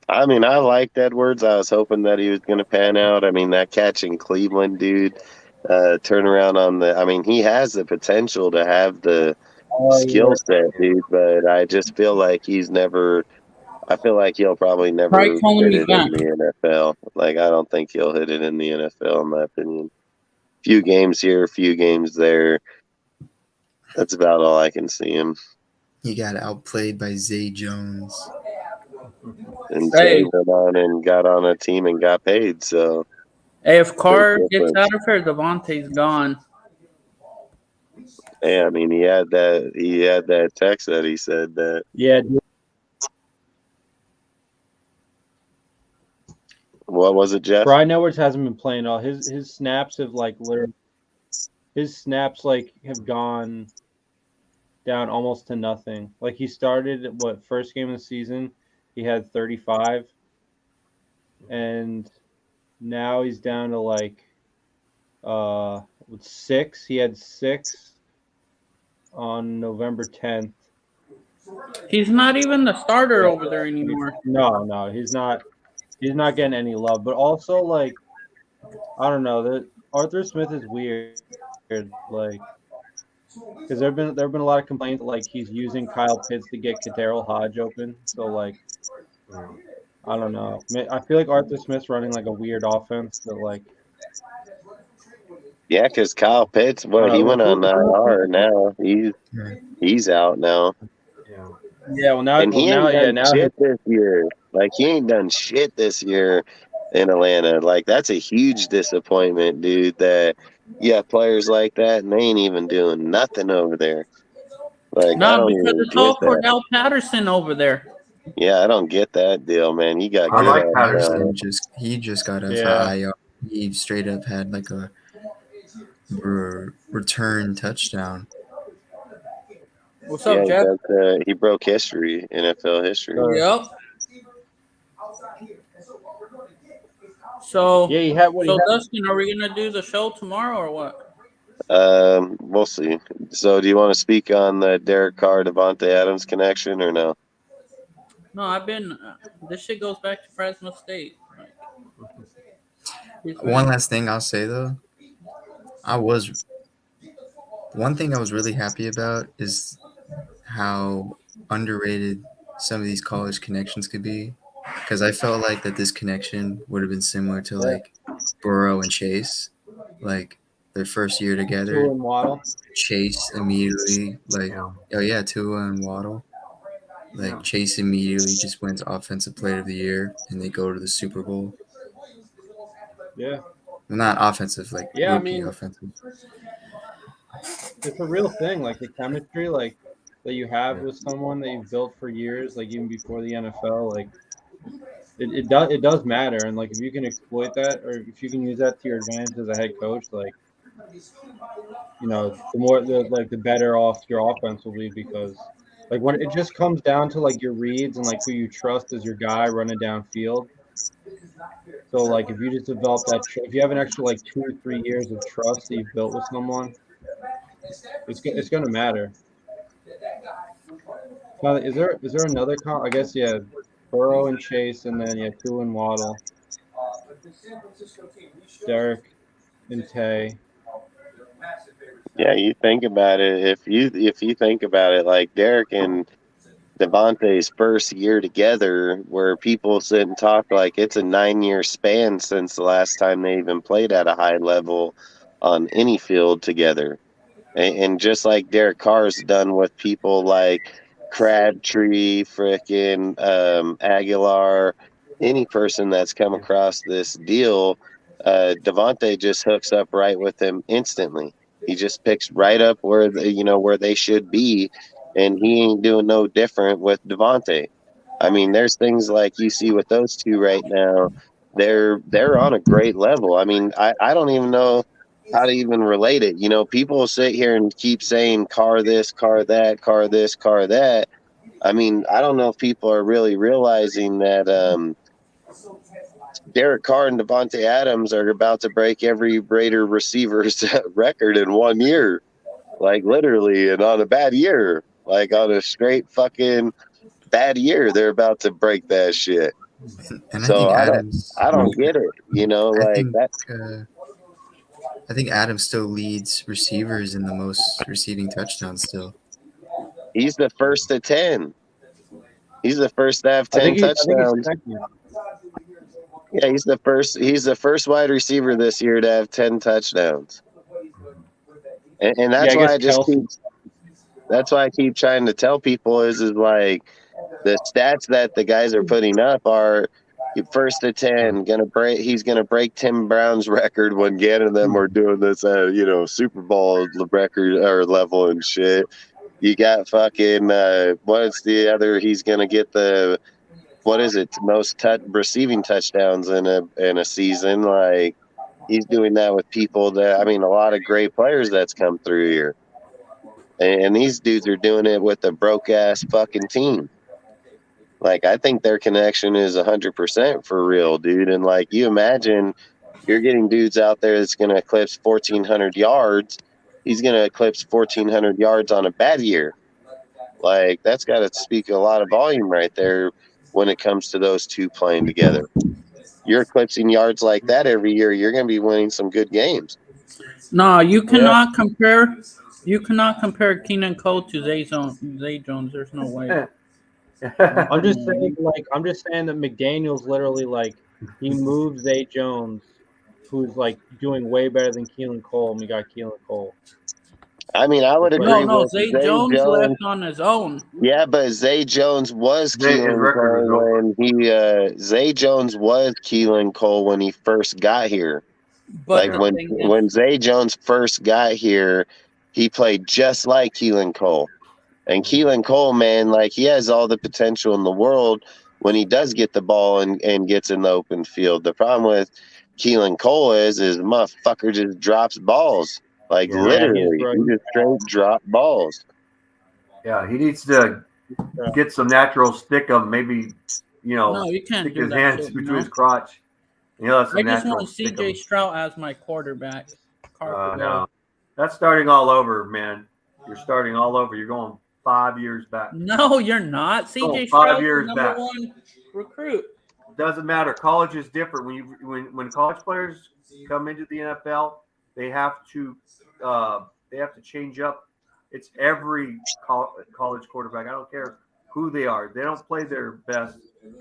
I mean, I liked Edwards. I was hoping that he was going to pan out. I mean, that catch in Cleveland, dude, turnaround on the. I mean, he has the potential to have the skill set, dude, but I just feel like he's never. I feel like he'll probably Try never calling hit me it back. in the NFL. Like, I don't think he'll hit it in the NFL, in my opinion. Few games here, few games there. That's about all I can see him. He got outplayed by Zay Jones. And Hey. Zay went on and got on a team and got paid. So Hey, if Carr big gets difference. out of here, Devontae's gone. Yeah, I mean, he had that text that he said that. Yeah, dude. What was it, Jeff? Brian Edwards hasn't been playing at all. His snaps have like literally have gone down almost to nothing. Like he started first game of the season, he had 35, and now he's down to like with 6. He had 6 on November 10th. He's not even the starter over there anymore. No, he's not. He's not getting any love. But also, like, I don't know. That Arthur Smith is weird. Like, because there've been a lot of complaints that, like, he's using Kyle Pitts to get Kaderil Hodge open. So like, I don't know. I feel like Arthur Smith's running like a weird offense that like. Yeah, because Kyle Pitts, he went on IR now. He's out now. Yeah, well now, And he ain't done shit this year. Like, he ain't done shit this year in Atlanta. Like, that's a huge disappointment, dude, that you have players like that and they ain't even doing nothing over there. Like, I No, don't because even it's get all that. Cordell Patterson over there. Yeah, I don't get that deal, man. You got I good like ass Patterson. Just got out Yeah. for IR. He straight up had like a return touchdown. What's up, Jeff? He broke history, NFL history. Yep. So, Yeah, he had what he so had. Dustin, are we gonna do the show tomorrow or what? We'll see. So, do you want to speak on the Derek Carr Devontae Adams connection or no? No, I've been. This shit goes back to Fresno State. One last thing I'll say though, I was one thing I was really happy about is how underrated some of these college connections could be, because I felt like that this connection would have been similar to like Burrow and Chase, like their first year Tua together. and Waddle. Chase immediately like, Yeah. oh yeah, Tua and Waddle. Like Yeah. Chase immediately just wins Offensive Player of the Year, and they go to the Super Bowl. Yeah. Well, not offensive, like Yeah, I rookie mean, offensive. it's a real thing. Like the chemistry, like that you have Yeah. with someone that you've built for years, like even before the NFL, like it does matter. And like if you can exploit that, or if you can use that to your advantage as a head coach, like the better off your offense will be because like when it just comes down to like your reads and like who you trust as your guy running downfield. So like if you just develop that, if you have an extra like 2 or 3 years of trust that you've built with someone, it's gonna matter. Now, is there another I guess yeah, Burrow and Chase, and then yeah, Tua and Waddle, Derek and Tay. Yeah, you think about it. If you think about it, like Derek and Devontae's first year together, where people sit and talk like it's a 9-year span since the last time they even played at a high level on any field together. And just like Derek Carr's done with people like Crabtree, frickin' Aguilar, any person that's come across this deal, Devontae just hooks up right with him instantly. He just picks right up where they should be, and he ain't doing no different with Devontae. I mean, there's things like you see with those two right now. They're on a great level. I mean, I don't even know how to even relate it. People sit here and keep saying car this, car that, car this, car that. I mean, I don't know if people are really realizing that Derek Carr and Devontae Adams are about to break every Raider receiver's record in 1 year. Like literally, and on a bad year. Like on a straight fucking bad year, they're about to break that shit. And So I don't get it. I Like think that. I think Adams still leads receivers in the most receiving touchdowns still. He's the first to 10. He's the first to have I 10 think he's touchdowns. second. Yeah, he's the first. He's the first wide receiver this year to have 10 touchdowns, and Yeah, that's I why guess I just Kelsey. keep. That's why I keep trying to tell people is like the stats that the guys are putting up are first to 10 gonna break. He's gonna break Tim Brown's record when Gannon and them were doing this, Super Bowl record or level and shit. You got fucking what's the other? He's gonna get the what is it? Most receiving touchdowns in a season. Like he's doing that with people that a lot of great players that's come through here, and these dudes are doing it with a broke ass fucking team. Like I think their connection is 100% for real, dude. And like you imagine, you're getting dudes out there that's going to eclipse 1,400 yards. He's going to eclipse 1,400 yards on a bad year. Like that's got to speak a lot of volume right there when it comes to those two playing together. You're eclipsing yards like that every year, you're going to be winning some good games. No, you cannot compare. You cannot compare Keenan Cole to Zay Jones. There's no way. I'm just saying that McDaniel's literally like he moved Zay Jones, who's like doing way better than Keelan Cole, and we got Keelan Cole. I would agree No, with Zay Zay Jones Jones. left on his own. Yeah, but Zay Jones was His Keelan record was over. Cole when Zay Jones was Keelan Cole when he first got here. But Like the when thing when Zay Jones first got here, he played just like Keelan Cole. And Keelan Cole, man, like he has all the potential in the world when he does get the ball and gets in the open field. The problem with Keelan Cole is motherfucker just drops balls. Like Yeah. literally, he just straight drop balls. Yeah, he needs to get some natural stick 'em. Maybe no, you can't stick do his that hands shit, between his crotch. Some I just natural want stick 'em. CJ Stroud as my quarterback. No, that's starting all over, man. You're starting all over. You're going 5 years back. No, you're not. Oh, CJ 5 Stroud's the years number back. one recruit. Doesn't matter. College is different. When college players come into the NFL, they have to they have to change up. It's every college quarterback. I don't care who they are. They don't play their best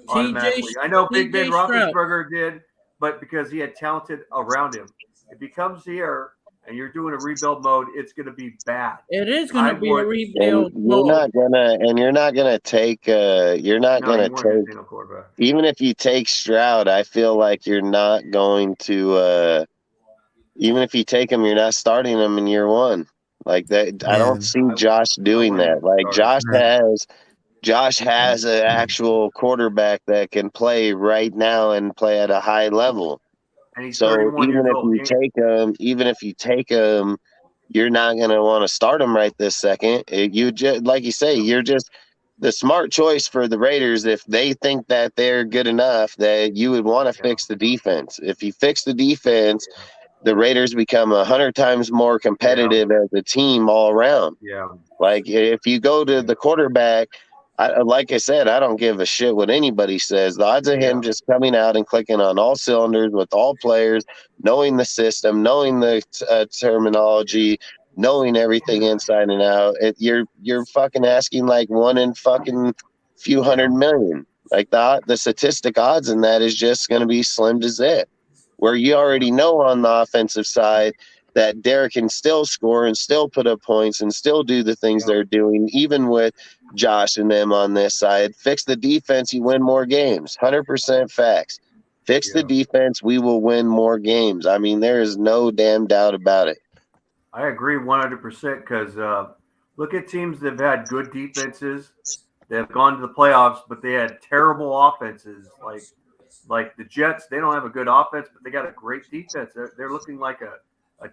automatically. I know Big Ben TJ Stroud. Roethlisberger did, but because he had talented around him. If he comes here and you're doing a rebuild mode, it's going to be bad. It is going to be a And rebuild you're mode. not gonna take you're not No, gonna you weren't going to take take no quarterback. even if you take Stroud, I feel like you're not going to even if you take him, you're not starting him in year one. Like that, I Yeah. don't see Josh doing wouldn't that. Like start him. Josh has an actual quarterback that can play right now and play at a high level. And he's So 31 years old. even if you take him, you're not going to want to start him right this second. You just like you say, you're just the smart choice for the Raiders. If they think that they're good enough, that you would want to fix the defense. If you fix the defense, the Raiders become 100 times more competitive as a team all around. Yeah. Like if you go to the quarterback, like I said, I don't give a shit what anybody says. The odds of him just coming out and clicking on all cylinders with all players, knowing the system, knowing the terminology, knowing everything inside and out, you're fucking asking like one in fucking few hundred million. Like the statistic odds in that is just going to be slim as it. Where you already know on the offensive side that Derek can still score and still put up points and still do the things they're doing, even with Josh and them on this side. Fix the defense, you win more games. 100% facts. Fix the defense, we will win more games. I mean, there is no damn doubt about it. I agree 100% because look at teams that have had good defenses. They have gone to the playoffs, but they had terrible offenses. Like the Jets, they don't have a good offense, but they got a great defense. They're looking like a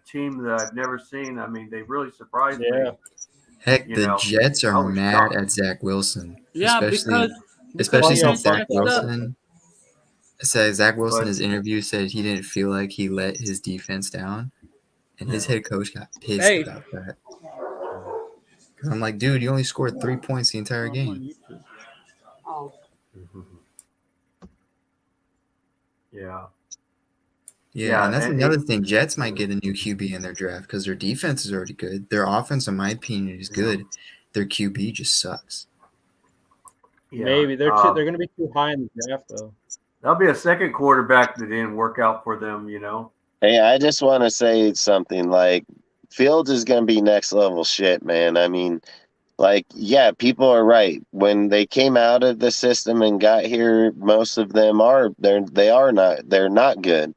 team that I've never seen. I mean, they really surprised me. Heck, You the know, Jets I are was mad shocked. at Zach Wilson, Yeah, especially because since Trent Zach messed up. Wilson said Zach Wilson in But his interview said he didn't feel like he let his defense down, and his head coach got pissed Hey. about that. 'Cause I'm like, dude, you only scored 3 points the entire game. yeah, Yeah, and that's and another thing. Jets might get a new QB in their draft because their defense is already good. Their offense, in my opinion, is good. Their QB just sucks. Maybe they're going to be too high in the draft though. That'll be a second quarterback that didn't work out for them. You know. Hey, I just want to say something. Like, Fields is going to be next level shit, man. I mean, like, yeah, people are right. When they came out of the system and got here, most of them they're not good.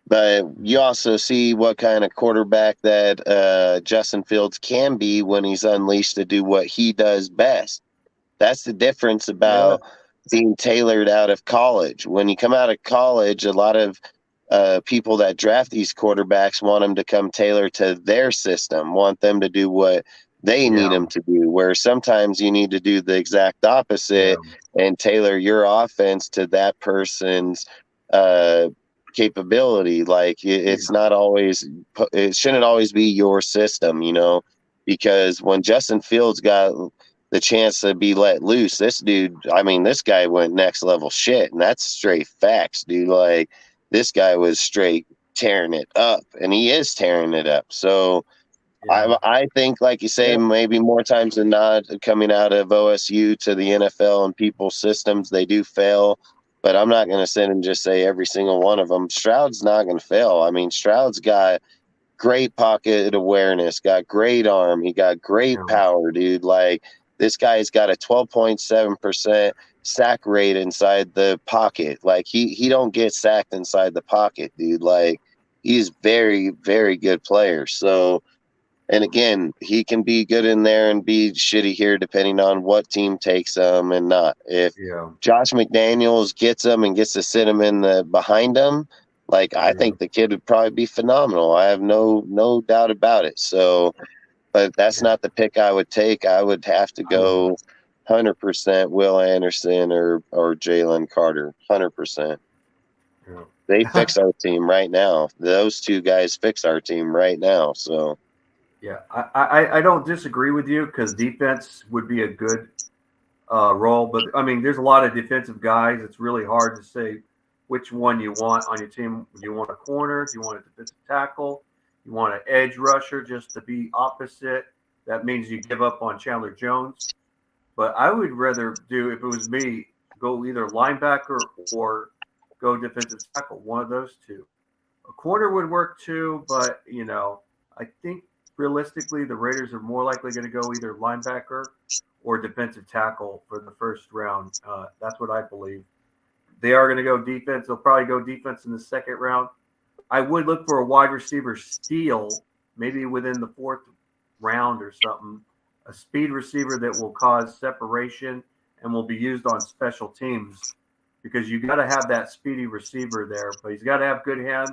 But you also see what kind of quarterback that Justin Fields can be when he's unleashed to do what he does best. That's the difference about being tailored out of college. When you come out of college, a lot of people that draft these quarterbacks want them to come tailor to their system, want them to do what they need them to do, where sometimes you need to do the exact opposite and tailor your offense to that person's capability. Like it shouldn't always be your system, you know, because when Justin Fields got the chance to be let loose, this guy went next level shit, and that's straight facts, dude. Like, this guy was straight tearing it up, and he is tearing it up. So I think, like you say, maybe more times than not, coming out of OSU to the NFL and people's systems, they do fail. But I'm not going to sit and just say every single one of them. Stroud's not going to fail. I mean, Stroud's got great pocket awareness, got great arm. He got great power, dude. Like, this guy's got a 12.7% sack rate inside the pocket. Like, he don't get sacked inside the pocket, dude. Like, he's very, very good player. So, and again, he can be good in there and be shitty here depending on what team takes him and not. If Josh McDaniels gets him and gets to sit him in the behind him, like, I think the kid would probably be phenomenal. I have no doubt about it. So, but that's not the pick I would take. I would have to go 100% Will Anderson or Jalen Carter, 100%. They fix our team right now. Those two guys fix our team right now. So. Yeah, I don't disagree with you because defense would be a good role. But, I mean, there's a lot of defensive guys. It's really hard to say which one you want on your team. Do you want a corner? Do you want a defensive tackle? You want an edge rusher just to be opposite. That means you give up on Chandler Jones. But I would rather do, if it was me, go either linebacker or go defensive tackle, one of those two. A corner would work too, but I think realistically the Raiders are more likely going to go either linebacker or defensive tackle for the first round. That's what I believe. They are going to go defense. They'll probably go defense in the second round. I would look for a wide receiver steal, maybe within the fourth round or something. A speed receiver that will cause separation and will be used on special teams, because you got to have that speedy receiver there, but he's got to have good hands.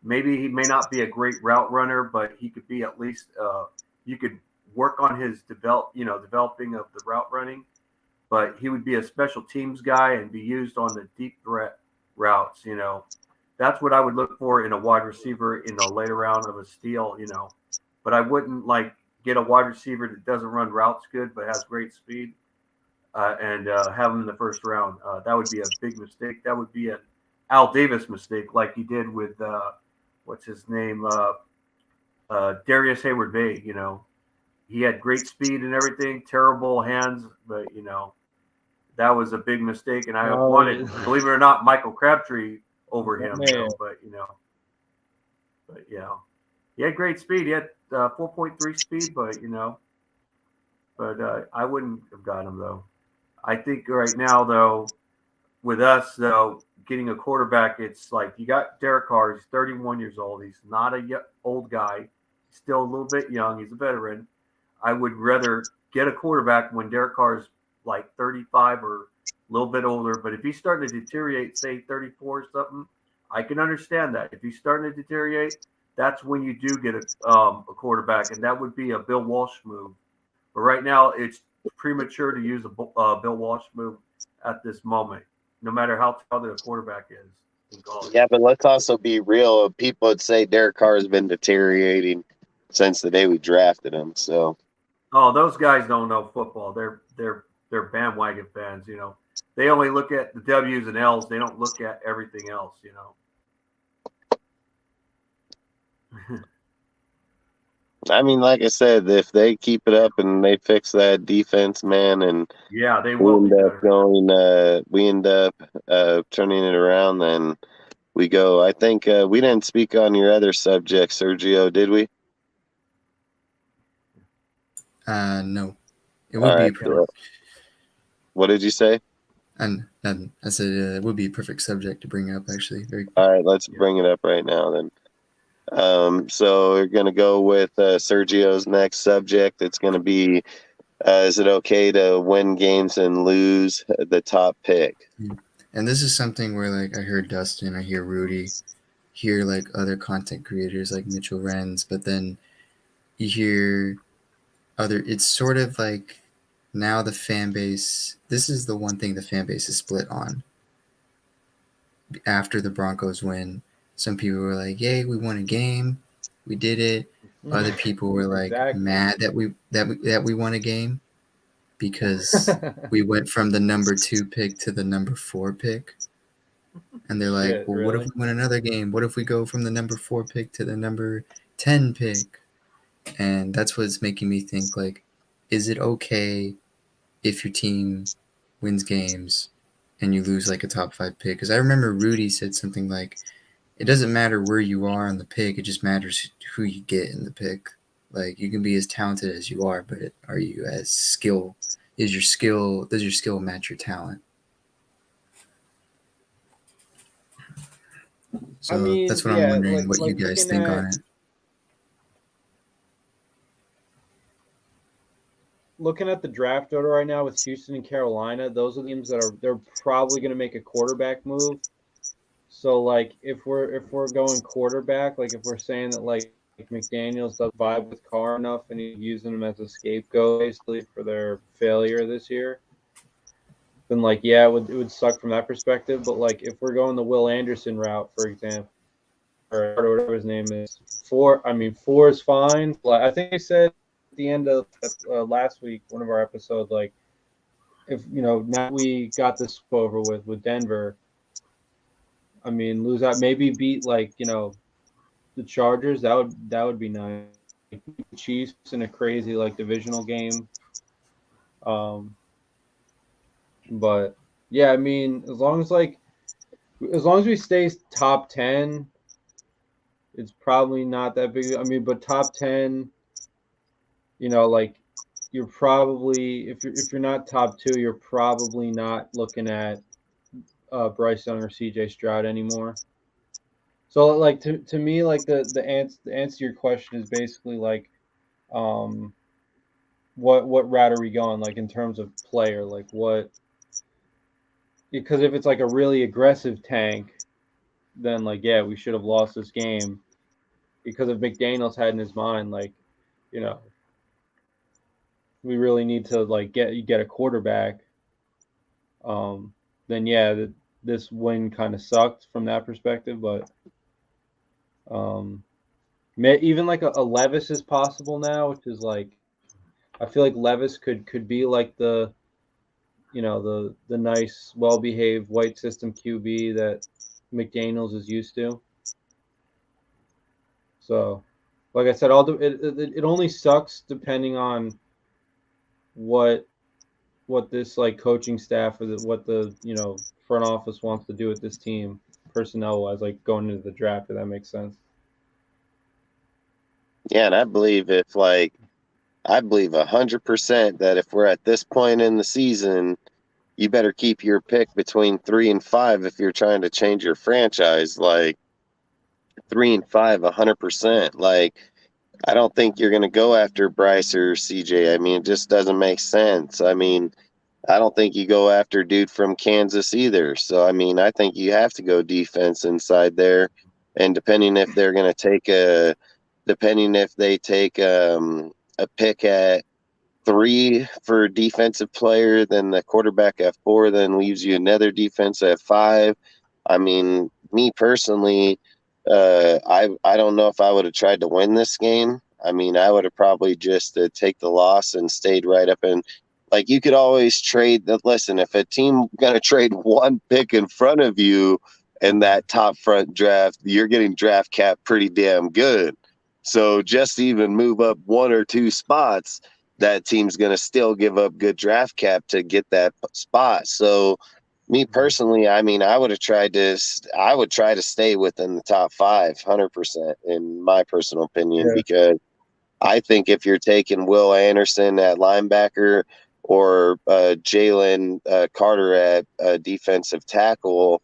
Maybe he may not be a great route runner, but he could be at least. You could work on his developing of the route running, but he would be a special teams guy and be used on the deep threat routes. That's what I would look for in a wide receiver in the later round of a steal. But I wouldn't get a wide receiver that doesn't run routes good but has great speed and have him in the first round. That would be a big mistake. That would be an Al Davis mistake, like he did with what's his name, Darius Hayward-Bay. He had great speed and everything, terrible hands, but that was a big mistake. And I wanted, believe it or not, Michael Crabtree over him. But yeah, he had great speed. He had 4.3 speed, but I wouldn't have got him though. I think right now though, with us though, getting a quarterback, it's like you got Derek Carr. He's 31 years old. He's not a old guy. He's still a little bit young. He's a veteran. I would rather get a quarterback when Derek Carr is like 35 or a little bit older. But if he's starting to deteriorate, say 34 or something, I can understand that. If he's starting to deteriorate, that's when you do get a quarterback, and that would be a Bill Walsh move. But right now, it's premature to use a Bill Walsh move at this moment, no matter how talented a quarterback is in college. Yeah, but let's also be real. People would say Derek Carr has been deteriorating since the day we drafted him. So, those guys don't know football. They're bandwagon fans. They only look at the W's and L's. They don't look at everything else. I mean, like I said, if they keep it up and they fix that defense, man, and yeah, they will. We end up turning it around, then we go. I think we didn't speak on your other subject, Sergio, did we? No. It would be What did you say? And I said it would be a perfect subject to bring up, actually. All right, let's bring it up right now then. So we're going to go with Sergio's next subject. It's going to be, is it okay to win games and lose the top pick? And this is something where, I heard Dustin, I hear Rudy, hear, other content creators like Mitchell Renz, but then you hear it's sort of now the fan base, this is the one thing the fan base is split on. After the Broncos win, some people were like, yay, we won a game. We did it. Other people were mad that we won a game because we went from the number 2 pick to the number 4 pick. And they're like, well, really? What if we win another game? What if we go from the number 4 pick to the number 10 pick? And that's what's making me think, is it okay if your team wins games and you lose a top 5 pick? Because I remember Rudy said something like, it doesn't matter where you are on the pick. It just matters who you get in the pick. You can be as talented as you are, but are you as skilled? Does your skill match your talent? So that's what I'm wondering, what you guys think on it. Looking at the draft order right now with Houston and Carolina, those are the teams that they're probably going to make a quarterback move. So if we're going quarterback, if we're saying that McDaniels does vibe with Carr enough and he's using him as a scapegoat basically for their failure this year, then it would suck from that perspective. But if we're going the Will Anderson route, for example, or whatever his name is, 4 is fine. I think I said at the end of last week, one of our episodes, if now we got this over with Denver. Lose out, maybe beat the Chargers, that would be nice. Chiefs in a crazy like divisional game. Um, but yeah, I mean, as long as we stay top 10, it's probably not that big. I mean, but top 10, like you're probably if you're not top 2, you're probably not looking at Bryce Young or CJ Stroud anymore. So like to me, like the answer to your question is basically like um what route are we going, like in terms of player, like what, because if it's like a really aggressive tank, then like yeah, we should have lost this game, because if McDaniels had in his mind like, you know, we really need to like get a quarterback, then yeah, this win kind of sucked from that perspective. But um, even like a Levis is possible now, which is like I feel like Levis could be like the nice, well behaved white system QB that McDaniels is used to. So, like I said, it only sucks depending on what this like coaching staff or what the front office wants to do with this team personnel wise, like going into the draft. If that makes sense. Yeah, and I believe 100% that if we're at this point in the season, you better keep your pick between 3 and 5 if you're trying to change your franchise. Like 3 and 5, 100%. Like I don't think you're going to go after Bryce or CJ. I mean, it just doesn't make sense. I mean, I don't think you go after dude from Kansas either. So, I mean, I think you have to go defense inside there. And depending if they take a pick at 3 for defensive player, then the quarterback at 4, then leaves you another defense at 5. I mean, me personally, I don't know if I would have tried to win this game. I mean, I would have probably just take the loss and stayed right up in. Like you could always trade that. Listen, if a team gonna trade one pick in front of you in that top front draft, you're getting draft cap pretty damn good. So just even move up 1 or 2 spots, that team's gonna still give up good draft cap to get that spot. So me personally, I mean, I would try to stay within the top 5, 100% in my personal opinion, Yeah. because I think if you're taking Will Anderson at linebacker or Jalen Carter at defensive tackle,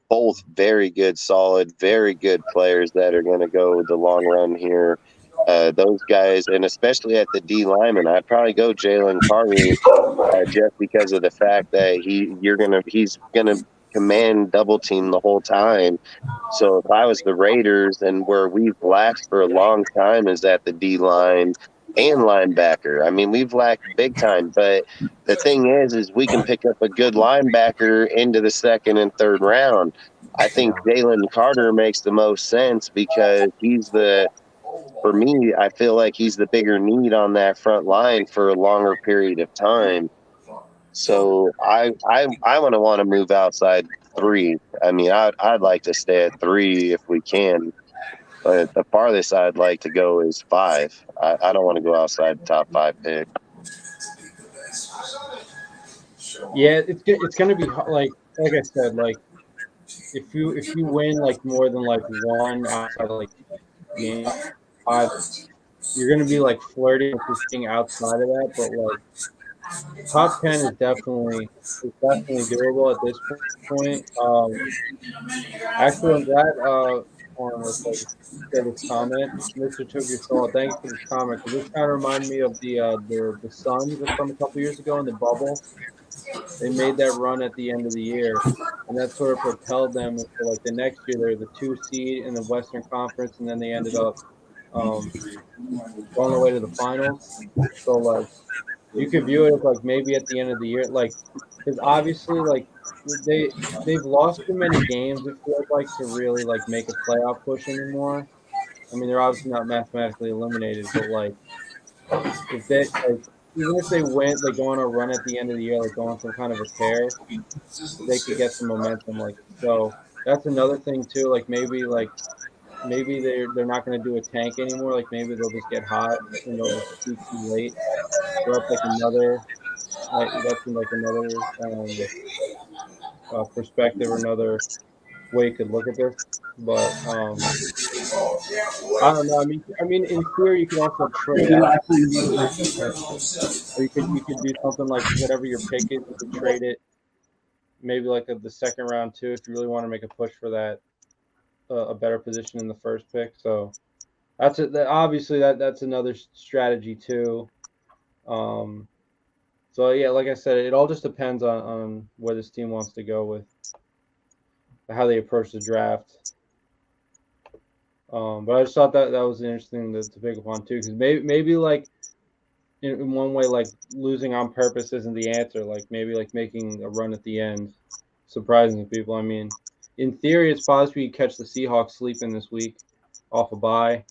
both very good, solid, very good players that are going to go the long run here. Those guys, and especially at the D lineman, I'd probably go Jalen Carter just because of the fact that he's gonna command double team the whole time. So if I was the Raiders, and where we've lacked for a long time is at the D line and linebacker. I mean, we've lacked big time, but the thing is we can pick up a good linebacker into the 2nd and 3rd round. I think Jalen Carter makes the most sense because for me, I feel like he's the bigger need on that front line for a longer period of time. So I want to move outside 3. I mean, I'd like to stay at 3 if we can, but the farthest I'd like to go is 5. I don't want to go outside the top 5 pick. Yeah, it's gonna be like I said, like if you win like more than like one outside of like game 5, you're gonna be like flirting with this thing outside of that. But like top 10 is definitely doable at this point. Actually, I'm glad on this like say this comment, Mr. Took Your Soul. Thank you for this comment, because this kind of reminded me of the Suns from a couple years ago in the bubble. They made that run at the end of the year, and that sort of propelled them into like the next year. They're the 2 seed in the Western Conference, and then they ended up going away to the finals. So like you could view it as like maybe at the end of the year, like because obviously like they've lost too many games, it feels like, to really like make a playoff push anymore. I mean, they're obviously not mathematically eliminated, but like if they like even if they win, they go on a run at the end of the year, like go on some kind of a tear, they could get some momentum. Like so, that's another thing too. Like maybe like maybe they're not going to do a tank anymore. Like maybe they'll just get hot and they'll just peak too late. So that's like another perspective or another way you could look at this. But I don't know. I mean, in theory, you could also trade out, or you could do something like whatever your pick is, you could trade it maybe like the second round too, if you really want to make a push for that a better position in the first pick. So that's it. Obviously, that's another strategy too. So yeah, like I said, it all just depends on where this team wants to go with how they approach the draft. But I just thought that was interesting to pick up on too, because maybe like in one way, like losing on purpose isn't the answer. Like maybe like making a run at the end, surprising people. I mean, in theory, it's possible you catch the Seahawks sleeping this week off a bye.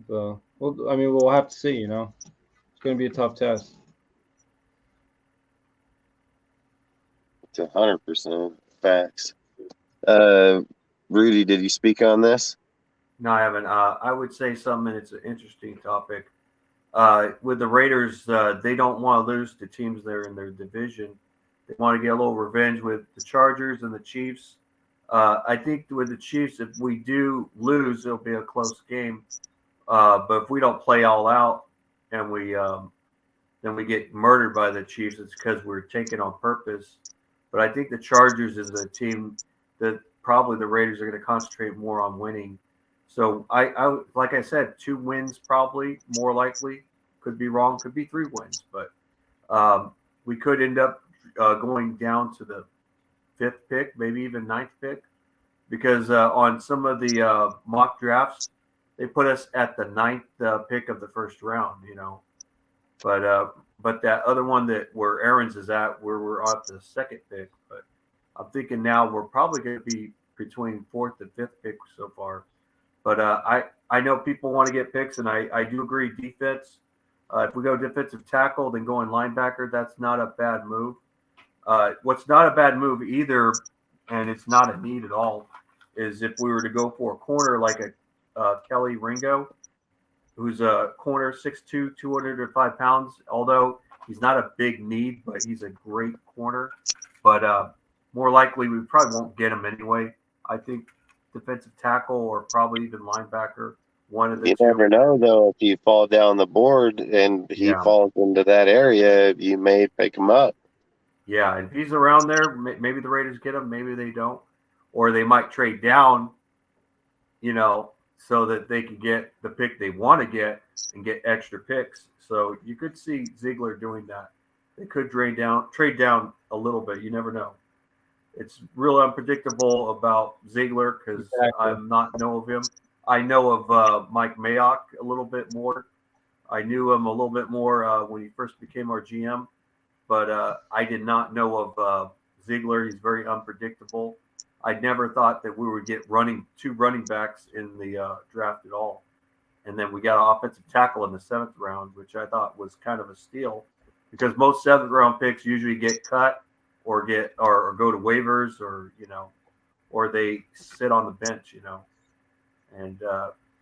So, well, I mean, we'll have to see. You know, it's going to be a tough test. It's 100% facts. Rudy, did you speak on this? No, I haven't. I would say something. It's an interesting topic. With the Raiders, they don't want to lose to teams there in their division. They want to get a little revenge with the Chargers and the Chiefs. I think with the Chiefs, if we do lose, it'll be a close game. But if we don't play all out and then we get murdered by the Chiefs, it's because we're taken on purpose. But I think the Chargers is a team that probably the Raiders are going to concentrate more on winning. So I like I said, 2 wins probably more likely. Could be wrong. Could be 3 wins, but we could end up going down to the 5th pick, maybe even 9th pick, because on some of the mock drafts they put us at the 9th pick of the first round. You know, but that other one that where Aaron's is at, where we're at the 2nd pick. But I'm thinking now we're probably going to be between 4th and 5th pick so far. But I know people want to get picks, and I do agree. Defense, if we go defensive tackle, then going linebacker, that's not a bad move. What's not a bad move either, and it's not a need at all, is if we were to go for a corner like a Kelly Ringo, who's a corner, 6'2", 205 pounds. Although he's not a big need, but he's a great corner. But more likely, we probably won't get him anyway. I think defensive tackle or probably even linebacker, one of the two. You never know, though. If you fall down the board and he falls into that area, you may pick him up. Yeah, and if he's around there, maybe the Raiders get him, maybe they don't. Or they might trade down, you know, so that they can get the pick they want to get and get extra picks. So you could see Ziegler doing that. They could trade down a little bit. You never know. It's real unpredictable about Ziegler because I'm not know of him. I know of Mike Mayock a little bit more. I knew him a little bit more when he first became our GM, but I did not know of Ziegler. He's very unpredictable. I never thought that we would get 2 running backs in the draft at all. And then we got an offensive tackle in the 7th round, which I thought was kind of a steal because most 7th round picks usually get cut or go to waivers or, you know, or they sit on the bench, you know, and,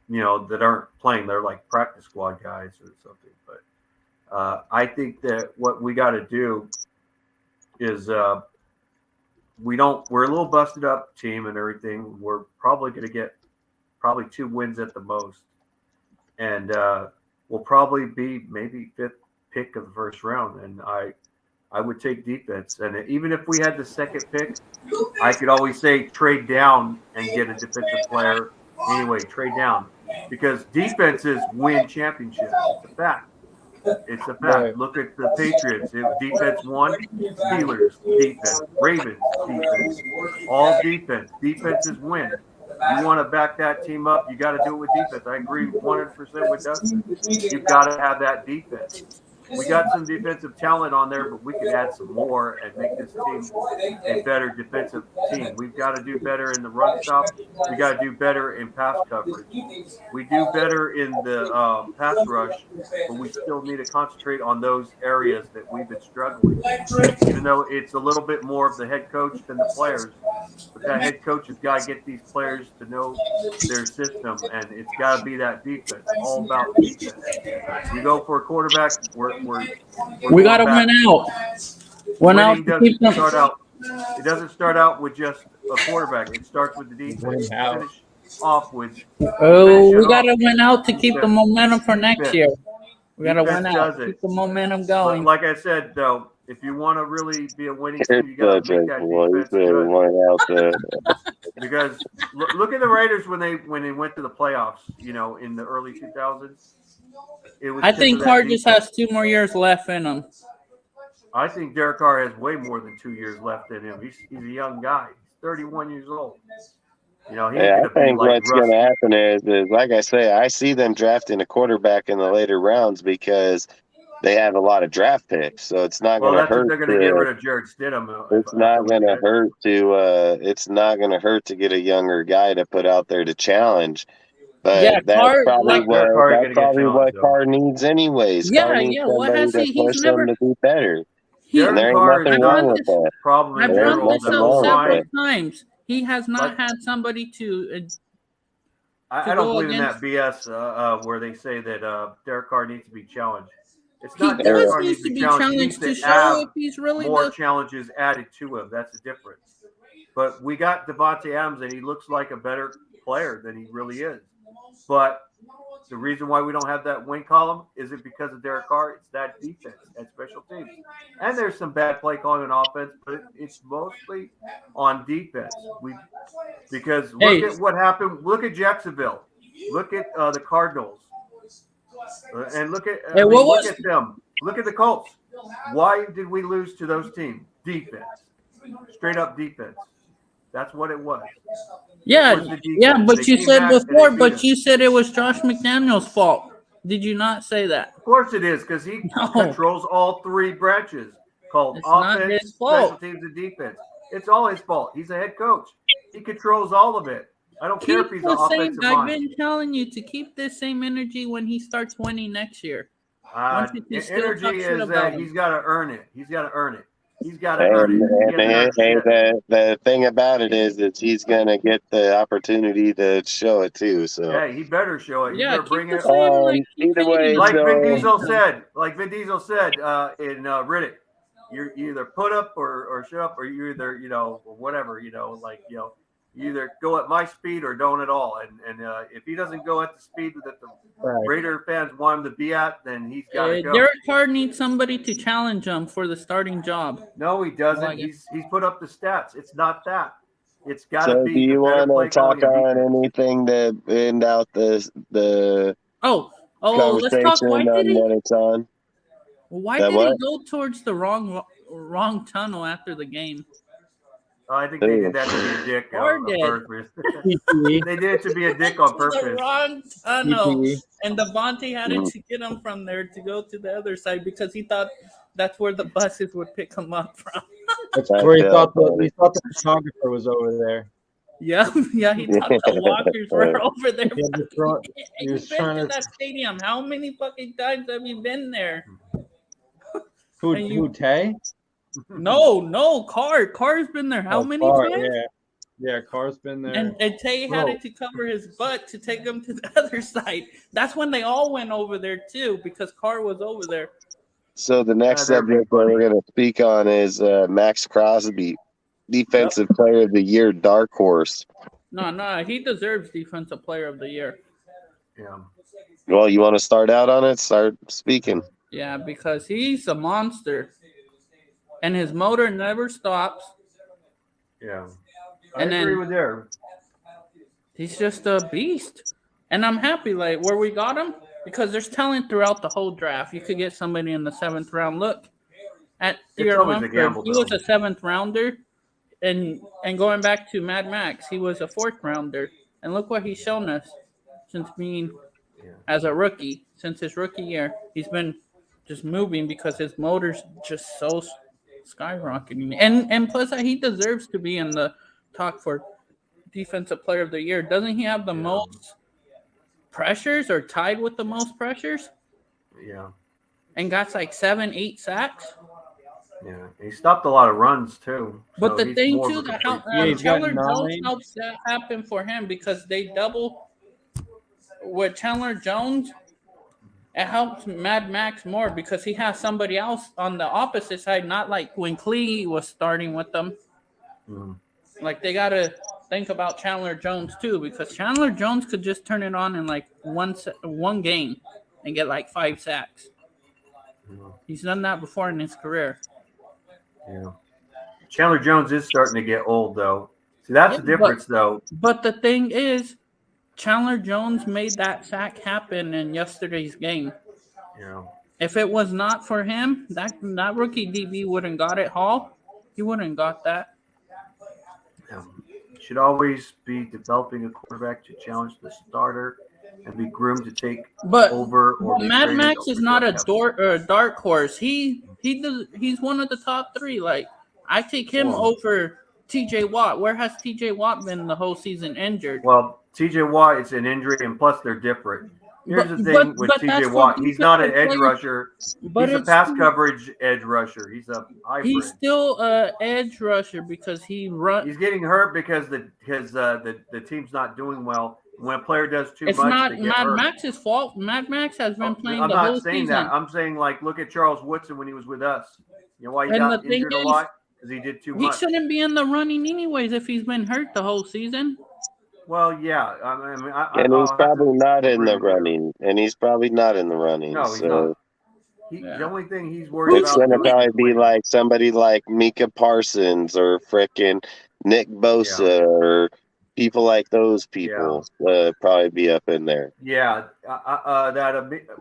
you know, that aren't playing. They're like practice squad guys or something. But I think that what we got to do is we're a little busted up team and everything. We're probably going to get 2 wins at the most. And we'll probably be maybe 5th pick of the first round. And I would take defense. And even if we had the 2nd pick, I could always say trade down and get a defensive player. Anyway, trade down. Because defenses win championships. It's a fact. It's a fact. Right. Look at the Patriots. Defense won. Steelers, defense. Ravens, defense. All defense. Defenses win. You want to back that team up, you got to do it with defense. I agree 100% with Dustin. You've got to have that defense. we got some defensive talent on there, but we could add some more and make this team a better defensive team. We've got to do better in the run stop. We got to do better in pass coverage. We do better in the pass rush, but we still need to concentrate on those areas that we've been struggling. Even though it's a little bit more of the head coach than the players, but that head coach has got to get these players to know their system, and it's got to be that defense, all about defense. We go for a quarterback, We got to win out. Win out winning to keep doesn't them. start out. It doesn't start out with just a quarterback. It starts with the defense. Finish off with. Oh, finish we it got to off. win out to keep the Defense. momentum for next Defense. year. We got to Defense win out, does it. keep the momentum But going. like I said, though, if you want to really be a winning You're team, you got such to a make that boy. defense You good. went out there. Because look at the Raiders when they went to the playoffs. You know, in the early 2000s, it was. I 'cause think of that Carr just defense. has 2 more years left in him. I think Derek Carr has way more than 2 years left in him. He's a young guy. He's 31 years old. You know, he's Yeah, I going to be think like what's going to Rusty. happen is, like I say, I see them drafting a quarterback in the later rounds because they have a lot of draft picks. So it's not Well, going to that's what hurt they're going to get to. rid of Jared Stidham. It's not going to hurt to. It's not going to hurt to get a younger guy to put out there to challenge. Yeah, But that's Carr. probably Like, Derek Carr ain't that's going to get probably what challenged, though. Carr needs anyways. Carr yeah, needs yeah. What somebody has to he? He's push never. him to be better. He. And Derek there ain't Carr is nothing I've wrong brought not with this. that. problem in I've There ain't brought general. this nothing The up wrong with several that. times. He has not Like, had somebody to I don't go believe in against. that BS where they say that Derek Carr needs to be challenged. It's He not Derek does Carr needs needs to to be be challenged. He needs challenged to to show have if he's really more the. challenges added to him. That's the difference. But we got Devontae Adams, and he looks like a better player than he really is. But the reason why we don't have that wing column isn't because of Derek Carr. It's that defense, that special teams. And there's some bad play calling on offense, but it's mostly on defense. Because look Hey, at what happened. Look at Jacksonville. Look at the Cardinals. And look at hey, what look was? at them. Look at the Colts. Why did we lose to those teams? Defense. Straight up defense. That's what it was. Yeah, It was the yeah. defense. But They you came said back and they before. beat But us. you said it was Josh McDaniel's fault. Did you not say that? Of course it is, because he No, controls all 3 branches called it's not offense, his special fault. teams, and defense. It's all his fault. He's a head coach. He controls all of it. I don't care if Keep he's an the same. offensive I've mind. been telling you to keep this same energy when he starts winning next year. Want you to still talk Energy shit is about him. he's got to earn it. He's got to earn it. He's got to earn it. He hasn't earned shit. The thing about it is that he's gonna get the opportunity to show it too. So Yeah, he better show it. He Yeah, better keep bring the it. same. Like keep either feeding way, him. Like Vin so Diesel said. In Riddick, you either put up or shut up, or you either or whatever you either go at my speed or don't at all. And if he doesn't go at the speed that the Raider fans want him to be at, then he's got to go. Derek Carr needs somebody to challenge him for the starting job. No, he doesn't. Like He's put up the stats. It's not that. It's got to do be the you better want play to talk calling and on defense. anything to end out the Oh, let's talk. conversation on what it's on? Why That did what? he go towards the wrong tunnel after the game? I think they did that to be a dick Carr on did. purpose. PPE. They did it to be a dick on The purpose. wrong tunnel, PPE. and Devontae had to get him from there to go to the other side because he thought that's where the buses would pick him up from. That's That's where he so thought funny. the photographer was over there. Yeah, he thought the walkers were over there. He had to throw- he You've was been trying to to- that stadium. How many fucking times have you been there? Who Tay? No, Carr's been there. How many Carr, times? Yeah, Carr's been there. And Tay had it to cover his butt to take him to the other side. That's when they all went over there too, because Carr was over there. So the next that'd be subject that we're going to speak on is Max Crosby, Defensive Player of the Year, dark horse. No, he deserves Defensive Player of the Year. Yeah. Well, you want to start out on it? Start speaking. Yeah, because he's a monster, and his motor never stops. Yeah. I And agree then- with there. He's just a beast, and I'm happy like where we got him because there's talent throughout the whole draft. You could get somebody in the 7th round. Look at Theodore always a Mumford. gamble, He though. was a 7th rounder, and going back to Mad Max, he was a 4th rounder, and look what he's shown us since being as a rookie. Since his rookie year, he's been just moving because his motor's just so skyrocketing. And plus, he deserves to be in the talk for Defensive Player of the Year. Doesn't he have the most pressures or tied with the most pressures? Yeah. And got like 7, 8 sacks. Yeah, he stopped a lot of runs too. But so the he's thing more too, of a that complete- he's got Chandler Jones 9. helps that happen for him because they double with Chandler Jones. It helps Mad Max more because he has somebody else on the opposite side, not like when Clee was starting with them. Mhm. Like they gotta think about Chandler Jones too because Chandler Jones could just turn it on in like one game and get like 5 sacks. Yeah. He's done that before in his career. Yeah. Chandler Jones is starting to get old though. See, that's the difference though. But the thing is, Chandler Jones made that sack happen in yesterday's game. Yeah. If it was not for him, that rookie DB wouldn't got it. Hall, he wouldn't got that. Should always be developing a quarterback to challenge the starter and be groomed to take over or be Mad traded Max is over not a draft dark horse. He's one of the top 3. Like I take him over T.J. Watt. Where has T.J. Watt been the whole season injured? Well, T.J. Watt is an injury, and plus they're different. Here's the thing with T.J. Watt: he's not an edge rusher. He's a pass coverage edge rusher. He's a hybrid. He's still an edge rusher because he runs. He's getting hurt because the team's not doing well. When a player does too It's much, not they get Mad hurt. Max's fault. Mad Max has been playing I'm the whole not saying season. that. I'm saying like look at Charles Woodson when he was with us. You know why he And got the thing injured a is, lot? Because he did too He much. shouldn't be in the running anyways if he's been hurt the whole season. Well, yeah. And he's probably not in the running. No, he's so not. The only thing he's worried it's about going to doing probably is be winning. like somebody like Micah Parsons or frickin' Nick Bosa or people like those people probably be up in there. Yeah,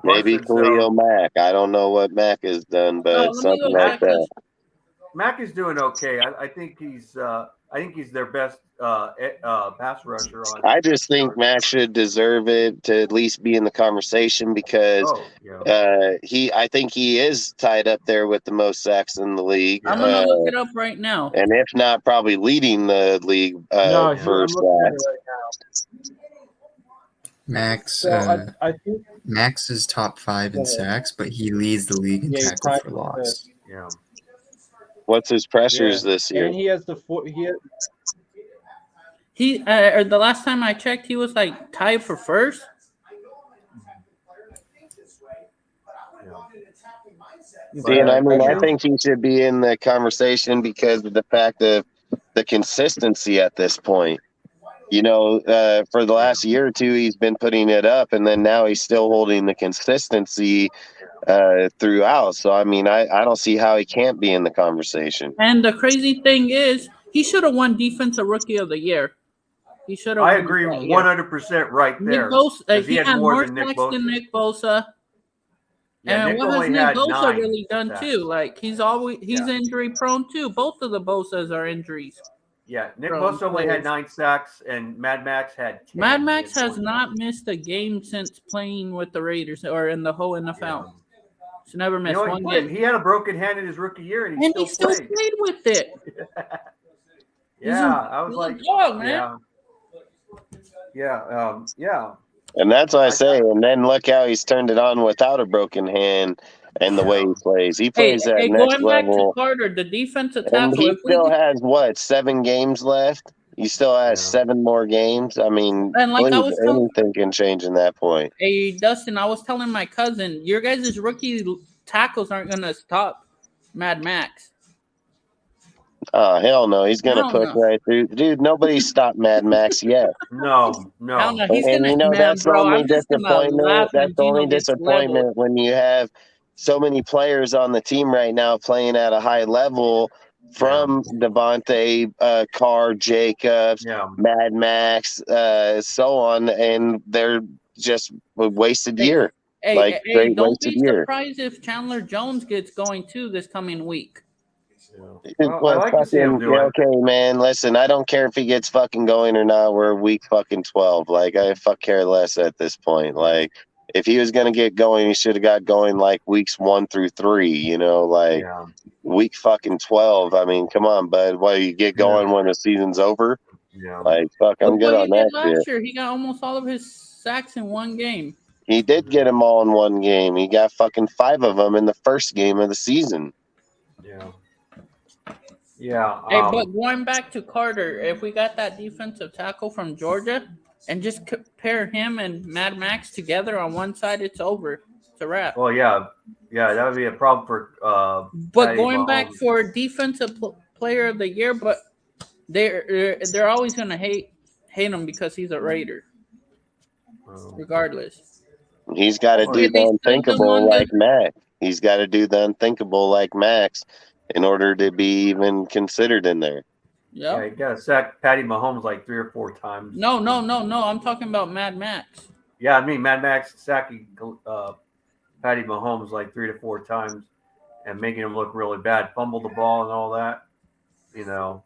Maybe Parsons, Khalil Mack. I don't know what Mack has done, but something like that. Mack is doing okay. I think he's their best pass rusher on. I just think Mack should deserve it to at least be in the conversation because I think he is tied up there with the most sacks in the league. I'm gonna look it up right now. And if not, probably leading the league for sacks. Max, I think Max is top 5 in sacks, but he leads the league in tackle for loss. Yeah. What's his pressures this year? And he has the the last time I checked, he was like tied for first. See, and I think he should be in the conversation because of the fact of the consistency at this point. You know, for the last year or two, he's been putting it up, and then now he's still holding the consistency throughout. So, I mean, I don't see how he can't be in the conversation. And the crazy thing is, he should have won Defensive Rookie of the Year. He should have. I agree 100% right there. Nick Bosa, he had more than Nick sacks Bosa. than Nick Bosa. Yeah, and Nick what has only Nick had Bosa 9 really done sacks. too? Like he's injury prone too. Both of the Bosas are injuries. Yeah, Nick Bosa only had 9 sacks, and Mad Max had 10. Mad Max has not missed a game since playing with the Raiders or in the whole NFL. He's never missed one game. He had a broken hand in his rookie year, and he still played with it. I was like, dog, man. Yeah. And that's what I say. And then look how he's turned it on without a broken hand and the way he plays. He plays at next going back level. to Carter, the defensive And tackle. he still has, 7 games left? He still has 7 more games. I mean, And like I was anything can change in that point. Hey, Dustin, I was telling my cousin, your guys' rookie tackles aren't going to stop Mad Max. Oh, hell no. He's going to push right through. Dude, nobody stopped Mad Max yet. No. He's and gonna, that's the only I'm just gonna disappointment. laugh That's the when only Gino gets disappointment leveled. when you have so many players on the team right now playing at a high level from Devontae, Carr, Jacobs, Mad Max, so on, and they're just a wasted year. Great Don't wasted be year. surprised if Chandler Jones gets going too this coming week. Well, I like to see him do it. Okay, man. Listen, I don't care if he gets fucking going or not. We're week fucking 12. Like, I care less at this point. Like, if he was going to get going, he should have got going like weeks 1 through 3. You know, like Yeah. week fucking 12. I mean, come on, bud. Why you get going when the season's over? Yeah. Like, fuck, I'm Look good what he on that did shit. last year. He got almost all of his sacks in one game. He did get them all in one game. He got fucking 5 of them in the first game of the season. Yeah. Yeah. Hey, but going back to Carter, if we got that defensive tackle from Georgia and just compare him and Mad Max together on one side, it's over. It's a wrap. Well, yeah. That would be a problem for. But Patty going back Mahomes. for defensive player of the year, but they're always gonna hate him because he's a Raider, regardless. He's got to do Okay, they the snubbed him unthinkable on like Max. He's got to do the unthinkable like Max in order to be even considered in there. Yeah, he got to sack Patty Mahomes like 3 or 4 times. No. I'm talking about Mad Max. Yeah, I mean Mad Max sacking Patty Mahomes like 3 to 4 times and making him look really bad, fumble the ball and all that. You know,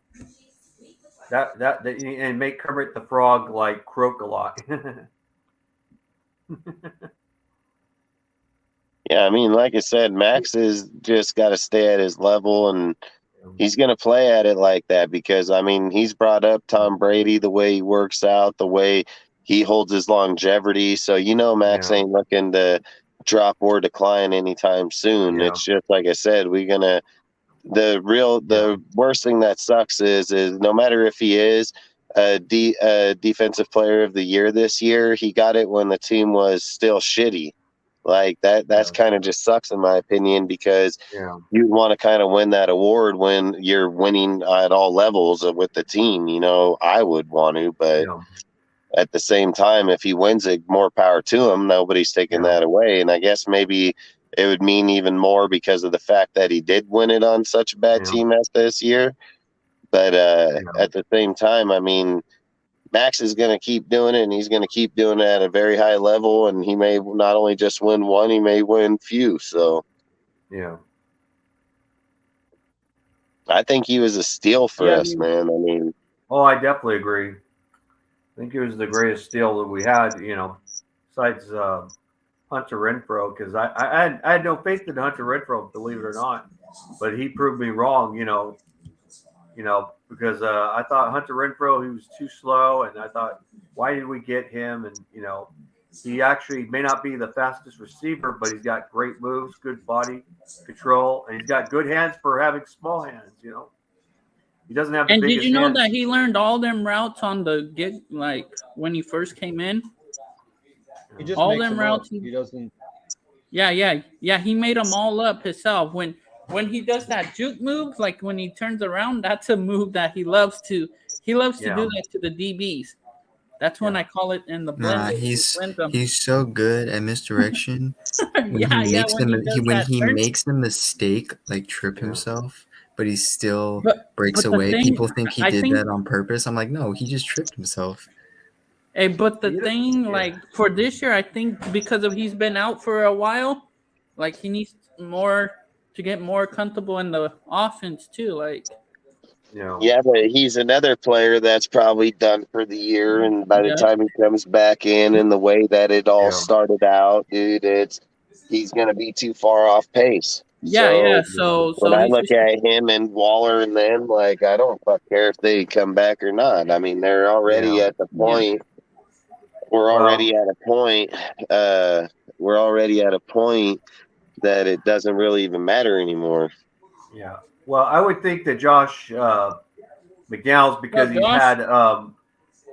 that and make Kermit the Frog like croak a lot. Yeah, I mean, like I said, Max is just got to stay at his level, and he's going to play at it like that because, I mean, he's brought up Tom Brady, the way he works out, the way he holds his longevity. So, you know, Max ain't looking to drop or decline anytime soon. It's just like I said, the worst thing that sucks is no matter if he is a defensive player of the year this year, he got it when the team was still shitty. Like that's kind of just sucks in my opinion because you want to kind of win that award when you're winning at all levels with the team. You know, I would want to, but at the same time, if he wins it, more power to him. Nobody's taking that away. And I guess maybe it would mean even more because of the fact that he did win it on such a bad team as this year. But at the same time, I mean, Max is going to keep doing it, and he's going to keep doing it at a very high level, and he may not only just win one, he may win few. So, I think he was a steal for us, man. I mean, I definitely agree. I think he was the greatest steal that we had, you know, besides Hunter Renfrow, because I had no faith in Hunter Renfrow, believe it or not, but he proved me wrong, you know, because I thought Hunter Renfrow, he was too slow, and I thought, why did we get him? And, you know, he actually may not be the fastest receiver, but he's got great moves, good body control, and he's got good hands for having small hands, you know. He doesn't have the and biggest did you know hands. that he learned all them routes on the gig, like when he first came in? He just all makes them them routes. up. He doesn't. Yeah. He made them all up himself. When he does that juke move, like when he turns around, that's a move that he loves to. He loves to do that to the DBs. That's when I call it in the blend. Nah, he's so good at misdirection. When he makes a mistake, like trip himself, but he still breaks away. People think he did that on purpose. I'm like, no, he just tripped himself. Hey, but the thing, like for this year, I think because of he's been out for a while, like he needs more to get more comfortable in the offense too. Like, yeah, but he's another player that's probably done for the year, and by the time he comes back in, and the way that it all started out, dude, he's gonna be too far off pace. So when I look at him and Waller and them, like I don't care if they come back or not. I mean, they're already at the point. We're already at a point. We're already at a point that it doesn't really even matter anymore. Yeah. Well, I would think that Josh McDaniels, because he had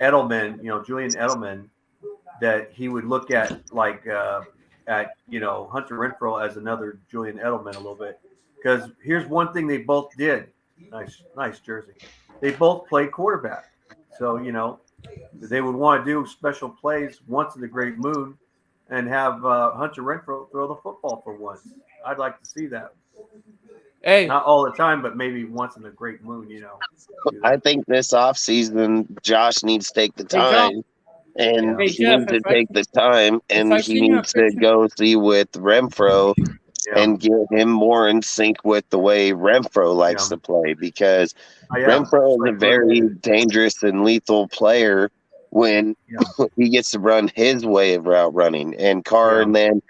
Edelman, you know, Julian Edelman, that he would look at like you know, Hunter Renfrow as another Julian Edelman a little bit. Because here's one thing they both did. Nice jersey. They both played quarterback. So, you know, they would want to do special plays once in a great mood and have Hunter Renfrow throw the football for once. I'd like to see that. Hey, not all the time, but maybe once in a great mood, you know. I think this offseason, Josh needs to take the time. And he needs to take the time, and he needs to go see with Renfrow and get him more in sync with the way Renfrow likes to play, because Renfrow is a very dangerous and lethal player when he gets to run his way of route running, and Carr and then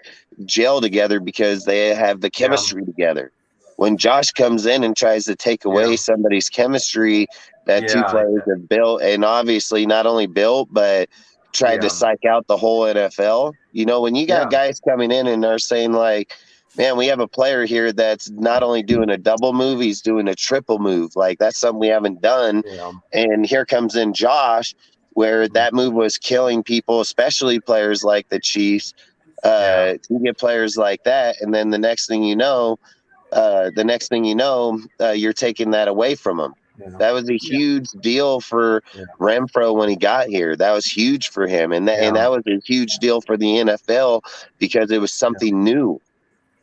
gel together because they have the chemistry together. When Josh comes in and tries to take away somebody's chemistry that two players have built, and obviously not only built, but tried to psych out the whole NFL. You know, when you got guys coming in and they're saying like, man, we have a player here that's not only doing a double move, he's doing a triple move. Like, that's something we haven't done. And here comes in Josh, where that move was killing people, especially players like the Chiefs. You get players like that, and then the next thing you know, you're taking that away from them. That was a huge deal for Renfro when he got here. That was huge for him, and that was a huge deal for the NFL because it was something new.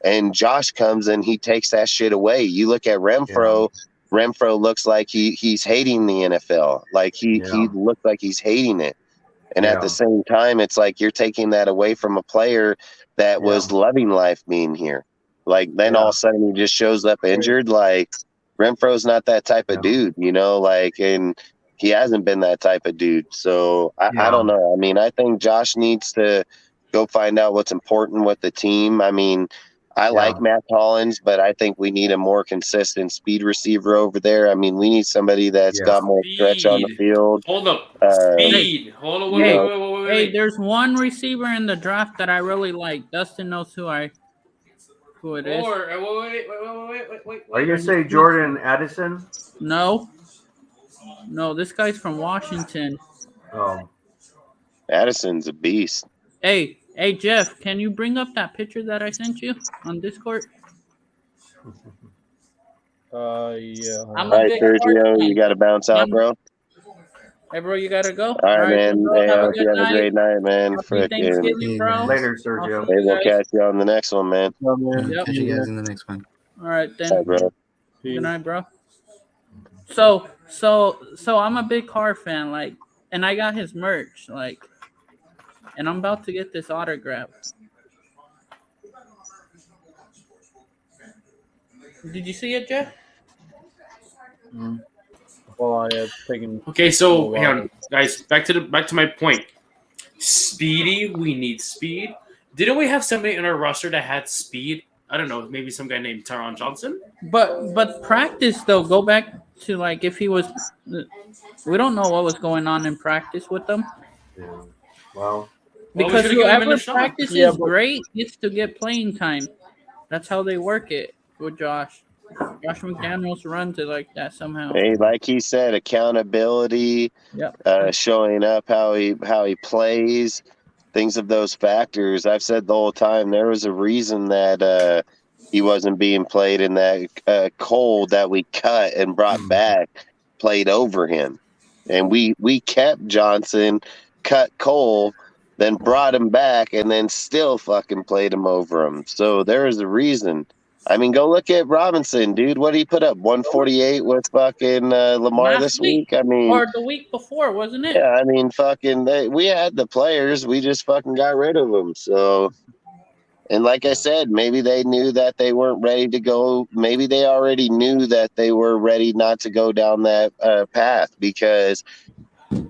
And Josh comes and he takes that shit away. You look at Renfro. Renfro looks like he's hating the NFL. Like he looks like he's hating it. And at the same time, it's like you're taking that away from a player that was loving life being here. Like, then all of a sudden he just shows up injured. Like, Renfro's not that type of dude, you know, like, and he hasn't been that type of dude. So I don't know. I mean, I think Josh needs to go find out what's important with the team. I mean, I like Matt Collins, but I think we need a more consistent speed receiver over there. I mean, we need somebody that's got more stretch on the field. Hold up. Speed. Hold on. Wait. Hey, there's one receiver in the draft that I really like. Dustin knows who it is. Wait. Are you going to say Jordan Addison? No, this guy's from Washington. Oh. Addison's a beast. Hey, Jeff, can you bring up that picture that I sent you on Discord? Yeah. All right, Sergio, you got to bounce out, bro. Hey, bro, you got to go? All right, man. Hey, I hope you have a great night, man. Happy Thanksgiving, bro. Later, Sergio. Hey, we'll catch you on the next one, man. Yep. Catch you guys in the next one. All right, then. Bye, bro. Good night, bro. So I'm a big Carr fan, like, and I got his merch, like, and I'm about to get this autograph. Did you see it, Jeff? Well, I have taken. Okay, so hang on, guys. Back to my point. Speedy, we need speed. Didn't we have somebody in our roster that had speed? I don't know, maybe some guy named Tyron Johnson. But practice though, go back to like if he was. We don't know what was going on in practice with them. Yeah. Well, because whoever practices great gets to get playing time. That's how they work it with Josh. Josh McDaniels runs it like that somehow. Hey, like he said, accountability, showing up how he plays, things of those factors. I've said the whole time there was a reason that he wasn't being played in that Cole that we cut and brought back played over him. And we kept Johnson, cut Cole, then brought him back, and then still fucking played him over him. So there is a reason. I mean, go look at Robinson, dude. What did he put up? 148 with fucking Lamar this week? I mean, or the week before, wasn't it? Yeah, I mean, we had the players. We just fucking got rid of them. So, and like I said, maybe they knew that they weren't ready to go. Maybe they already knew that they were ready not to go down that path because,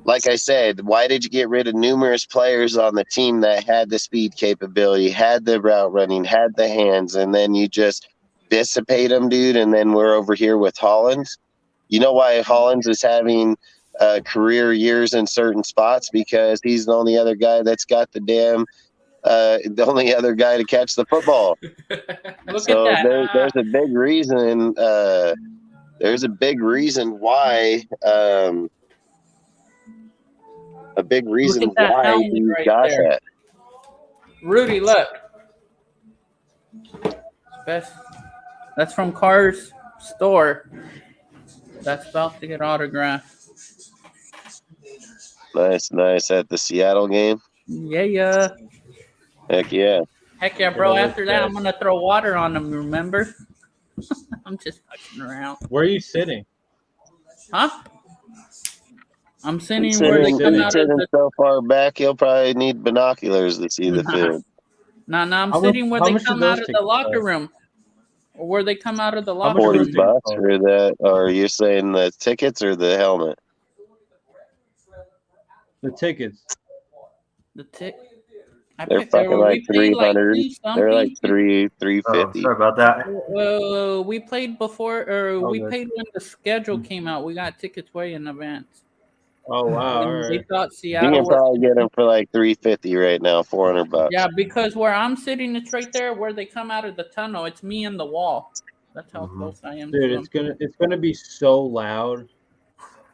like I said, why did you get rid of numerous players on the team that had the speed capability, had the route running, had the hands, and then you just dissipate them, dude, and then we're over here with Hollins? You know why Hollins is having career years in certain spots? Because he's the only other guy that's got the only other guy to catch the football. So there's a big reason. There's a big reason why. A big reason why he got that. Rudy, look. That's from Carr's store. That's about to get autographed. Nice. At the Seattle game? Yeah. Heck yeah. Heck yeah, bro. After that, I'm going to throw water on them, remember? I'm just fucking around. Where are you sitting? Huh? I'm sitting where they come out of the... so far back, he'll probably need binoculars to see the field. No, I'm sitting where they come out of the locker room. Or where they come out of the locker room. $40 for that, or you're saying the tickets or the helmet? The tickets. They're fucking like we played like 300. They're like something. 350. Sorry about that. We played before, or we Okay. paid when the schedule came out. We got tickets way in advance. Oh wow! And All they right. thought You Seattle can was. probably get them for like 350 right now, $400. Yeah, because where I'm sitting, it's right there where they come out of the tunnel. It's me and the wall. That's how close I am. Dude, to them. it's gonna be so loud.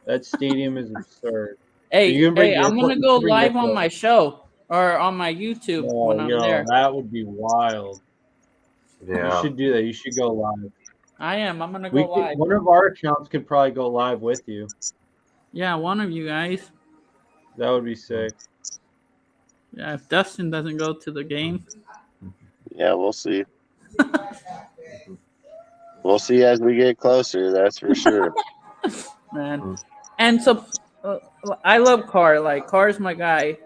That stadium is absurd. Hey, I'm gonna go live on my my show or on my YouTube when I'm there. That would be wild. Yeah. You should do that. You should go live. I am. I'm gonna go live. One of our accounts could probably go live with you. Yeah, one of you guys. That would be sick. Yeah, if Dustin doesn't go to the game. Yeah, we'll see. We'll see as we get closer. That's for sure. Man, and so I love Carr. Like Carr's my guy.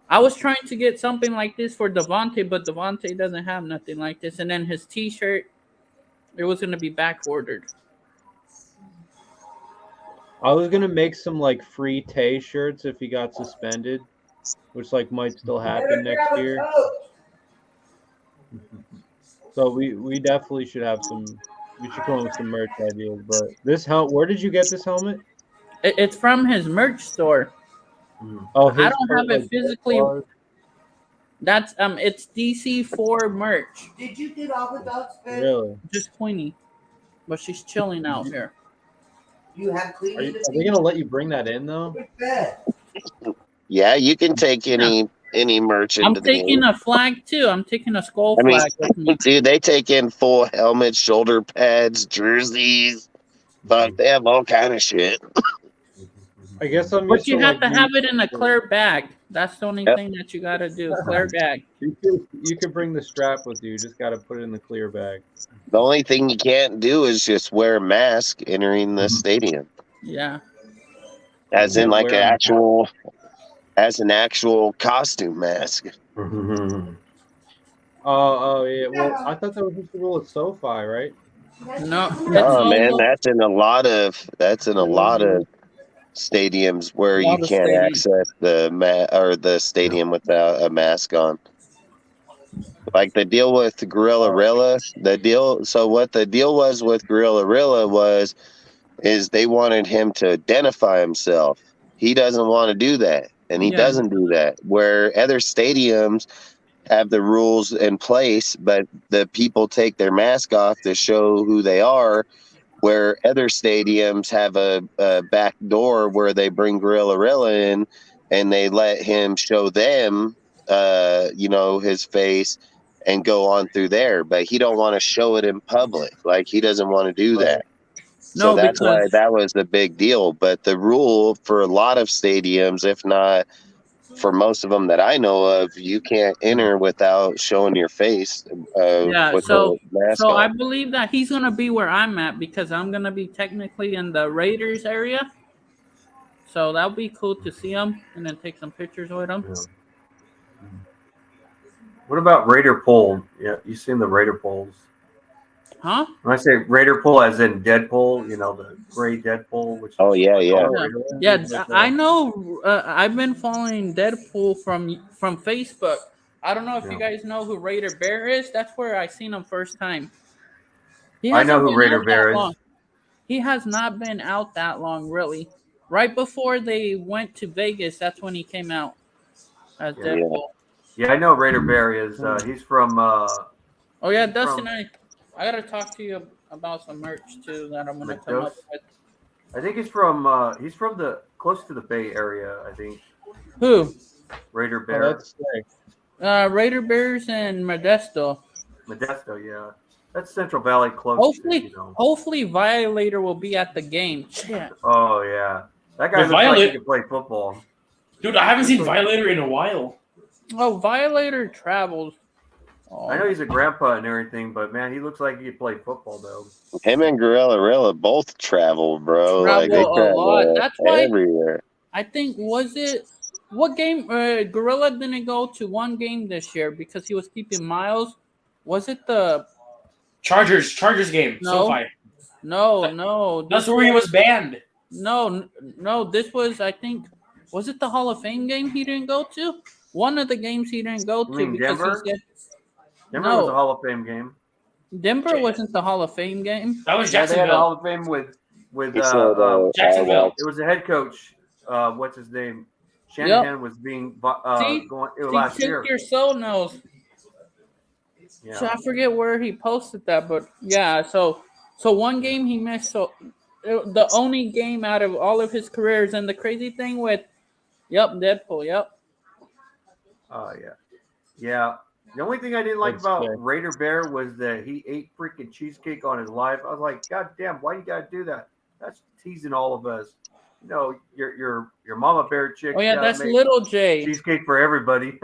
I was trying to get something like this for Devontae, but Devontae doesn't have nothing like this. And then his T-shirt, it was gonna be back ordered. I was gonna make some like free Tay shirts if he got suspended, which like might still happen next year. So we definitely should have some. We should come up with some merch ideas. But this where did you get this helmet? It's from his merch store. Oh, I don't have it physically. That's it's DC4 merch. Did you get all the dogs fed? Really? Just Queenie, but she's chilling out here. You have cleaning. Are they gonna let you bring that in though? Yeah, you can take any merch into I'm the taking game. a flag too. I'm taking a skull flag with me. Dude, they take in full helmets, shoulder pads, jerseys. Fuck, they have all kind of shit. I guess I'm. But you have to have it in a clear bag. That's the only thing that you gotta do. Clear bag. You could bring the strap with you. You just gotta put it in the clear bag. The only thing you can't do is just wear a mask entering the stadium. Yeah. As in like an actual costume mask. Oh yeah. Well, I thought that was just the rule at SoFi, right? No. Oh man, that's in a lot of stadiums where you can't access the stadium without a mask on. Like the deal with Guerrilla, what the deal was with Guerrilla is they wanted him to identify himself. He doesn't want to do that, and he doesn't do that. Where other stadiums have the rules in place, but the people take their mask off to show who they are, where other stadiums have a back door where they bring Guerrilla in and they let him show them, his face and go on through there. But he don't want to show it in public. Like, he doesn't want to do that. So that's why that was the big deal. But the rule for a lot of stadiums, if not for most of them that I know of, you can't enter without showing your face. So I believe that he's gonna be where I'm at because I'm gonna be technically in the Raiders area. So that'll be cool to see him and then take some pictures with him. Yeah. What about Raider pole? Yeah, you seen the Raider poles? Huh? When I say Raider pole, as in Deadpool, the gray Deadpool. Which I know. I've been following Deadpool from Facebook. I don't know if you guys know who Raider Bear is. That's where I seen him first time. I know who Raider Bear is. He has not been out that long, really. Right before they went to Vegas, that's when he came out as Deadpool. Yeah, I know Raider Bear is. He's from. Dustin, I gotta talk to you about some merch too that I'm gonna come up with. I think he's from the close to the Bay Area. I think. Who? Raider Bear. Raider Bears and Modesto. Modesto, yeah, that's Central Valley close. Hopefully, Violator will be at the game. Shit. Oh yeah, that guy looks like he can play football. Dude, I haven't seen Violator in a while. Oh, Violator travels. I know he's a grandpa and everything, but man, he looks like he could play football though. Him and Guerrilla both travel, bro. They travel a lot. That's why everywhere. I think what game? Guerrilla didn't go to one game this year because he was keeping Miles. Was it the Chargers game? SoFi. No. That's where he was banned. No. This was, I think, Was it the Hall of Fame game he didn't go to? One of the games he didn't go You to mean because Denver? he said Denver was a no. Hall of Fame game. Denver wasn't the Hall of Fame game. That was Yeah, they had a Jacksonville. Hall of Fame with He said, Jacksonville. it was the head coach. What's his name? Shanahan was being See, going it was see, last Chick year. Your Soul knows. Yeah. So I forget where he posted that, but yeah. So one game he missed. So the only game out of all of his careers, and the crazy thing with, Deadpool, Yeah. The only thing I didn't like That's about fair. Raider Bear was that he ate freaking cheesecake on his live. I was like, God damn, why you gotta do that? That's teasing all of us. You know, your mama bear chick. Oh yeah, gotta that's make Little J. cheesecake for everybody.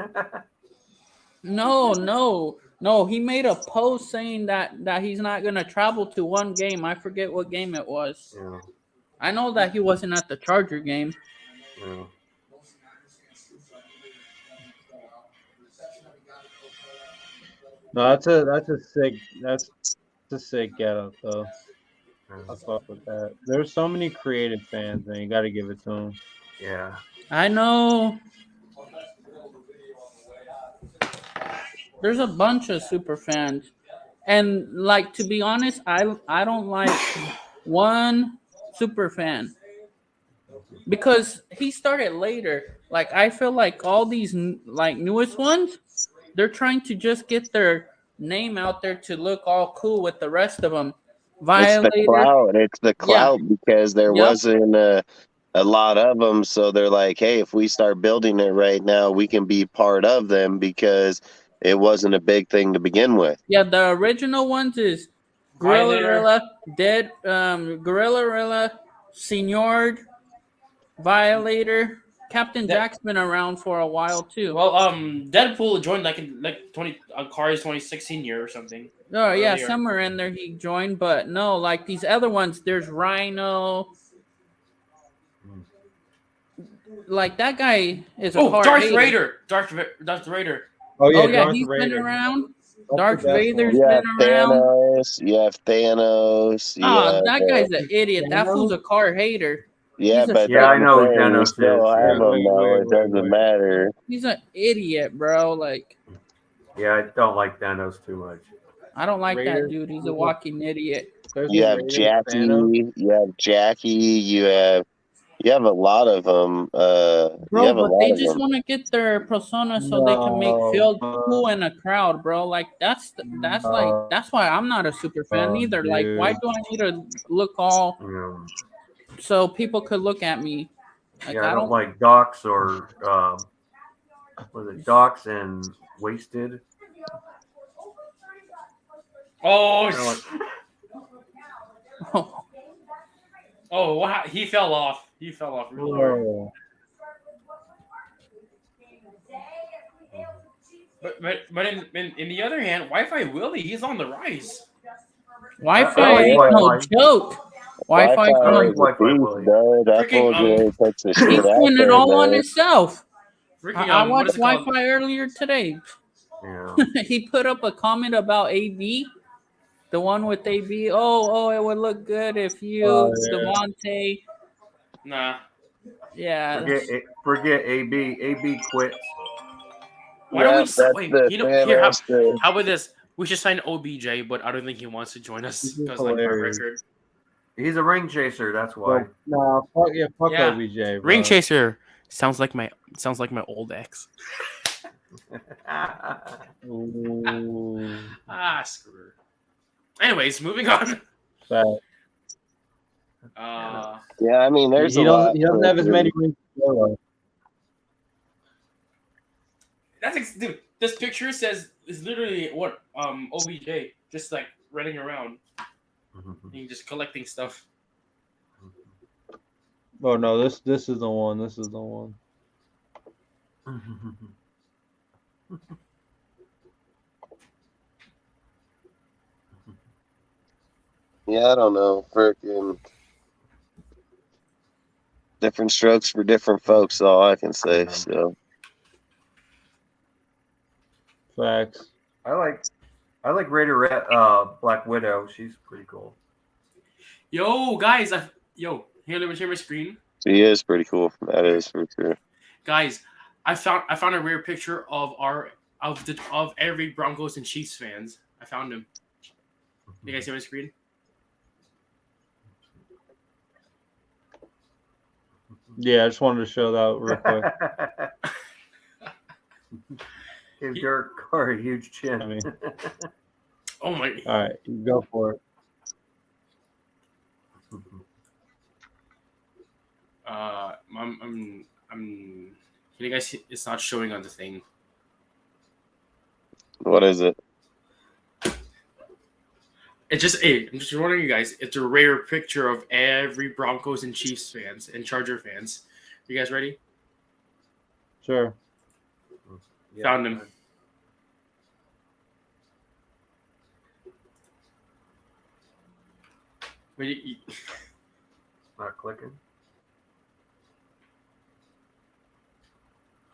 No. He made a post saying that he's not gonna travel to one game. I forget what game it was. Yeah. I know that he wasn't at the Charger game. Yeah. No, that's a sick getup though. I fuck with that. There's so many creative fans, man. You got to give it to them. Yeah. I know. There's a bunch of super fans, and like to be honest, I don't like one super fan because he started later. Like I feel like all these like newest ones, they're trying to just get their name out there to look all cool with the rest of them. Violator. It's the clout because there wasn't a lot of them. So they're like, hey, if we start building it right now, we can be part of them because it wasn't a big thing to begin with. Yeah, the original ones is Gorilla, Gorilla, Senor, Violator. Captain Jack's been around for a while too. Well, Deadpool joined like in 2016 year or something. Oh yeah, earlier. somewhere in there he joined, but no, like these other ones. There's Rhino. Like that guy is a hard Darth hater. Vader. Darth Vader. Oh yeah, yeah, Darth he's Vader. been around. That's Darth the best Vader's one. You have been around. Thanos. You have Thanos. Oh, that guy's an idiot. That fool's a car hater. Yeah, but Yeah, I know who you Thanos still is. have him, though. It doesn't matter. He's an idiot, bro. Like, Yeah, I don't like Thanos too much. I don't like Raiders. that dude. He's a walking idiot. You have Jackie. You have Jackie. You have a lot of them. Bro, but they just want to get their persona so they can make feel cool in a crowd, bro. Like that's why I'm not a super fan either. Like, why do I need to look all so people could look at me? Like, Yeah, I don't like Docs or was it Docs and Wasted? Oh, like, oh, wow. He fell off. Really hard. Oh. But in the other hand, Wi-Fi Willie, he's on the rise. Wi-Fi ain't no joke. Wi-Fi he's doing it all on himself. I watched Wi-Fi earlier today. Yeah. He put up a comment about AB, the one with AB. Oh, it would look good if you, Devontae. Nah. Yeah. Forget AB. AB quit. Why don't we? Wait, how about this? We should sign OBJ, but I don't think he wants to join us because like our record. He's a ring chaser. That's why. Nah, fuck OBJ. Bro. Ring chaser sounds like my old ex. Screw her. Anyways, moving on. Yeah, I mean, there's a lot. He doesn't have as many rings. Dude. This picture is literally what OBJ just like running around, and just collecting stuff. Oh no, this is the one. This is the one. Yeah, I don't know. Freaking different strokes for different folks. All I can say. So facts. I like Raider Black Widow. She's pretty cool. Yo, guys, here, let me share my screen. He is pretty cool. That is for sure. Guys, I found a rare picture of every Broncos and Chiefs fans. I found him. You guys see my screen? Yeah, I just wanted to show that real quick. Give Derek Carr a huge chin. I mean, Oh my! all right, go for it. I'm. Can you guys see? It's not showing on the thing. What is it? It's just I'm just wondering, you guys. It's a rare picture of every Broncos and Chiefs fans and Charger fans. You guys ready? Sure. Yeah. Found him. Wait, Not clicking.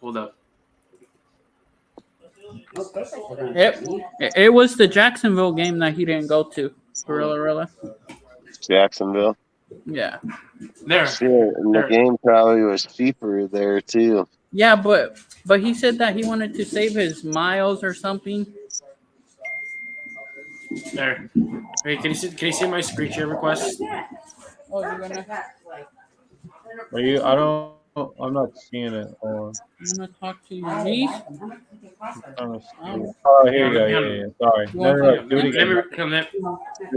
hold up. It was the Jacksonville game that he didn't go to. Really. Jacksonville. Yeah. There. Shit, and the game probably was cheaper there too. Yeah, but he said that he wanted to save his miles or something. There. Hey, can you see my screen share request? Oh, you're gonna Are you? I'm not seeing it. Hold on. talk to your niece? Oh, here we go. Yeah. Sorry. No. Do it again. Do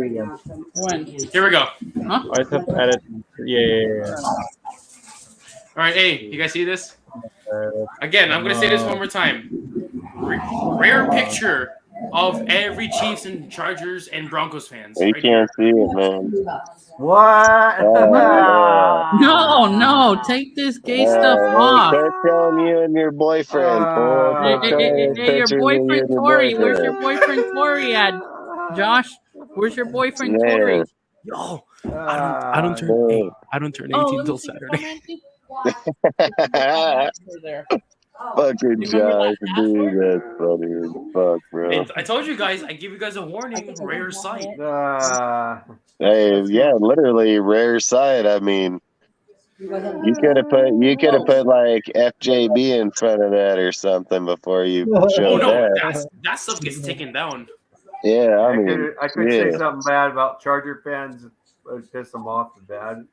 it again. When? Here we go. Huh? I just have to edit. Yeah. All right, hey, you guys see this? Again, I'm gonna say this one more time. Rare picture of every Chiefs and Chargers and Broncos fans. You right can't see it, man. What? No, take this gay stuff off. They're showing you and your boyfriend. Hey, your boyfriend Tori. Where's your boyfriend Tori at? Josh, where's your boyfriend Tori? Yo, I don't turn 18 until Saturday. Fucking Josh, dude, that's funny as fuck, bro. I told you guys, I give you guys a warning. Rare sight. Hey, yeah, literally rare sight. I mean, you could have put like FJB in front of that or something before you showed that. That stuff gets taken down. Yeah, I mean, I could say something bad about Charger fans. Would piss them off bad.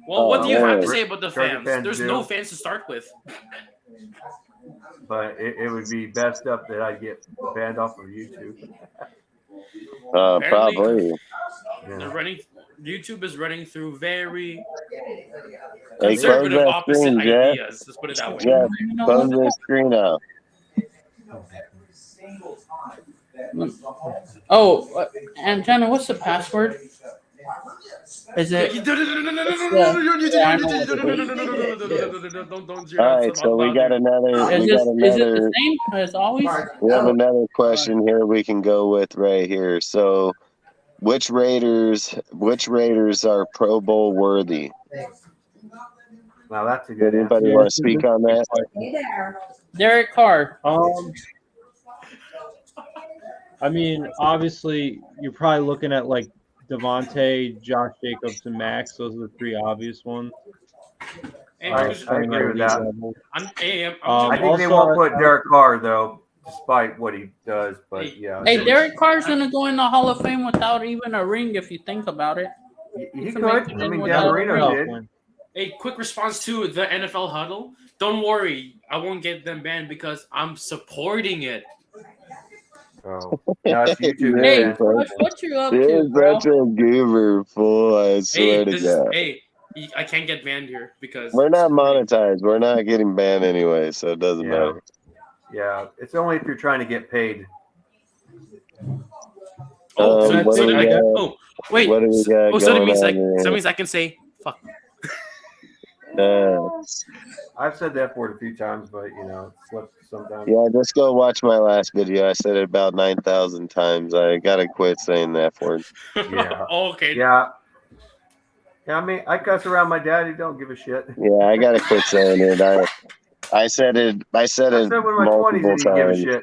Well, what do you have to say about the Charger fans? There's no fans to start with. But it would be best up that I get banned off of YouTube. Probably. They're running. YouTube is running through very Hey, conservative close that opposite screen, Jeff. ideas. Let's put it that way. Jeff, close the screen out. Oh, and Jenna, what's the password? Is it? All right, so we got another. Is it the same as always? We have another question here we can go with right here. So, which Raiders are Pro Bowl worthy? Now that's a good. Anybody want to speak on that? Derek Carr. I mean, obviously, you're probably looking at like Devontae, Josh Jacobs, and Max. Those are the three obvious ones. I agree with that. I think they won't put Derek Carr though, despite what he does. But yeah. Hey, Derek Carr's gonna go in the Hall of Fame without even a ring, if you think about it. He could. I mean, Dan Marino did. A quick response to the NFL huddle. Don't worry, I won't get them banned because I'm supporting it. Oh, that's YouTube. Hey, what you up to, bro? Such a goober, fool. I swear to God. Hey, I can't get banned here because we're not monetized. We're not getting banned anyway, so it doesn't matter. Yeah, it's only if you're trying to get paid. Wait. What do we got so that means here? I can say fuck. I've said that word a few times, but you know, it slips sometimes. Yeah, just go watch my last video. I said it about 9,000 times. I gotta quit saying that word. Yeah. Okay. Yeah. Yeah, I mean, I cuss around my dad. He don't give a shit. Yeah, I gotta quit saying it. I said it I said when my multiple 20s, he didn't give a times. shit.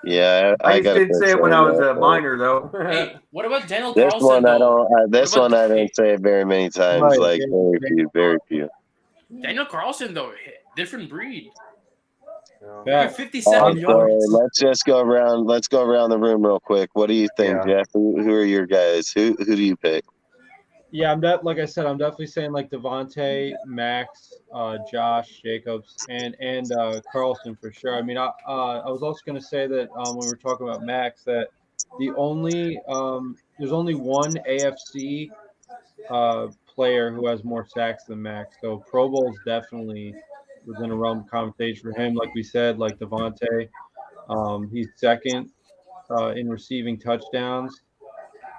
Yeah, I gotta did say it when I was a minor, though. Hey, what about Daniel This Carlson? one I don't. This one I didn't say it very many times. Right, like very few. Daniel Carlson though, different breed. Yeah. 57 So yards. let's just go around. Let's go around the room real quick. What do you think, Yeah. Jeff? Who are your guys? Who do you pick? Yeah, like I said, I'm definitely saying like Devontae, Max, Josh, Jacobs, and Carlson for sure. I mean, I was also going to say that when we were talking about Max, that there's only one AFC player who has more sacks than Max. So Pro Bowl is definitely within a realm of conversation for him. Like we said, like Devontae, he's second in receiving touchdowns.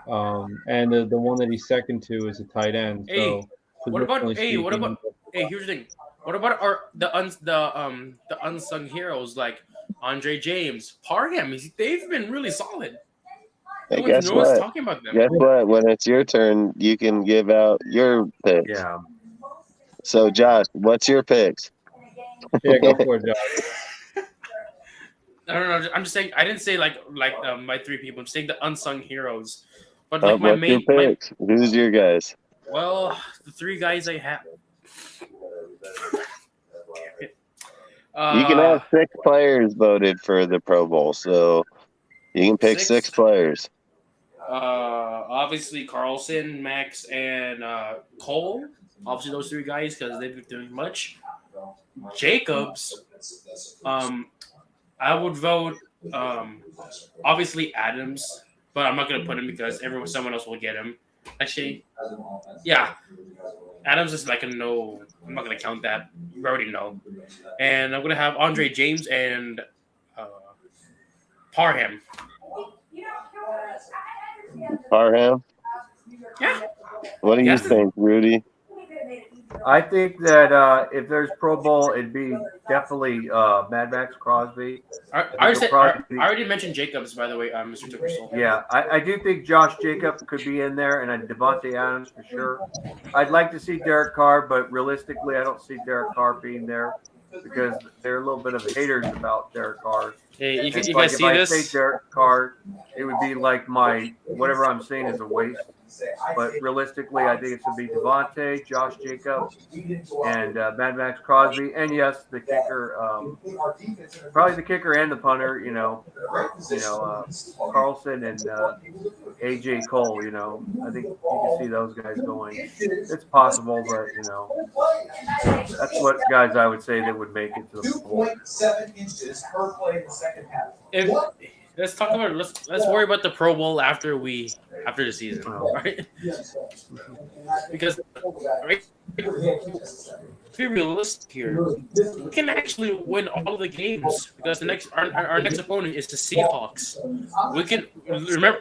And the one that he's second to is a tight end. Hey, So what about positionally speaking, here's the thing. What about the unsung heroes like Andre James, Parham? They've been really solid. Hey, No one's talking about them. Guess what? When it's your turn, you can give out your picks. Yeah. So, Josh, what's your picks? Yeah, go for it, Josh. I don't know. I'm just saying. I didn't say like my three people. I'm saying the unsung heroes. But What's your picks? Who's your guys? Well, the three guys I have. You can have 6 players voted for the Pro Bowl, so you can pick 6 players. Obviously Carlson, Max, and Cole. Obviously those three guys because they've been doing much. Jacobs. I would vote. Obviously Adams, but I'm not gonna put him because someone else will get him. Actually, yeah. Adams is like a no. I'm not gonna count that. You already know. And I'm gonna have Andre James and Parham. Parham? Yeah. What do you think, Rudy? I think that if there's Pro Bowl, it'd be definitely Mad Max Crosby. I already mentioned Jacobs, by the way, Mr. Tuckersol. Yeah, I do think Josh Jacobs could be in there, and Devontae Adams for sure. I'd like to see Derek Carr, but realistically, I don't see Derek Carr being there because they're a little bit of haters about Derek Carr. Hey, you guys see if I this? say Derek Carr, it would be like whatever I'm saying is a waste. But realistically, I think it's going to be Devontae, Josh Jacobs, and Mad Max Crosby, and yes, the kicker, probably the kicker and the punter. Carlson and AJ Cole. I think you can see those guys going. It's possible, but that's what guys I would say that would make it to the bowl. 2.7 inches per play in the second half. Let's talk about let's worry about the Pro Bowl after the season, right? Because to be realistic here, we can actually win all of the games because our next opponent is the Seahawks. We can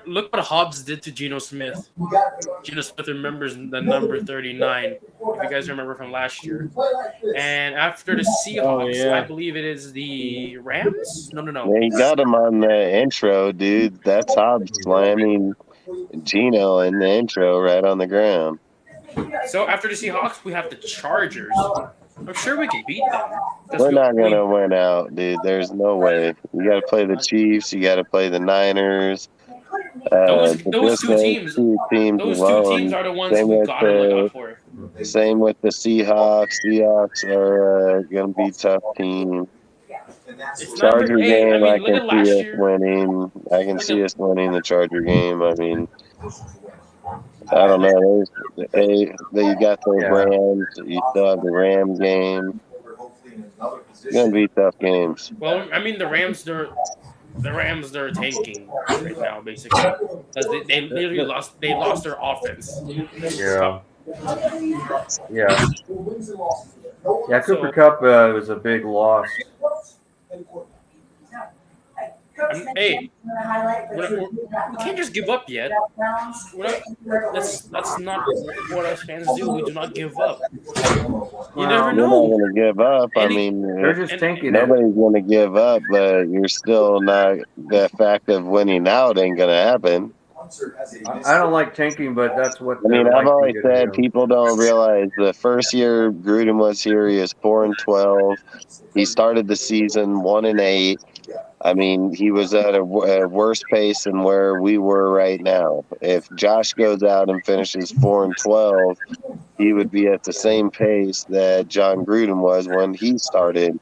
look what Hobbs did to Geno Smith. Geno Smith remembers the number 39, if you guys remember from last year. And after the Seahawks, I believe it is the Rams. No. Yeah, you got him on the intro, dude. That's Hobbs slamming Geno in the intro right on the ground. So after the Seahawks, we have the Chargers. I'm sure we can beat them. We're not going to win out, dude. There's no way. You got to play the Chiefs. You got to play the Niners. Those two teams are the ones we got to look out for. Same with the Seahawks. Seahawks are going to be a tough team. Charger game, I can see us winning. I can see us winning the Charger game. I mean, I don't know. You got those Rams. You still have the Ram game. It's gonna be tough games. Well, I mean, the Rams they're tanking right now, basically, because they literally lost. They lost their offense. Yeah. Cooper Kupp was a big loss. Hey, we can't just give up yet. That's not what us fans do. We do not give up. You never know. We're not going to give up. I mean, they're just tanking. Nobody's going to give up, but you're still not. The fact of winning out ain't going to happen. I don't like tanking, but that's what. I mean, I've always said people don't realize the first year Gruden was here, he was 4-12. He started the season 1-8. I mean, he was at a worse pace than where we were right now. If Josh goes out and finishes 4-12, he would be at the same pace that John Gruden was when he started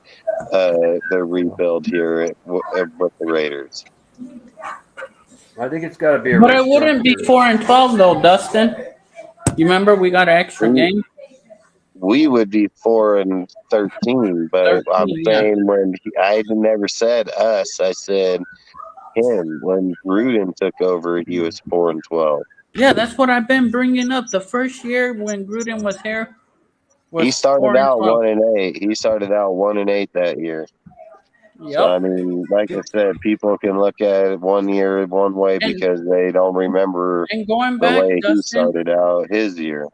the rebuild here with the Raiders. I think it's got to be a But it wouldn't be restructure. 4-12 though, Dustin. You remember we got an extra game? We would be 4-13, but 13, I'm yeah. saying I never said us, I said him. When Gruden took over, he was 4-12. Yeah, that's what I've been bringing up. The first year when Gruden was here was He started 4-12. out 1-8. He started out 1-8 that year. Yep. So I mean, like I said, people can look at it one year one way because they don't remember And going the back, way he Dustin, started out his year.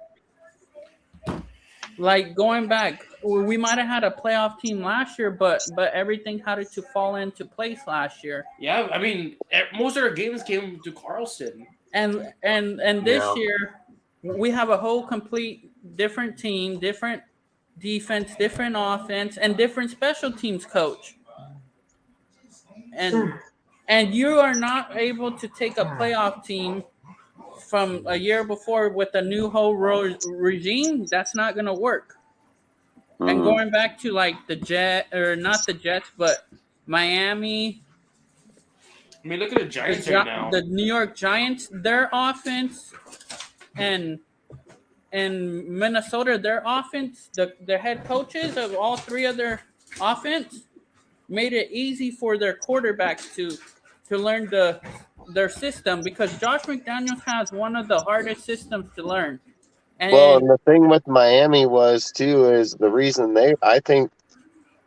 like going back, we might have had a playoff team last year, but everything had to fall into place last year. Yeah, I mean, most of our games came to Carlson. And this Yeah. year, we have a whole complete different team, different defense, different offense, and different special teams coach. And you are not able to take a playoff team from a year before with a new whole regime. That's not going to work. And going back to like not the Jets, but Miami. I mean, look at the Giants right now. The New York Giants, their offense, and Minnesota, their offense, the head coaches of all three of their offense made it easy for their quarterbacks to learn their system, because Josh McDaniels has one of the hardest systems to learn. And the thing with Miami is the reason I think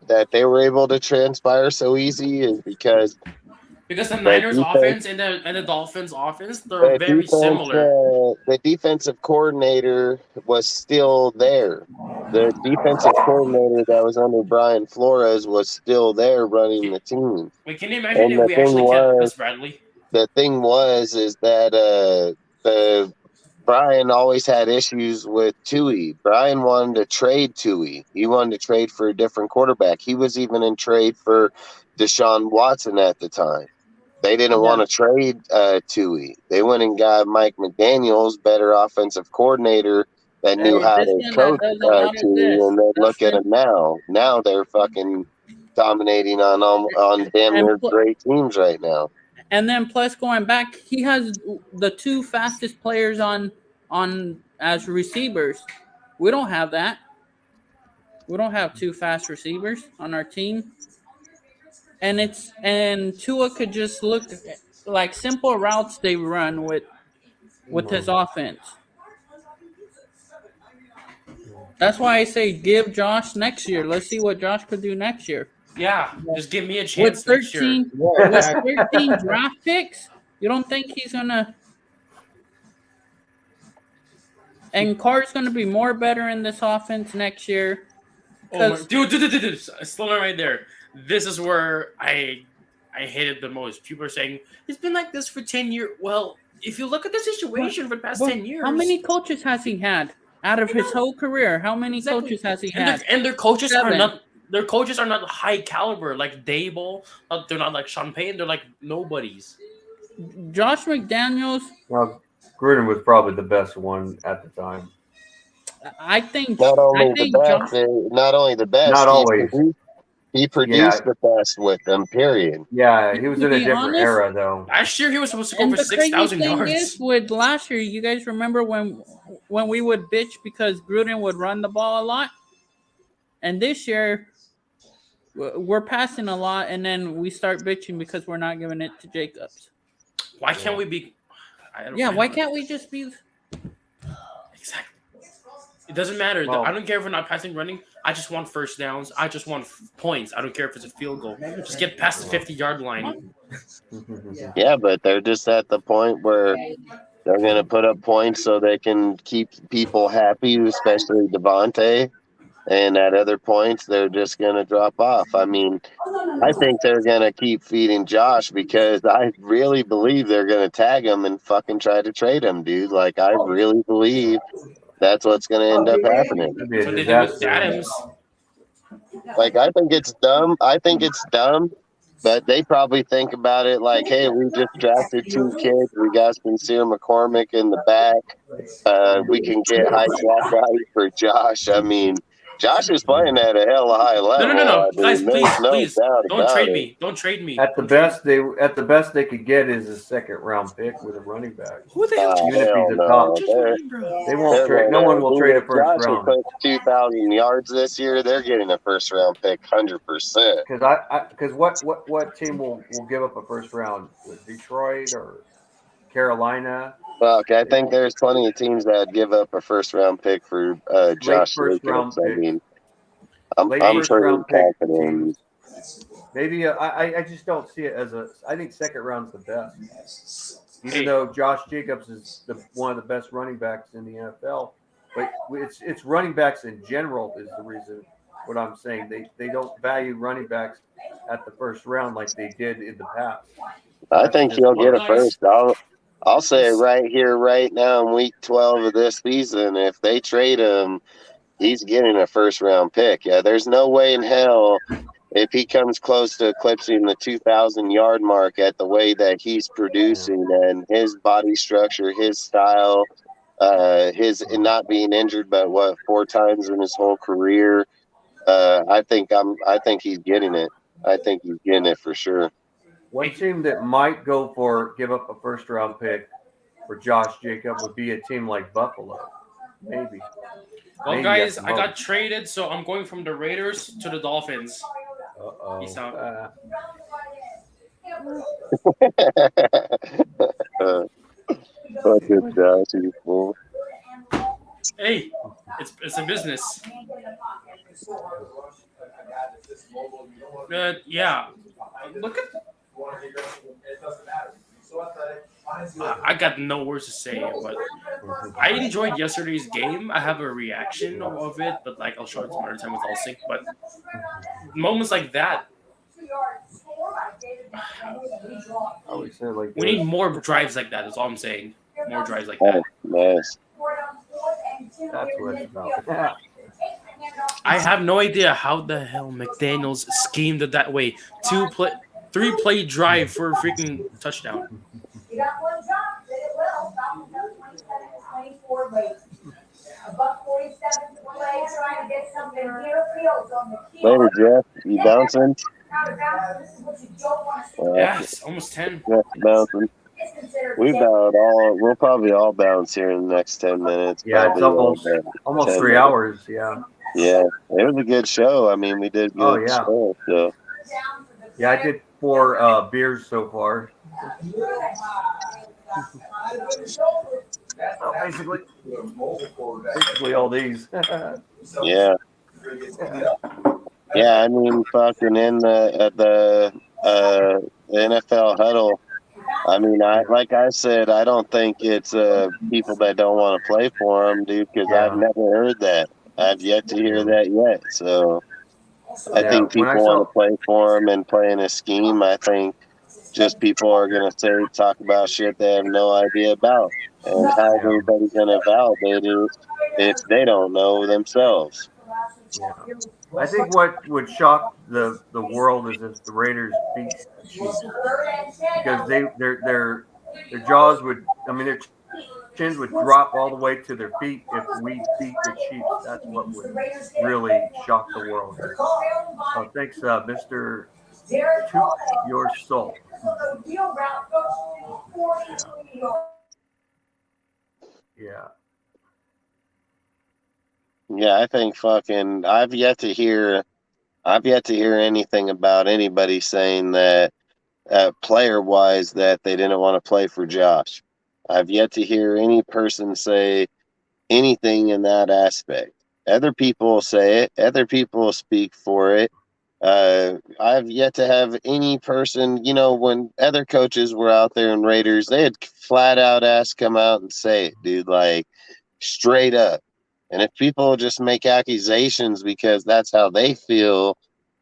that they were able to transpire so easy is because the Niners offense and the Dolphins offense, they're very similar. The defensive coordinator was still there. The defensive coordinator that was under Brian Flores was still there running the team. Wait, can you imagine if we actually kept Gus Bradley? The thing is that Brian always had issues with Tui. Brian wanted to trade Tui. He wanted to trade for a different quarterback. He was even in trade for Deshaun Watson at the time. They didn't want to trade Tui. They went and got Mike McDaniels, better offensive coordinator that knew how to coach Tui, and then look at him now. Now they're fucking dominating on damn near great teams right now. And then plus going back, he has the two fastest players on as receivers. We don't have that. We don't have two fast receivers on our team. And Tua could just look like simple routes they run with his offense. That's why I say give Josh next year. Let's see what Josh could do next year. Yeah, just give me a chance with next year. With 13 draft picks, you don't think he's gonna? And Carr's gonna be more better in this offense next year. Dude, slow down right there. This is where I hate it the most. People are saying it's been like this for 10 years. Well, if you look at the situation for the past 10 years, how many coaches has he had out of his whole career? How many coaches has he had? And their coaches are not. Their coaches are not high caliber like Dable. They're not like Sean Payton. They're like nobodies. Josh McDaniels. Well, Gruden was probably the best one at the time. I think not only the best. Not always. He produced the best with them. Period. Yeah, he was in a different era though. Last year he was supposed to go for 6,000 yards. Is with last year, you guys remember when we would bitch because Gruden would run the ball a lot, and this year we're passing a lot, and then we start bitching because we're not giving it to Jacobs. Why can't we be? Why can't we just be? Exactly. It doesn't matter. Well, I don't care if we're not passing, running. I just want first downs. I just want points. I don't care if it's a field goal. Just get past the 50-yard line. Yeah, but they're just at the point where they're going to put up points so they can keep people happy, especially Devontae. And at other points, they're just going to drop off. I mean, I think they're going to keep feeding Josh because I really believe they're going to tag him and fucking try to trade him, dude. Like, I really believe that's what's going to end up happening. So they do with Adams. Like, I think it's dumb. But they probably think about it like, hey, we just drafted 2 kids. We got Sincere McCormick in the back. We can get high draft value for Josh. I mean, Josh is playing at a hell of a high level. No. I Guys, mean, there's no please. doubt Don't about trade it. me. Don't trade me. At the best they could get is a second round pick with a running back. Who the hell? Even if Hell he's a top, no. they won't trade. No one will trade a first Josh will round. put 2,000 yards this year. They're getting a first round pick, 100%. Because what team will give up a first round? Detroit or Carolina? Well, okay, I think there's plenty of teams that give up a first round pick for Josh first round Jacobs. I pick. mean, Late I'm first pretty round pick confident. Maybe I just don't see it as a. I think second round's the best. Even though Josh Jacobs is one of the best running backs in the NFL, but it's running backs in general is the reason. What I'm saying, they don't value running backs at the first round like they did in the past. I think he'll get a first. I'll say it right here, right now, in week 12 of this season. If they trade him, he's getting a first round pick. Yeah, there's no way in hell if he comes close to eclipsing the 2,000 yard mark at the way that he's producing and his body structure, his style, his not being injured, but 4 times in his whole career. I think he's getting it. I think he's getting it for sure. One team that might give up a first round pick for Josh Jacob would be a team like Buffalo. Maybe. Well, guys, I got traded, so I'm going from the Raiders to the Dolphins. Uh-oh. Peace out. Good Josh, you fool. Hey, it's a business. Yeah. Look at. I got no words to say, but I enjoyed yesterday's game. I have a reaction of it, but I'll show it some other time with all sync. But moments like that, we need more drives like that. That's all I'm saying. More drives like that. Nice. That's what it's about. I have no idea how the hell McDaniels schemed it that way. 3-play drive for a freaking touchdown. Later, Jeff. You bouncing? Yes, almost 10. Jeff bouncing. We'll probably all bounce here in the next 10 minutes. Yeah, it's almost 3 hours. Yeah. Yeah, it was a good show. I mean, we did good. Oh, yeah. Show, so. Yeah, I did 4 beers so far. Basically all these. Yeah. Yeah, I mean, fucking in the NFL huddle. I mean, like I said, I don't think it's people that don't want to play for them, dude, because I've never heard that. I've yet to hear that yet. So I think people want to play for them and play in a scheme. I think just people are going to talk about shit they have no idea about. And how everybody's going to validate it if they don't know themselves. Yeah. I think what would shock the world is if the Raiders beat the Chiefs, because their jaws would, their chins would drop all the way to their feet if we beat the Chiefs. That's what would really shock the world. Thanks, Mr. Toot Your Soul. Yeah. Yeah, I think I've yet to hear anything about anybody saying that player wise that they didn't want to play for Josh. I've yet to hear any person say anything in that aspect. Other people say it, other people speak for it. I've yet to have any person, when other coaches were out there in Raiders, they had flat out ass come out and say it, dude, straight up. And if people just make accusations because that's how they feel,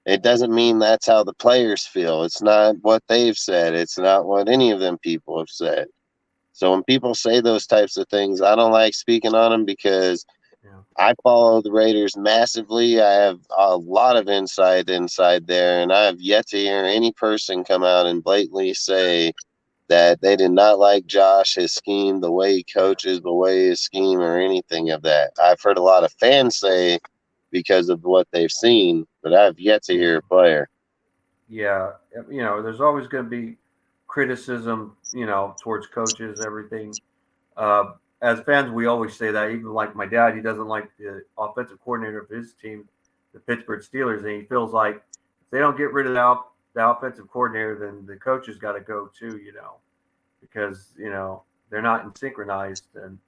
it doesn't mean that's how the players feel. It's not what they've said. It's not what any of them people have said. So when people say those types of things, I don't like speaking on them because I follow the Raiders massively. I have a lot of insight inside there, and I have yet to hear any person come out and blatantly say that they did not like Josh, his scheme, the way he coaches, the way his scheme, or anything of that. I've heard a lot of fans say because of what they've seen, but I've yet to hear a player. Yeah, there's always going to be criticism, towards coaches, everything. As fans, we always say that. Even like my dad, he doesn't like the offensive coordinator of his team, the Pittsburgh Steelers, and he feels like if they don't get rid of the offensive coordinator, then the coach has got to go too, because they're not in synchronized. And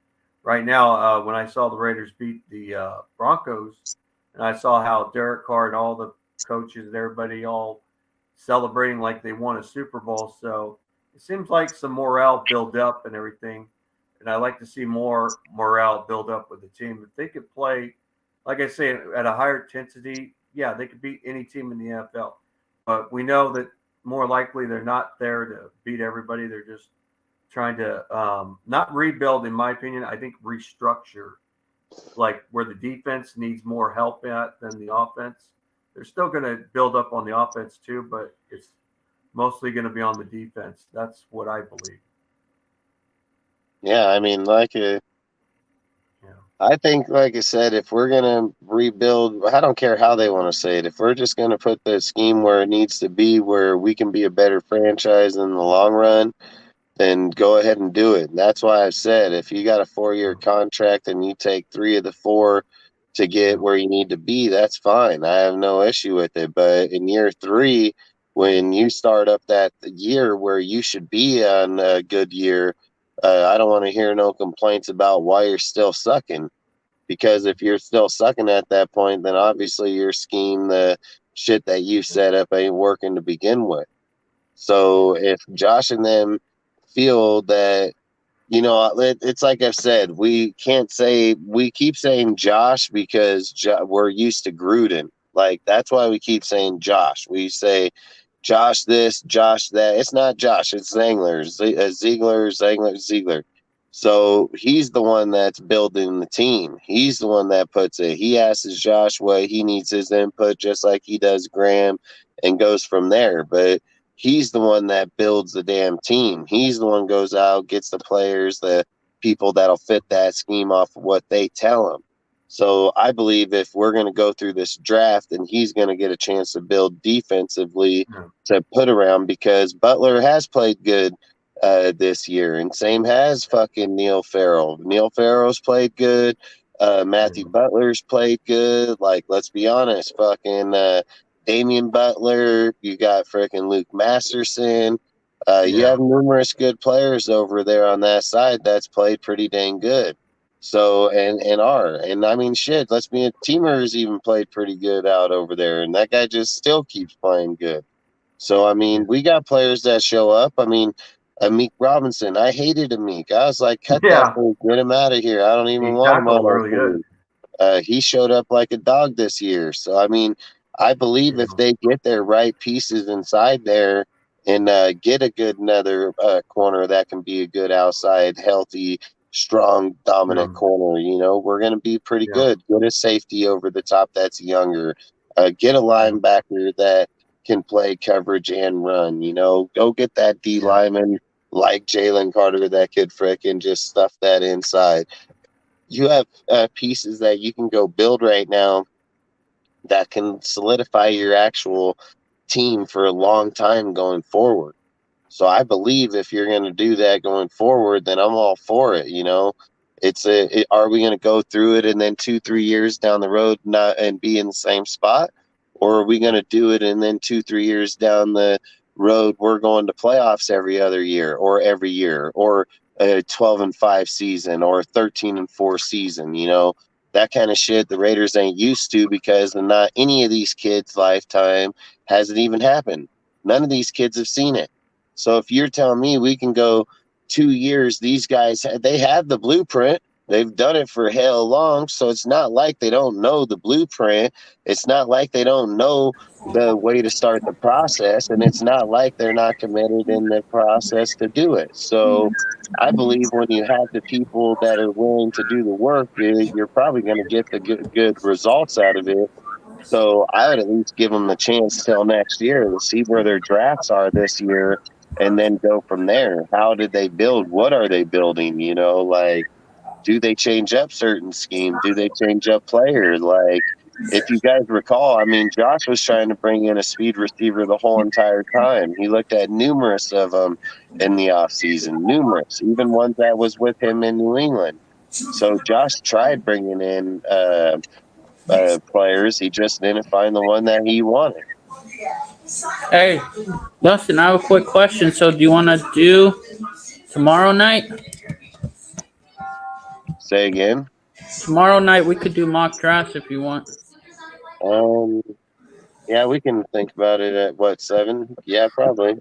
right now, when I saw the Raiders beat the Broncos, and I saw how Derek Carr and all the coaches and everybody all celebrating like they won a Super Bowl, so it seems like some morale build up and everything. And I like to see more morale build up with the team. If they could play, like I say, at a higher intensity, yeah, they could beat any team in the NFL. But we know that more likely they're not there to beat everybody. They're just trying to not rebuild, in my opinion. I think restructure, like where the defense needs more help at than the offense. They're still going to build up on the offense too, but it's mostly going to be on the defense. That's what I believe. Yeah, I mean, I think, like I said, if we're going to rebuild, I don't care how they want to say it. If we're just going to put the scheme where it needs to be, where we can be a better franchise in the long run, then go ahead and do it. And that's why I've said, if you got a 4-year contract and you take 3 of the 4 to get where you need to be, that's fine. I have no issue with it. But in year 3, when you start up that year where you should be on a good year, I don't want to hear no complaints about why you're still sucking. Because if you're still sucking at that point, then obviously your scheme, the shit that you set up, ain't working to begin with. So if Josh and them feel that, it's like I've said, we keep saying Josh because we're used to Gruden. Like, that's why we keep saying Josh. We say Josh this, Josh that. It's not Josh, it's Ziegler. So he's the one that's building the team. He's the one that puts it. He asks Josh what he needs his input, just like he does Graham, and goes from there. But he's the one that builds the damn team. He's the one goes out, gets the players, the people that'll fit that scheme off of what they tell him. So I believe if we're going to go through this draft, and he's going to get a chance to build defensively to put around, because Butler has played good this year, and same has fucking Neil Farrell. Neil Farrell's played good. Matthew Butler's played good. Like, let's be honest, fucking Damian Butler, you got freaking Luke Masterson. You have numerous good players over there on that side that's played pretty dang good. So, and I mean, shit, Teamer's even played pretty good out over there, and that guy just still keeps playing good. So, I mean, we got players that show up. I mean, Amik Robinson, I hated Amik. I was like, cut that fool, get him out of here. I don't even want him on our team. He showed up like a dog this year. So, I mean, I believe if they get their right pieces inside there and get a good another corner that can be a good outside, healthy, strong, dominant corner, we're going to be pretty good. Get a safety over the top that's younger. Get a linebacker that can play coverage and run. Go get that D lineman like Jalen Carter that could frickin' just stuff that inside. You have pieces that you can go build right now that can solidify your actual team for a long time going forward. So I believe if you're going to do that going forward, then I'm all for it. Are we going to go through it and then 2-3 years down the road not and be in the same spot? Or are we going to do it and then 2-3 years down the road, we're going to playoffs every other year or every year, or a 12-5 season or a 13-4 season, that kind of shit the Raiders ain't used to, because not any of these kids' lifetime has it even happened. None of these kids have seen it. So if you're telling me we can go 2 years, these guys, they have the blueprint. They've done it for hell long, so it's not like they don't know the blueprint. It's not like they don't know the way to start the process, and it's not like they're not committed in the process to do it. So I believe when you have the people that are willing to do the work, you're probably going to get the good results out of it. So I would at least give them the chance till next year to see where their drafts are this year and then go from there. How did they build? What are they building? You know, like, do they change up certain schemes? Do they change up players? Like, if you guys recall, I mean, Josh was trying to bring in a speed receiver the whole entire time. He looked at numerous of them in the offseason, numerous, even ones that was with him in New England. So Josh tried bringing in players. He just didn't find the one that he wanted. Hey, Dustin, I have a quick question. So, do you want to do tomorrow night? Say again? Tomorrow night we could do mock drafts if you want. Yeah, we can think about it at what, 7? Yeah, probably.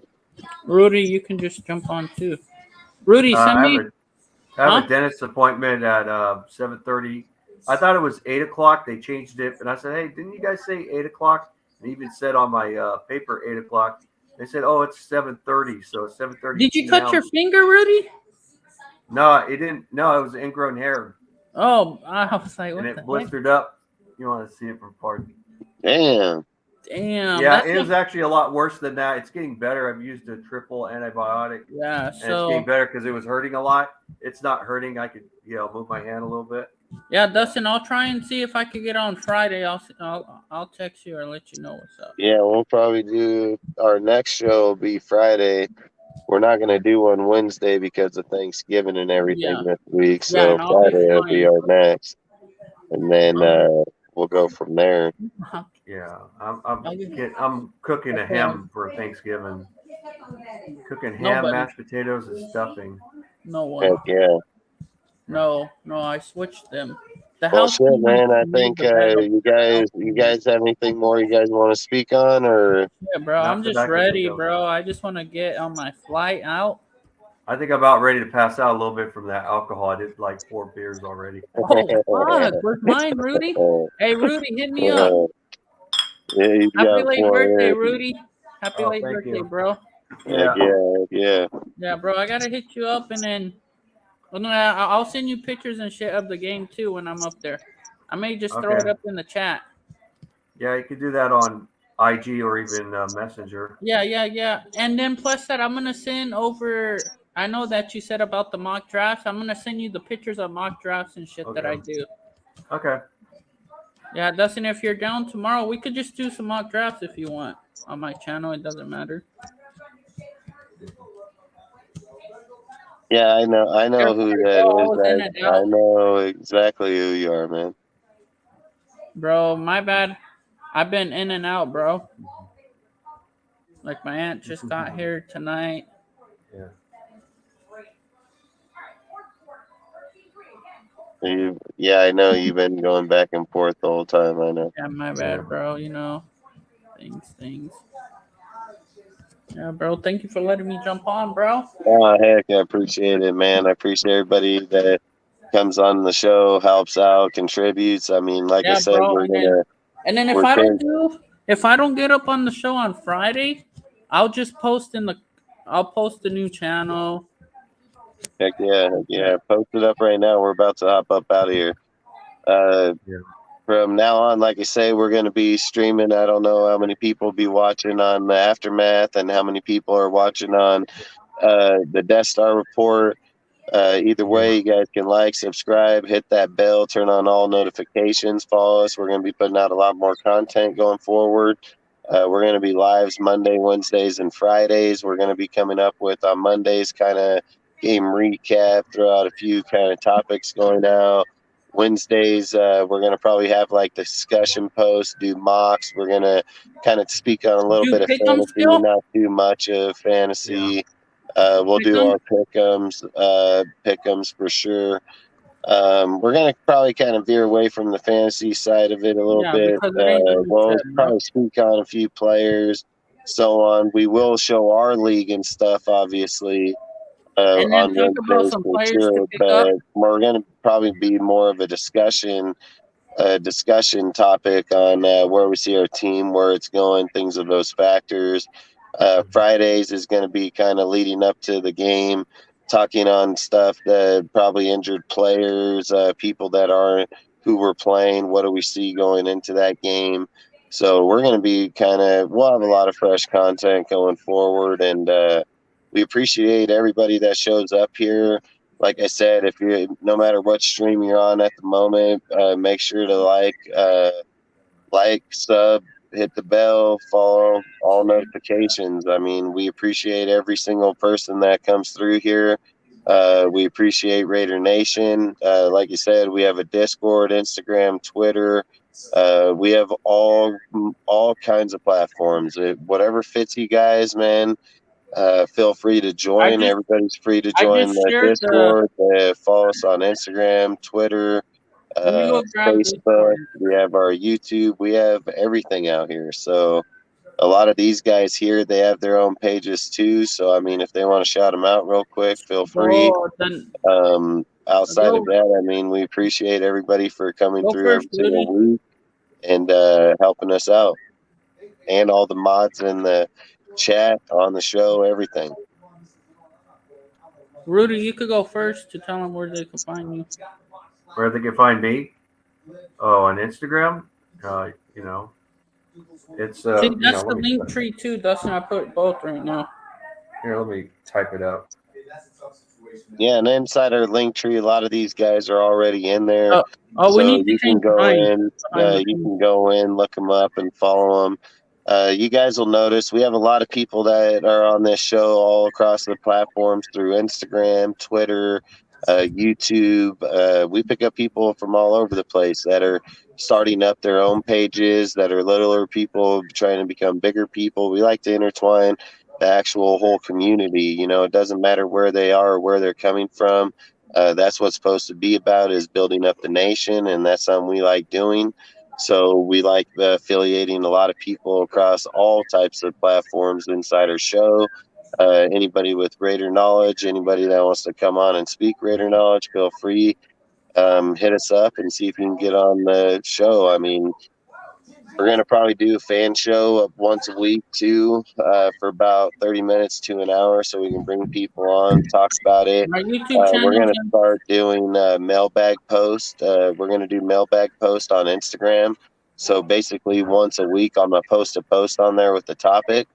Rudy, you can just jump on too. Rudy, send me. I have a dentist appointment at 7:30. I thought it was 8 o'clock. They changed it, and I said, "Hey, didn't you guys say 8 o'clock?" And even said on my paper 8 o'clock. They said, "Oh, it's 7:30." So it's 7:30. Did you cut your finger, Rudy? No, it didn't. No, it was ingrown hair. Oh, I was like, what and the it blistered up. You want to see it from part? Damn. Yeah, it was actually a lot worse than that. It's getting better. I've used a triple antibiotic. Yeah, and it's getting better because it was hurting a lot. It's not hurting. I could, move my hand a little bit. Yeah, Dustin, I'll try and see if I could get on Friday. I'll text you or let you know what's up. Yeah, we'll probably do our next show will be Friday. We're not going to do one Wednesday because of Thanksgiving and everything this week. So Friday will be our next, and then we'll go from there. Yeah, I'm cooking a ham for Thanksgiving. Cooking ham, mashed potatoes, and stuffing. No one. Heck yeah. No, I switched them. Well, shit, man. I think you guys have anything more you guys want to speak on, or? Yeah, bro. I'm just ready, bro. I just want to get on my flight out. I think I'm about ready to pass out a little bit from that alcohol. I did like 4 beers already. Oh, fuck. Where's mine, Rudy? Hey, Rudy, hit me up. Yeah, Happy late birthday, Rudy. Happy late birthday, bro. Yeah. Yeah, bro. I got to hit you up, and then I'll send you pictures and shit of the game, too, when I'm up there. I may just throw it up in the chat. Yeah, you could do that on IG or even Messenger. Yeah. And then plus that, I'm going to send over... I know that you said about the mock drafts. I'm going to send you the pictures of mock drafts and shit that I do. Okay. Yeah, Dustin, if you're down tomorrow, we could just do some mock drafts if you want on my channel. It doesn't matter. Yeah, I know who that is. I know exactly who you are, man. Bro, my bad. I've been in and out, bro. Like my aunt just got here tonight. Yeah. Yeah, I know you've been going back and forth the whole time. I know. Yeah, my bad, bro. Things. Yeah, bro. Thank you for letting me jump on, bro. Oh, heck, I appreciate it, man. I appreciate everybody that comes on the show, helps out, contributes. I mean, like I said, bro, and then if I don't get up on the show on Friday, I'll just post I'll post the new channel. Heck yeah. Post it up right now. We're about to hop up out of here. From now on, like I say, we're going to be streaming. I don't know how many people will be watching on the Aftermath and how many people are watching on the Death Star Report. Either way, you guys can like, subscribe, hit that bell, turn on all notifications, follow us. We're going to be putting out a lot more content going forward. We're going to be lives Monday, Wednesdays, and Fridays. We're going to be coming up with on Mondays kind of game recap, throw out a few kind of topics going out. Wednesdays, we're going to probably have like discussion posts, do mocks. We're going to kind of speak on a little bit of fantasy, not too much of fantasy. We'll do our pick'ems for sure. We're going to probably kind of veer away from the fantasy side of it a little bit. We'll probably speak on a few players, so on. We will show our league and stuff, obviously. And then on talk about Wednesdays some for players to sure. pick up. But we're going to probably be more of a discussion topic on where we see our team, where it's going, things of those factors. Fridays is going to be kind of leading up to the game, talking on stuff that probably injured players, people that aren't who we're playing. What do we see going into that game? So we're going to be we'll have a lot of fresh content going forward, and we appreciate everybody that shows up here. Like I said, if you no matter what stream you're on at the moment, make sure to like, sub, hit the bell, follow all notifications. I mean, we appreciate every single person that comes through here. We appreciate Raider Nation. Like you said, we have a Discord, Instagram, Twitter. We have all kinds of platforms. Whatever fits you guys, man. Feel free to join. Everybody's free to join the Discord. Follow us on Instagram, Twitter, Facebook. We have our YouTube. We have everything out here. So a lot of these guys here, they have their own pages too. So, I mean, if they want to shout them out real quick, feel free. Outside of that, I mean, we appreciate everybody for coming through every single week and helping us out. And all the mods in the chat, on the show, everything. Rudy, you could go first to tell them where they can find you. Where they can find me? Oh, on Instagram. It's See, that's the link tree too, Dustin. I put both right now. Here, let me type it out. Yeah, and inside our link tree, a lot of these guys are already in there. We need to you can go in. You can go in, look them up, and follow them. You guys will notice we have a lot of people that are on this show all across the platforms through Instagram, Twitter, YouTube. We pick up people from all over the place that are starting up their own pages, that are littler people trying to become bigger people. We like to intertwine the actual whole community. It doesn't matter where they are or where they're coming from. That's what's supposed to be about, is building up the nation, and that's something we like doing. So we like affiliating a lot of people across all types of platforms inside our show. Anybody with greater knowledge, anybody that wants to come on and speak greater knowledge, feel free. Hit us up and see if you can get on the show. I mean, we're going to probably do a fan show once a week too, for about 30 minutes to an hour, so we can bring people on, talk about it. We're going to start doing mailbag post. We're going to do mailbag post on Instagram. So basically once a week, I'm going to post a post on there with the topic.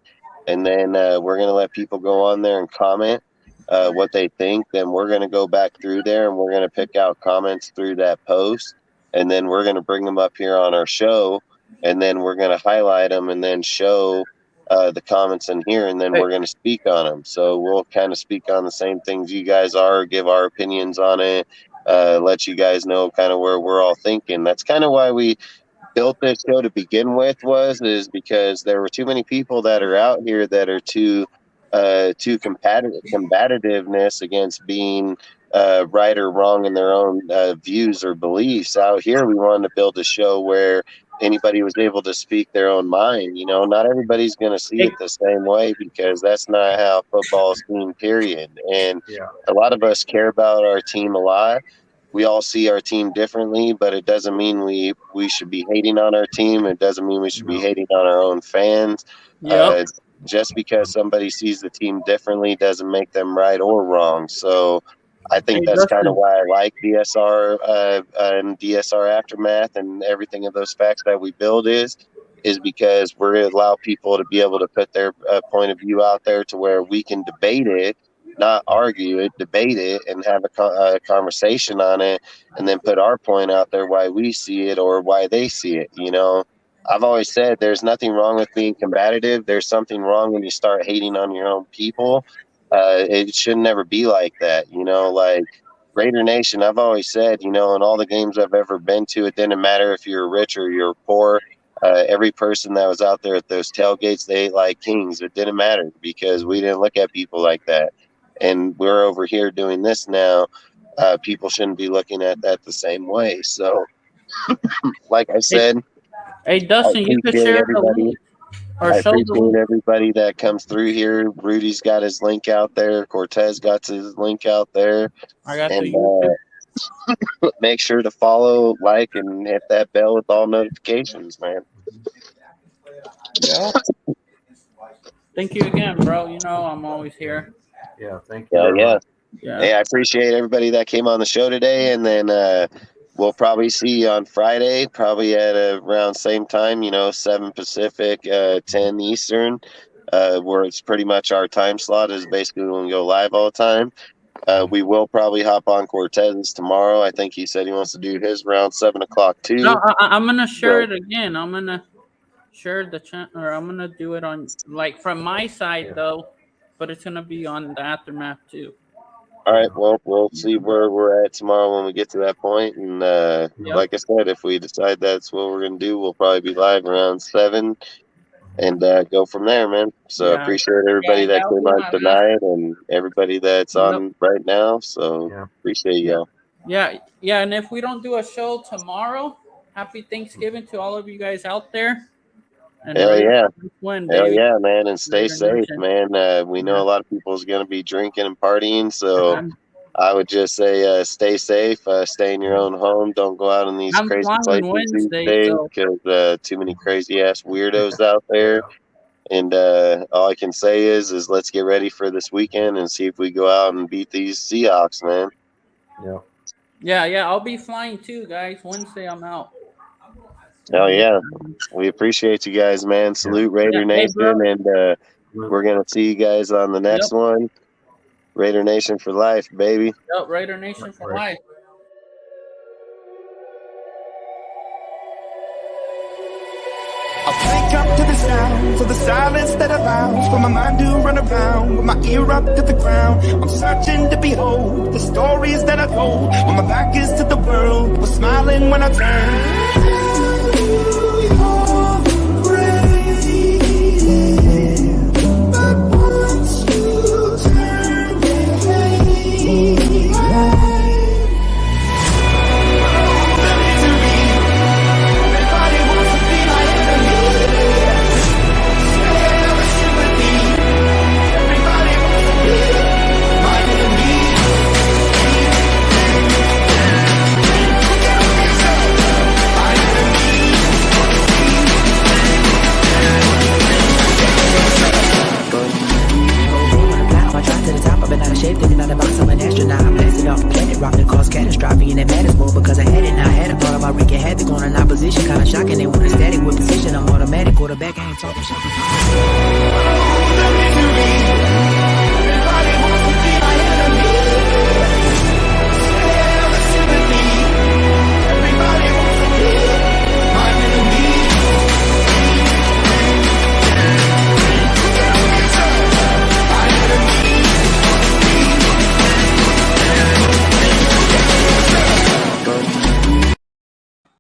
And then we're going to let people go on there and comment what they think. Then we're going to go back through there and we're going to pick out comments through that post. And then we're going to bring them up here on our show. And then we're going to highlight them and then show the comments in here. And then we're going to speak on them. So we'll kind of speak on the same things you guys are, give our opinions on it, let you guys know kind of where we're all thinking. That's kind of why we built this show to begin with, is because there were too many people that are out here that are too combativeness against being right or wrong in their own views or beliefs. Out here, we wanted to build a show where anybody was able to speak their own mind. Not everybody's going to see it the same way, because that's not how football is seen, period. And a lot of us care about our team a lot. We all see our team differently, but it doesn't mean we should be hating on our team. It doesn't mean we should be hating on our own fans. Just because somebody sees the team differently doesn't make them right or wrong. So I think that's kind of why I like DSR and DSR Aftermath and everything of those facts that we build is because we're going to allow people to be able to put their point of view out there to where we can debate it, not argue it, debate it, and have a conversation on it, and then put our point out there why we see it or why they see it. I've always said there's nothing wrong with being combative. There's something wrong when you start hating on your own people. It should never be like that. Like Raider Nation, I've always said, in all the games I've ever been to, it didn't matter if you're rich or you're poor. Every person that was out there at those tailgates, they ate like kings. It didn't matter, because we didn't look at people like that. And we're over here doing this now. People shouldn't be looking at that the same way. So, like I said, hey Dustin, you could share the link. Or I show the appreciate everybody that comes through here. Rudy's got his link out there. Cortez got his link out there. I got the And YouTube. make sure to follow, like, and hit that bell with all notifications, man. Yeah. Thank you again, bro. You know I'm always here. Yeah, thank you. Hell very yeah. much. Yeah. Hey, I appreciate everybody that came on the show today. And then we'll probably see you on Friday, probably at around same time, 7 Pacific, 10 Eastern, where it's pretty much our time slot is basically when we go live all the time. We will probably hop on Cortez tomorrow. I think he said he wants to do his around 7 o'clock too. No, I'm gonna share it again. I'm gonna share the channel, or I'm gonna do it on from my side though, but it's gonna be on the Aftermath too. All right. Well, we'll see where we're at tomorrow when we get to that point. And like I said, if we decide that's what we're gonna do, we'll probably be live around 7 and go from there, man. So I appreciate everybody that came on tonight and everybody that's on right now. So appreciate y'all. Yeah, and if we don't do a show tomorrow, happy Thanksgiving to all of you guys out there. And Hell yeah. Hell baby. yeah, man. And stay Raider safe, Nation. man. We know a lot of people is going to be drinking and partying. So I would just say stay safe. Stay in your own home. Don't go out in these I'm crazy flying places Wednesday, these days so- because too many crazy ass weirdos out there. And all I can say is let's get ready for this weekend and see if we go out and beat these Seahawks, man. Yeah, I'll be flying too, guys. Wednesday I'm out. Hell yeah. We appreciate you guys, man. Salute Raider Nation, and we're going to see you guys on the next one. Raider Nation for life, baby. Yep, Raider Nation for life. I wake up to the sounds of the silence that allows for my mind to run around with my ear up to the ground. I'm searching to behold the stories that I told when my back is to the world. Was smiling when I turned. Thinking out of box, I'm an astronaut. I'm blasted off a planet, rock that caused catastrophe. And it matters more because I had it. Now I had a part of my wreaking havoc on an opposition. Kinda shocking, they want a static with position. I'm automatic, quarterback, I ain't talking shit.